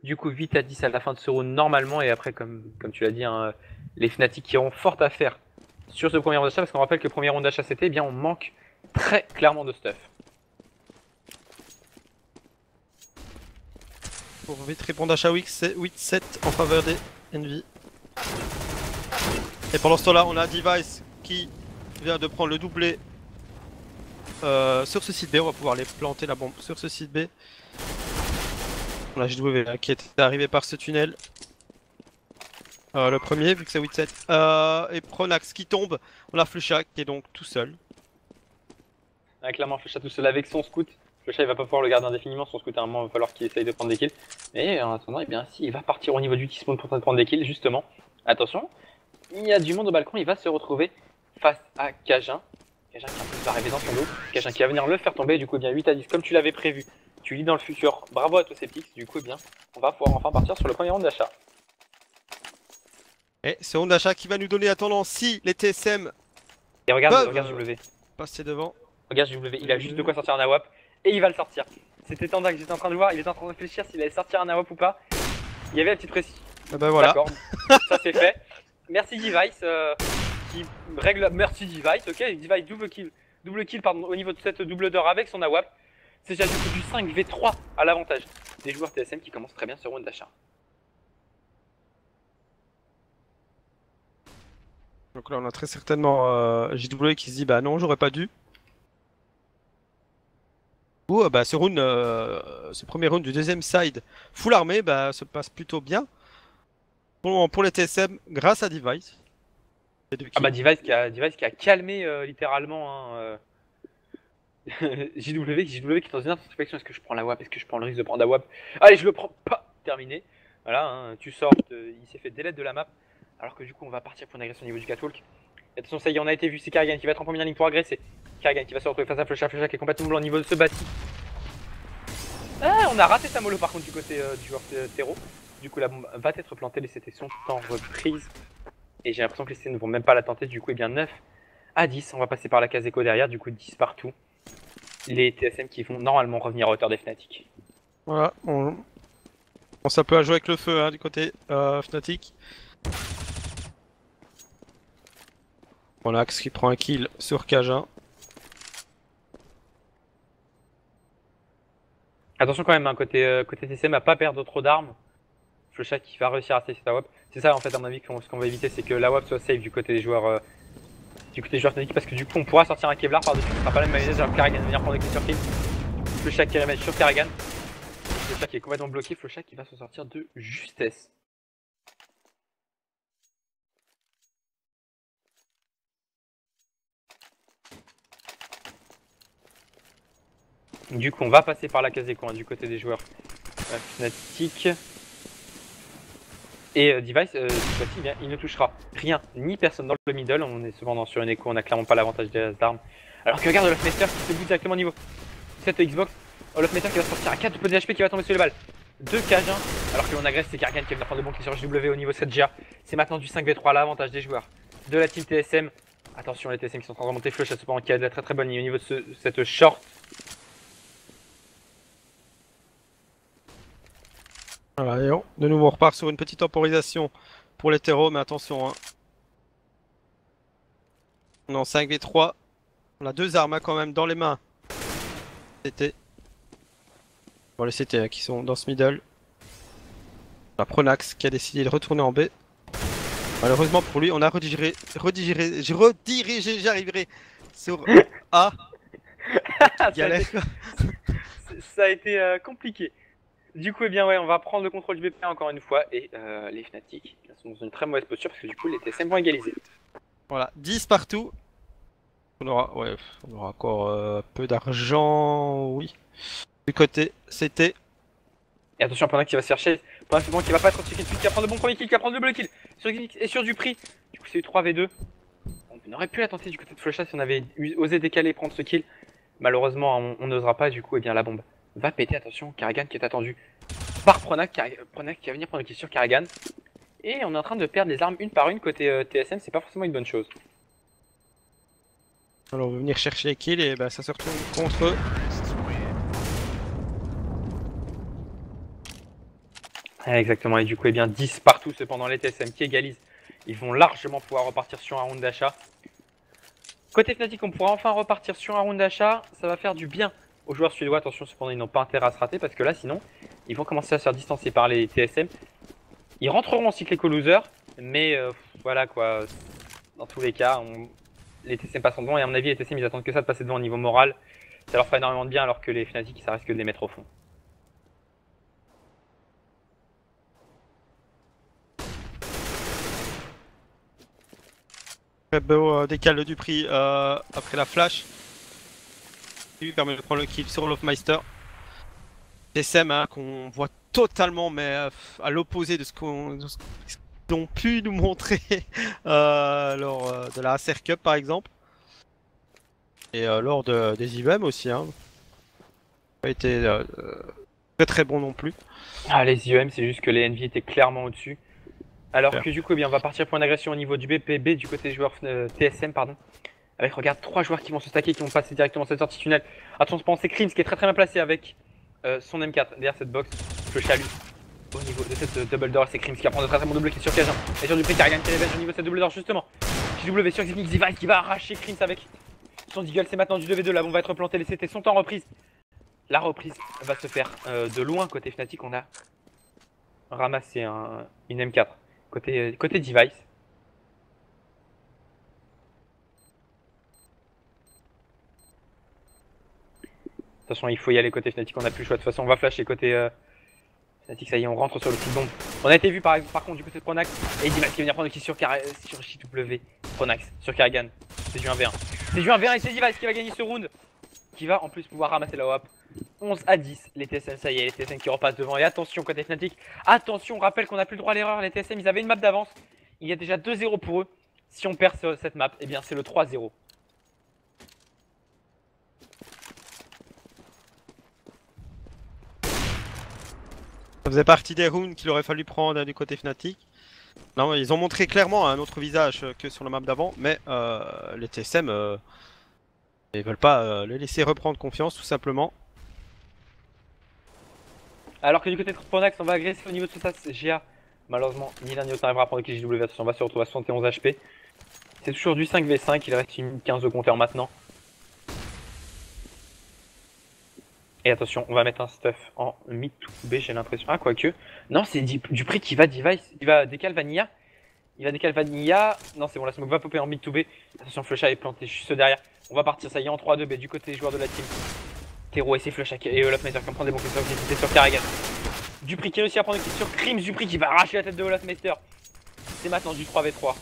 Du coup, 8 à 10 à la fin de ce round normalement. Et après, comme tu l'as dit, hein, les Fnatic qui auront fort à faire sur ce premier round d'achat. Parce qu'on rappelle que le premier round d'achat c'était, eh bien, on manque très clairement de stuff. Pour vite répondre à Shawix, c'est 8-7 en faveur des Envy. Et pendant ce temps-là, on a Device qui vient de prendre le doublé. Sur ce site B, on va pouvoir les planter la bombe sur ce site B. On a JW là, qui est arrivé par ce tunnel. Le premier, vu que c'est 8-7. Et Pronax qui tombe. On a Flusha qui est donc tout seul. Clairement, Flusha tout seul avec son scout. Flusha il va pas pouvoir le garder indéfiniment. Son scout à un moment il va falloir qu'il essaye de prendre des kills. Mais en attendant, eh bien, si il va partir au niveau du T-spawn pour tenter de prendre des kills, justement. Attention, il y a du monde au balcon. Il va se retrouver face à Cajun. Cajun qui va arriver dans son dos, Cajun qui va venir le faire tomber, du coup bien 8 à 10 comme tu l'avais prévu, tu lis dans le futur, bravo à tous ces pics, du coup bien, on va pouvoir enfin partir sur le premier round d'achat. Et ce round d'achat qui va nous donner la tendance si les TSM et regarde W, passer devant. Regarde W, il a juste de quoi sortir un AWP, et il va le sortir. C'était Tanda que j'étais en train de voir, il était en train de réfléchir s'il allait sortir un AWP ou pas, il y avait la petite précision. Ah bah voilà. D'accord, ça c'est fait, merci Device. Qui règle. Merci Device, ok, Device double kill pardon, au niveau de cette double d'or avec son AWP. C'est déjà du 5v3 à l'avantage des joueurs TSM qui commencent très bien ce round d'achat. Donc là on a très certainement JW qui se dit bah non j'aurais pas dû. Ou bah ce round, ce premier round du deuxième side full armé bah se passe plutôt bien. Pour les TSM grâce à Device. Ah bah Device qui a calmé littéralement JW qui est dans une introspection. Est-ce que je prends la WAP? Est-ce que je prends le risque de prendre la WAP? Allez, je le prends pas. Terminé. Voilà, hein, tu sors, il s'est fait délai de la map. Alors que du coup on va partir pour une agression au niveau du catwalk. Et attention, ça y est, on a été vu, c'est Karrigan qui va être en première ligne pour agresser. Karrigan qui va se retrouver face à Flusha qui est complètement blanc au niveau de ce bâti. Ah, on a raté sa mollo par contre du côté du joueur Tero. Du coup la bombe va être plantée, les CT sont en reprise. Et j'ai l'impression que les CT ne vont même pas la tenter, du coup et bien 9 à 10, on va passer par la case Echo derrière, du coup 10 partout. Les TSM qui vont normalement revenir à hauteur des Fnatic. Voilà, on ça peut jouer avec le feu hein, du côté Fnatic. Pronax qui prend un kill sur Cajun. Attention quand même, hein, côté TSM à pas perdre trop d'armes. Flusha qui va réussir à save cette AWP. C'est ça en fait à mon avis ce qu'on va éviter, c'est que la AWP soit safe du côté des joueurs Fnatic, parce que du coup on pourra sortir un Kevlar par-dessus, ce sera pas la même mayonnaise, alors Karrigan va venir prendre des kills sur kill. Flusha qui remet sur Karrigan. Flusha qui est complètement bloqué, Flusha qui va s'en sortir de justesse. Du coup, on va passer par la case des coins du côté des joueurs Fnatic. Et Device, cette fois-ci, bien, il ne touchera rien, ni personne dans le middle. On est cependant sur une écho, on n'a clairement pas l'avantage des armes. Alors que regarde Olofmeister qui se boot directement au niveau cette Xbox. Olofmeister qui va sortir à 4 points de HP qui va tomber sur les balles. 2 Cajun, alors que l'on agresse, c'est Kargan qui vient de prendre de bons kills sur JW au niveau 7GA. C'est maintenant du 5v3 à l'avantage des joueurs de la team TSM. Attention, les TSM qui sont en train de remonter Flush, cependant qui a de la très bonne ligne au niveau de cette short. Voilà, et de nouveau on repart sur une petite temporisation pour les terreaux, mais attention, hein. On est en 5v3, on a 2 armes hein, quand même dans les mains. CT. Bon, les CT qui sont dans ce middle. La Pronax qui a décidé de retourner en B. Malheureusement pour lui, on a redirigé, j'arriverai sur A. Galère. Ça a été compliqué. Du coup, eh bien ouais, on va prendre le contrôle du BP encore une fois et les Fnatic sont dans une très mauvaise posture parce que du coup les TSM vont égaliser. Voilà, 10 partout. On aura encore peu d'argent, oui. Du côté, c'était. Et attention, Pronax qui va se chercher. Pronax qui va pas être checké de suite, qui va prendre le bon premier kill, qui va prendre le bleu kill sur Xnix et sur Dupri. Du coup, c'est eu 3v2. On aurait pu la tenter du côté de Flusha si on avait osé décaler et prendre ce kill. Malheureusement, on n'osera pas. Du coup, eh bien la bombe va péter. Attention, Karrigan qui est attendu par Pronax. Pronax qui va venir prendre le kill sur Karrigan. Et on est en train de perdre les armes une par une côté TSM. C'est pas forcément une bonne chose. Alors on va venir chercher les kills et bah, ça se retourne contre eux. Exactement, et du coup, eh bien 10 partout cependant les TSM qui égalisent. Ils vont largement pouvoir repartir sur un round d'achat. Côté Fnatic, on pourra enfin repartir sur un round d'achat. Ça va faire du bien aux joueurs suédois. Attention, cependant, ils n'ont pas intérêt à se rater parce que là, sinon, ils vont commencer à se faire distancer par les TSM. Ils rentreront en cycle éco-loser, mais voilà quoi. Dans tous les cas, les TSM passent devant et à mon avis, les TSM ils attendent que ça de passer devant au niveau moral. Ça leur fera énormément de bien alors que les Fnatic, ça reste que de les mettre au fond. Très beau décale du prix après la flash. Il lui permet de prendre le kill sur Olofmeister. TSM hein, qu'on voit totalement mais à l'opposé de ce qu'ils ont pu nous montrer lors de la Acer Cup par exemple. Et lors des IVM aussi. Hein. Pas été très bon non plus. Ah, les IEM, c'est juste que les NV étaient clairement au-dessus. Alors que du coup, eh bien, on va partir pour une agression au niveau du BPB, du côté des joueurs TSM, pardon. Avec, regarde, 3 joueurs qui vont se stacker, qui vont passer directement cette sortie tunnel. Attention, c'est Krims qui est très bien placé avec son M4 derrière cette box. Le chalut au niveau de cette double door, c'est Krims qui va prendre très bon double qui est sur Cajun. Et sur du prix, Karrigan qui est au niveau de cette double door, justement. JW sur Xnix Device qui va arracher Krims avec son deagle. C'est maintenant du 2v2, la bombe va être plantée, les CT sont en reprise. La reprise va se faire de loin côté Fnatic. On a ramassé une M4 côté Device. Attention, il faut y aller côté Fnatic, on n'a plus le choix. De toute façon, on va flasher côté Fnatic. Ça y est, on rentre sur le petit bombe. On a été vu par contre du côté de Pronax. Et Dimas qui va venir prendre le kill sur JW. Pronax sur Karrigan. C'est du 1v1. C'est du 1v1 et c'est Device qui va gagner ce round. Qui va en plus pouvoir ramasser la WAP. 11-10, les TSM, ça y est, les TSM qui repassent devant. Et attention côté Fnatic, attention, on rappelle qu'on n'a plus le droit à l'erreur. Les TSM, ils avaient une map d'avance. Il y a déjà 2-0 pour eux. Si on perd cette map, eh bien c'est le 3-0. Ça faisait partie des rounds qu'il aurait fallu prendre du côté Fnatic. Non, ils ont montré clairement un autre visage que sur la map d'avant, mais les TSM, ils veulent pas les laisser reprendre confiance tout simplement. Alors que du côté de Pronax, on va agresser au niveau de ça, GA. Malheureusement, ni l'un ni l'autre n'arrivera à prendre le kill JW. Attention, on va se retrouver à 71 HP. C'est toujours du 5v5, il reste une 15 au compteur maintenant. Et attention, on va mettre un stuff en mid to B, j'ai l'impression. Ah, quoique. Non, c'est du prix qui va Device. Il va décal Vanilla. Il va décal Vanilla. Non, c'est bon, la smoke va popper en mid to B. Attention, Flusha est planté juste derrière. On va partir, ça y est, en 3-2 B du côté des joueurs de la team. Tero et ses Flusha et Olofmeister qui vont prendre des bons kills sur Karrigan. Dupri qui réussit à prendre un kill sur Krims. Dupri qui va arracher la tête de Olofmeister. C'est maintenant du 3v3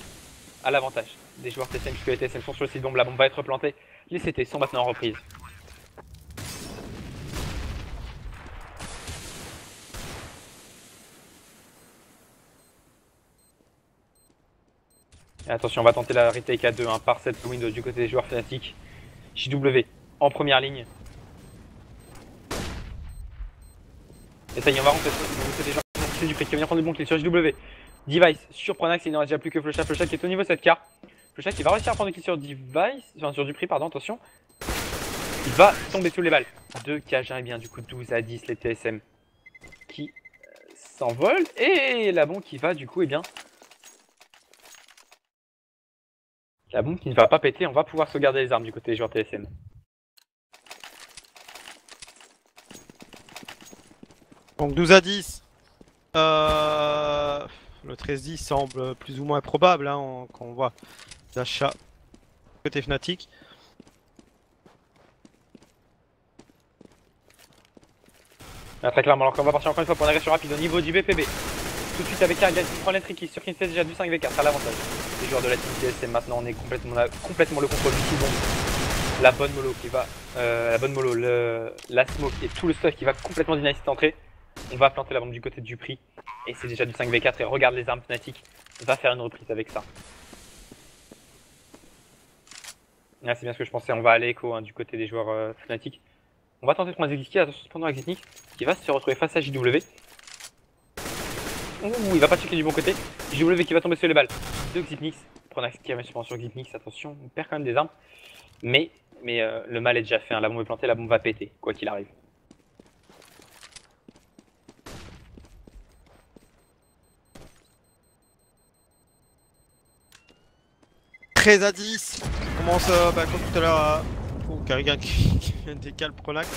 à l'avantage des joueurs TSM puisque les TSM sont sur le site bombe. La bombe va être plantée. Les CT sont maintenant en reprise. Attention, on va tenter la retake à 2 hein, par cette window du côté des joueurs Fnatic. JW en première ligne. Et ça y est, on va rentrer du côté des joueurs Fnatic. C'est du prix qui va venir prendre de bons kills sur JW. Device sur Pronax, il n'en reste déjà plus que Flusha. Flusha qui est au niveau 7k. Flusha qui va réussir à prendre des kills sur Device, enfin sur Dupri, pardon, attention. Il va tomber sous les balles de Cajun. Et bien du coup 12 à 10 les TSM qui s'envolent. Et la bombe qui va du coup, et bien... La bombe qui ne va pas péter, on va pouvoir sauvegarder les armes du côté des joueurs TSM. Donc 12 à 10. Le 13-10 semble plus ou moins improbable hein, quand on voit l'achat côté Fnatic. Ah, très clairement, alors qu'on va partir encore une fois pour une agression rapide au niveau du BPB. Tout de suite avec Kargan qui prend l'entry qui sur qui fait déjà du 5v4 à l'avantage. Les joueurs de la team TSM maintenant on est complètement le contrôle du seconde. La bonne mollo qui va, la smoke et tout le stuff qui va complètement deny cette entrée. On va planter la bombe du côté du prix et c'est déjà du 5v4 et regarde les armes Fnatic. On va faire une reprise avec ça. Ah, c'est bien ce que je pensais, on va aller écho hein, du côté des joueurs Fnatic. On va tenter de prendre Xixki, attention cependant à Xixki qui va se retrouver face à JW. Ouh, il va pas checker du bon côté. JW qui va tomber sur les balles de Xipnix. Pronax qui remet sur Xipnix, attention, on perd quand même des armes. Mais le mal est déjà fait, hein. La bombe est plantée, la bombe va péter, quoi qu'il arrive. « 13 à 10 ». On commence comme tout à l'heure à... Oh, Karrigan qui décale Pronax.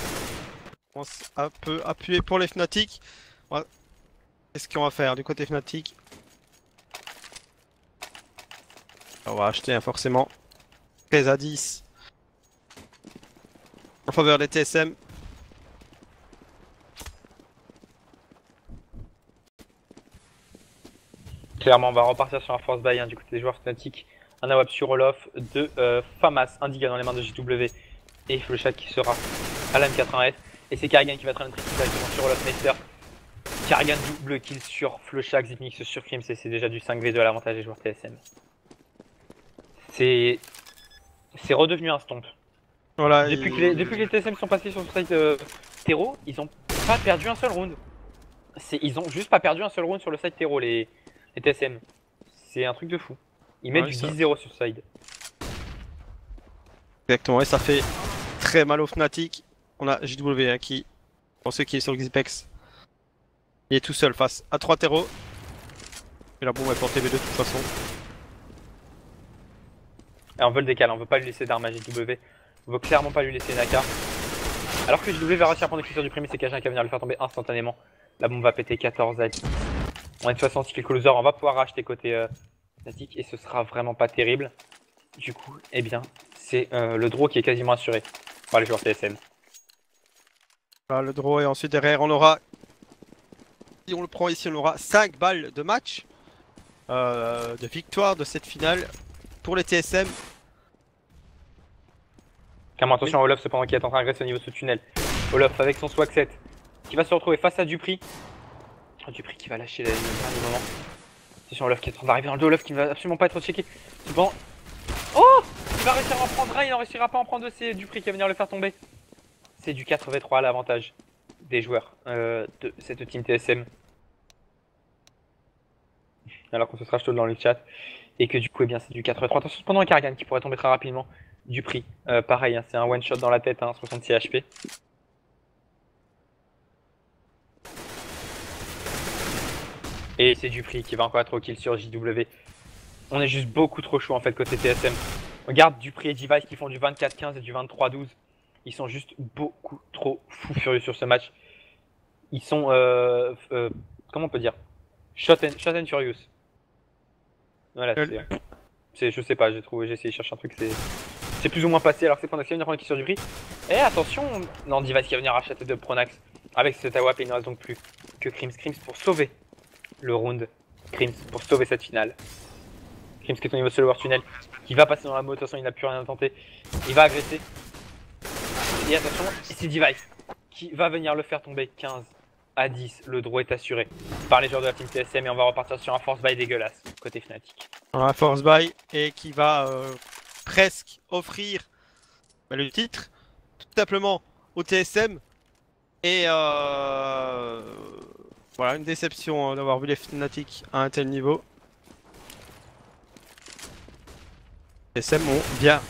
On commence un peu appuyé pour les Fnatic. Qu'est-ce qu'on va faire du côté Fnatic? On va acheter hein, forcément 13 à 10 en faveur des TSM. Clairement, on va repartir sur un force buy hein, du côté des joueurs Fnatic. Un AWP sur Olof de Famas, Indiga dans les mains de JW et Flusha qui sera à la M80S. Et c'est Karrigan qui va traîner directement sur Olof Meister. Karrigan double kill sur Flusha, Xipnix sur Crims et c'est déjà du 5v2 à l'avantage des joueurs TSM. C'est redevenu un stomp. Voilà, Depuis que les TSM sont passés sur le site Terreau, ils ont pas perdu un seul round. Ils ont juste pas perdu un seul round sur le site Terreau, les TSM. C'est un truc de fou. Ils mettent du 10-0 sur ce side. Exactement, et ça fait très mal au Fnatic. On a JW hein, qui, pour ceux qui est sur le Xipex, il est tout seul face à 3 terreaux. Et la bombe est plantée B2 de toute façon. Et on veut le décaler, on veut pas lui laisser d'armes à JW. On veut clairement pas lui laisser une AK. Alors que JW va réussir à prendre l'écriture du premier, c'est Cajun qui va venir le faire tomber instantanément. La bombe va péter 14 à 10. On a de toute façon quelques losers, on va pouvoir racheter côté Fnatic et ce sera vraiment pas terrible. Du coup, eh bien, c'est le draw qui est quasiment assuré par les joueurs TSM. Voilà, le draw et ensuite derrière on aura, si on le prend ici, on aura 5 balles de match de victoire de cette finale pour les TSM. Clairement, attention à Olof cependant qui est en train d'agresser au niveau de ce tunnel. Olof avec son swag set qui va se retrouver face à Dupri. Dupri qui va lâcher la ligne au dernier moment. Attention Olof qui est en train d'arriver dans le dos, Olof qui ne va absolument pas être checké. Cependant... Oh, il va réussir à en prendre un, il n'en réussira pas à en prendre deux, c'est Dupri qui va venir le faire tomber. C'est du 4v3 à l'avantage des joueurs de cette team TSM. Alors qu'on se sera chaud dans le chat. Et que du coup, eh bien, c'est du 4v3. Attention, cependant un Karrigan qui pourrait tomber très rapidement. Dupri, pareil, hein, c'est un one shot dans la tête, hein, 66 HP. Et c'est Dupri qui va encore être au kill sur JW. On est juste beaucoup trop chaud en fait côté TSM. Regarde Dupri et Device qui font du 24-15 et du 23-12. Ils sont juste beaucoup trop fous furieux sur ce match. Ils sont, comment on peut dire, shot and furious. Voilà, je sais pas, j'ai essayé de chercher un truc, c'est plus ou moins passé. Alors c'est Pronax qui va venir prendre qui sur Dupri. Et attention, non, Device qui va venir racheter de Pronax. Avec cet AWP, il ne reste donc plus que Crims pour sauver le round. Crims pour sauver cette finale. Crims qui est au niveau de ce lower tunnel, qui va passer dans la mode, de toute façon il n'a plus rien à tenter. Il va agresser. Et attention, c'est Device qui va venir le faire tomber 15 à 10. Le draw est assuré par les joueurs de la team TSM et on va repartir sur un force buy dégueulasse côté Fnatic. dans la Force Buy et qui va presque offrir le titre tout simplement au TSM. Et voilà, une déception d'avoir vu les Fnatic à un tel niveau. TSM ont bien.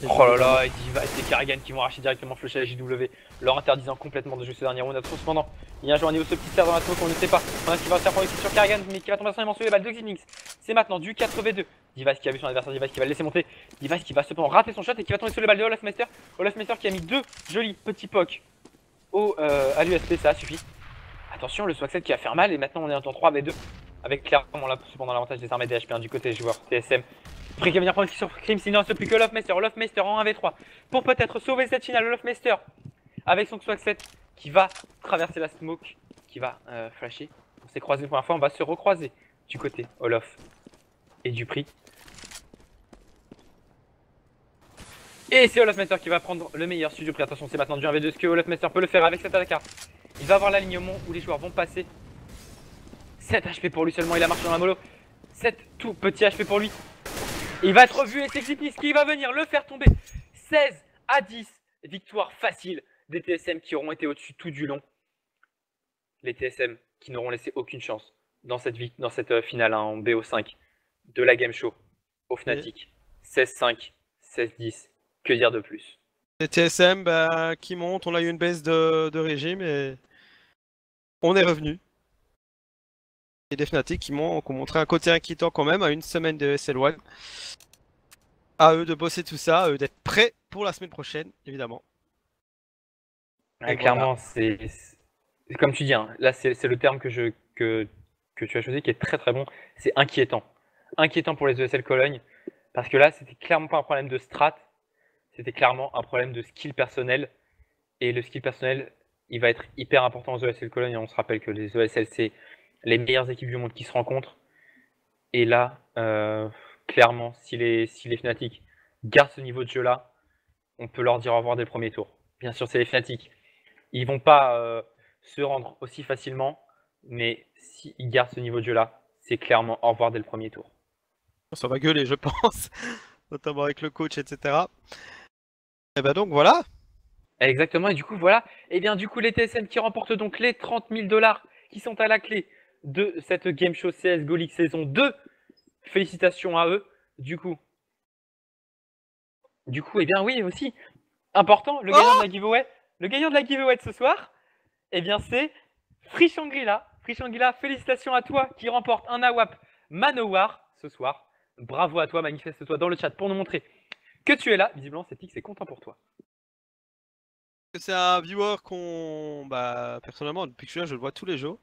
Oh là là, et Diva et Karrigan qui vont arracher directement flush à la JW, leur interdisant complètement de jouer ce dernier round. Cependant, il y a un joueur niveau ce petit star dans la smoke, on ne sait pas. On a qui va se faire prendre ici sur Karrigan, mais qui va tomber sur les morceaux de balle de Xinnix. C'est maintenant du 4v2. Divas qui a vu son adversaire, Divas qui va le laisser monter. Divas qui va cependant rater son shot et qui va tomber sur les balles de Olafmeister. Olafmeister qui a mis 2 jolis petits pocs à l'USP, ça suffit. Attention, le Swag 7 qui va faire mal et maintenant on est en temps 3v2 avec clairement là cependant l'avantage des armes et des HP du côté des joueurs TSM. Free qui va venir prendre sur Crim, sinon il ne reste plus que Olafmeister. Olafmeister en 1v3 pour peut-être sauver cette finale. Olafmeister avec son Swag 7 qui va traverser la smoke, qui va flasher. On s'est croisé une première fois, on va se recroiser du côté Olaf et du prix. Et c'est Olafmeister qui va prendre le meilleur sur du prix. Attention, c'est maintenant du 1v2. Ce que Olafmeister peut le faire avec cette attaque. Il va avoir l'alignement où les joueurs vont passer. 7 HP pour lui seulement, il a marché dans la mollo. 7 tout petit HP pour lui. Il va être revu et c'est Xipnis qui va venir le faire tomber. 16-10, victoire facile des TSM qui auront été au-dessus tout du long. Les TSM qui n'auront laissé aucune chance dans cette finale en BO5 de la Game Show au Fnatic. 16-5, 16-10, que dire de plus? Les TSM qui montent, on a eu une baisse de régime et on est revenu. Et des Fnatic qui ont montré un côté inquiétant quand même à une semaine de SL1. À eux de bosser tout ça, à eux d'être prêts pour la semaine prochaine, évidemment. Ouais, clairement, voilà. C'est comme tu dis, hein, là c'est le terme que tu as choisi qui est très très bon, c'est inquiétant. Inquiétant pour les ESL Cologne, parce que là c'était clairement pas un problème de strat, c'était clairement un problème de skill personnel. Et le skill personnel, il va être hyper important aux ESL Cologne, et on se rappelle que les ESL c'est les meilleures équipes du monde qui se rencontrent. Et là, clairement, si les Fnatic gardent ce niveau de jeu là, on peut leur dire au revoir dès le premier tour. Bien sûr, c'est les Fnatic. Ils vont pas se rendre aussi facilement, mais s'ils gardent ce niveau de jeu là, c'est clairement au revoir dès le premier tour. Ça va gueuler, je pense, notamment avec le coach, etc. Et bah donc voilà. Exactement, et du coup voilà. Et bien du coup les TSM qui remportent donc les 30 000 $ qui sont à la clé de cette Game Show CSGO League saison 2. Félicitations à eux. Du coup, et bien oui aussi, important, le gagnant de la giveaway. Le gagnant de la giveaway de ce soir, et bien c'est Free Shangri-La. Free Shangri-La, félicitations à toi qui remporte un AWAP Manowar ce soir. Bravo à toi, manifeste-toi dans le chat pour nous montrer que tu es là. Visiblement, Septix est content pour toi. C'est un viewer qu'on... personnellement, depuis que je suis là, je le vois tous les jours.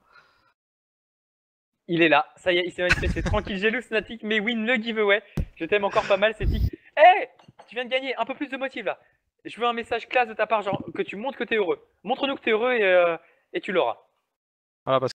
Il est là, ça y est, il s'est manifesté. Tranquille, j'ai le Snatic, mais win le giveaway. Je t'aime encore pas mal, Septix. Hey, tu viens de gagner un peu plus de motive là. Je veux un message classe de ta part, genre que tu montres que t'es heureux. Montre-nous que t'es heureux et tu l'auras. Voilà, parce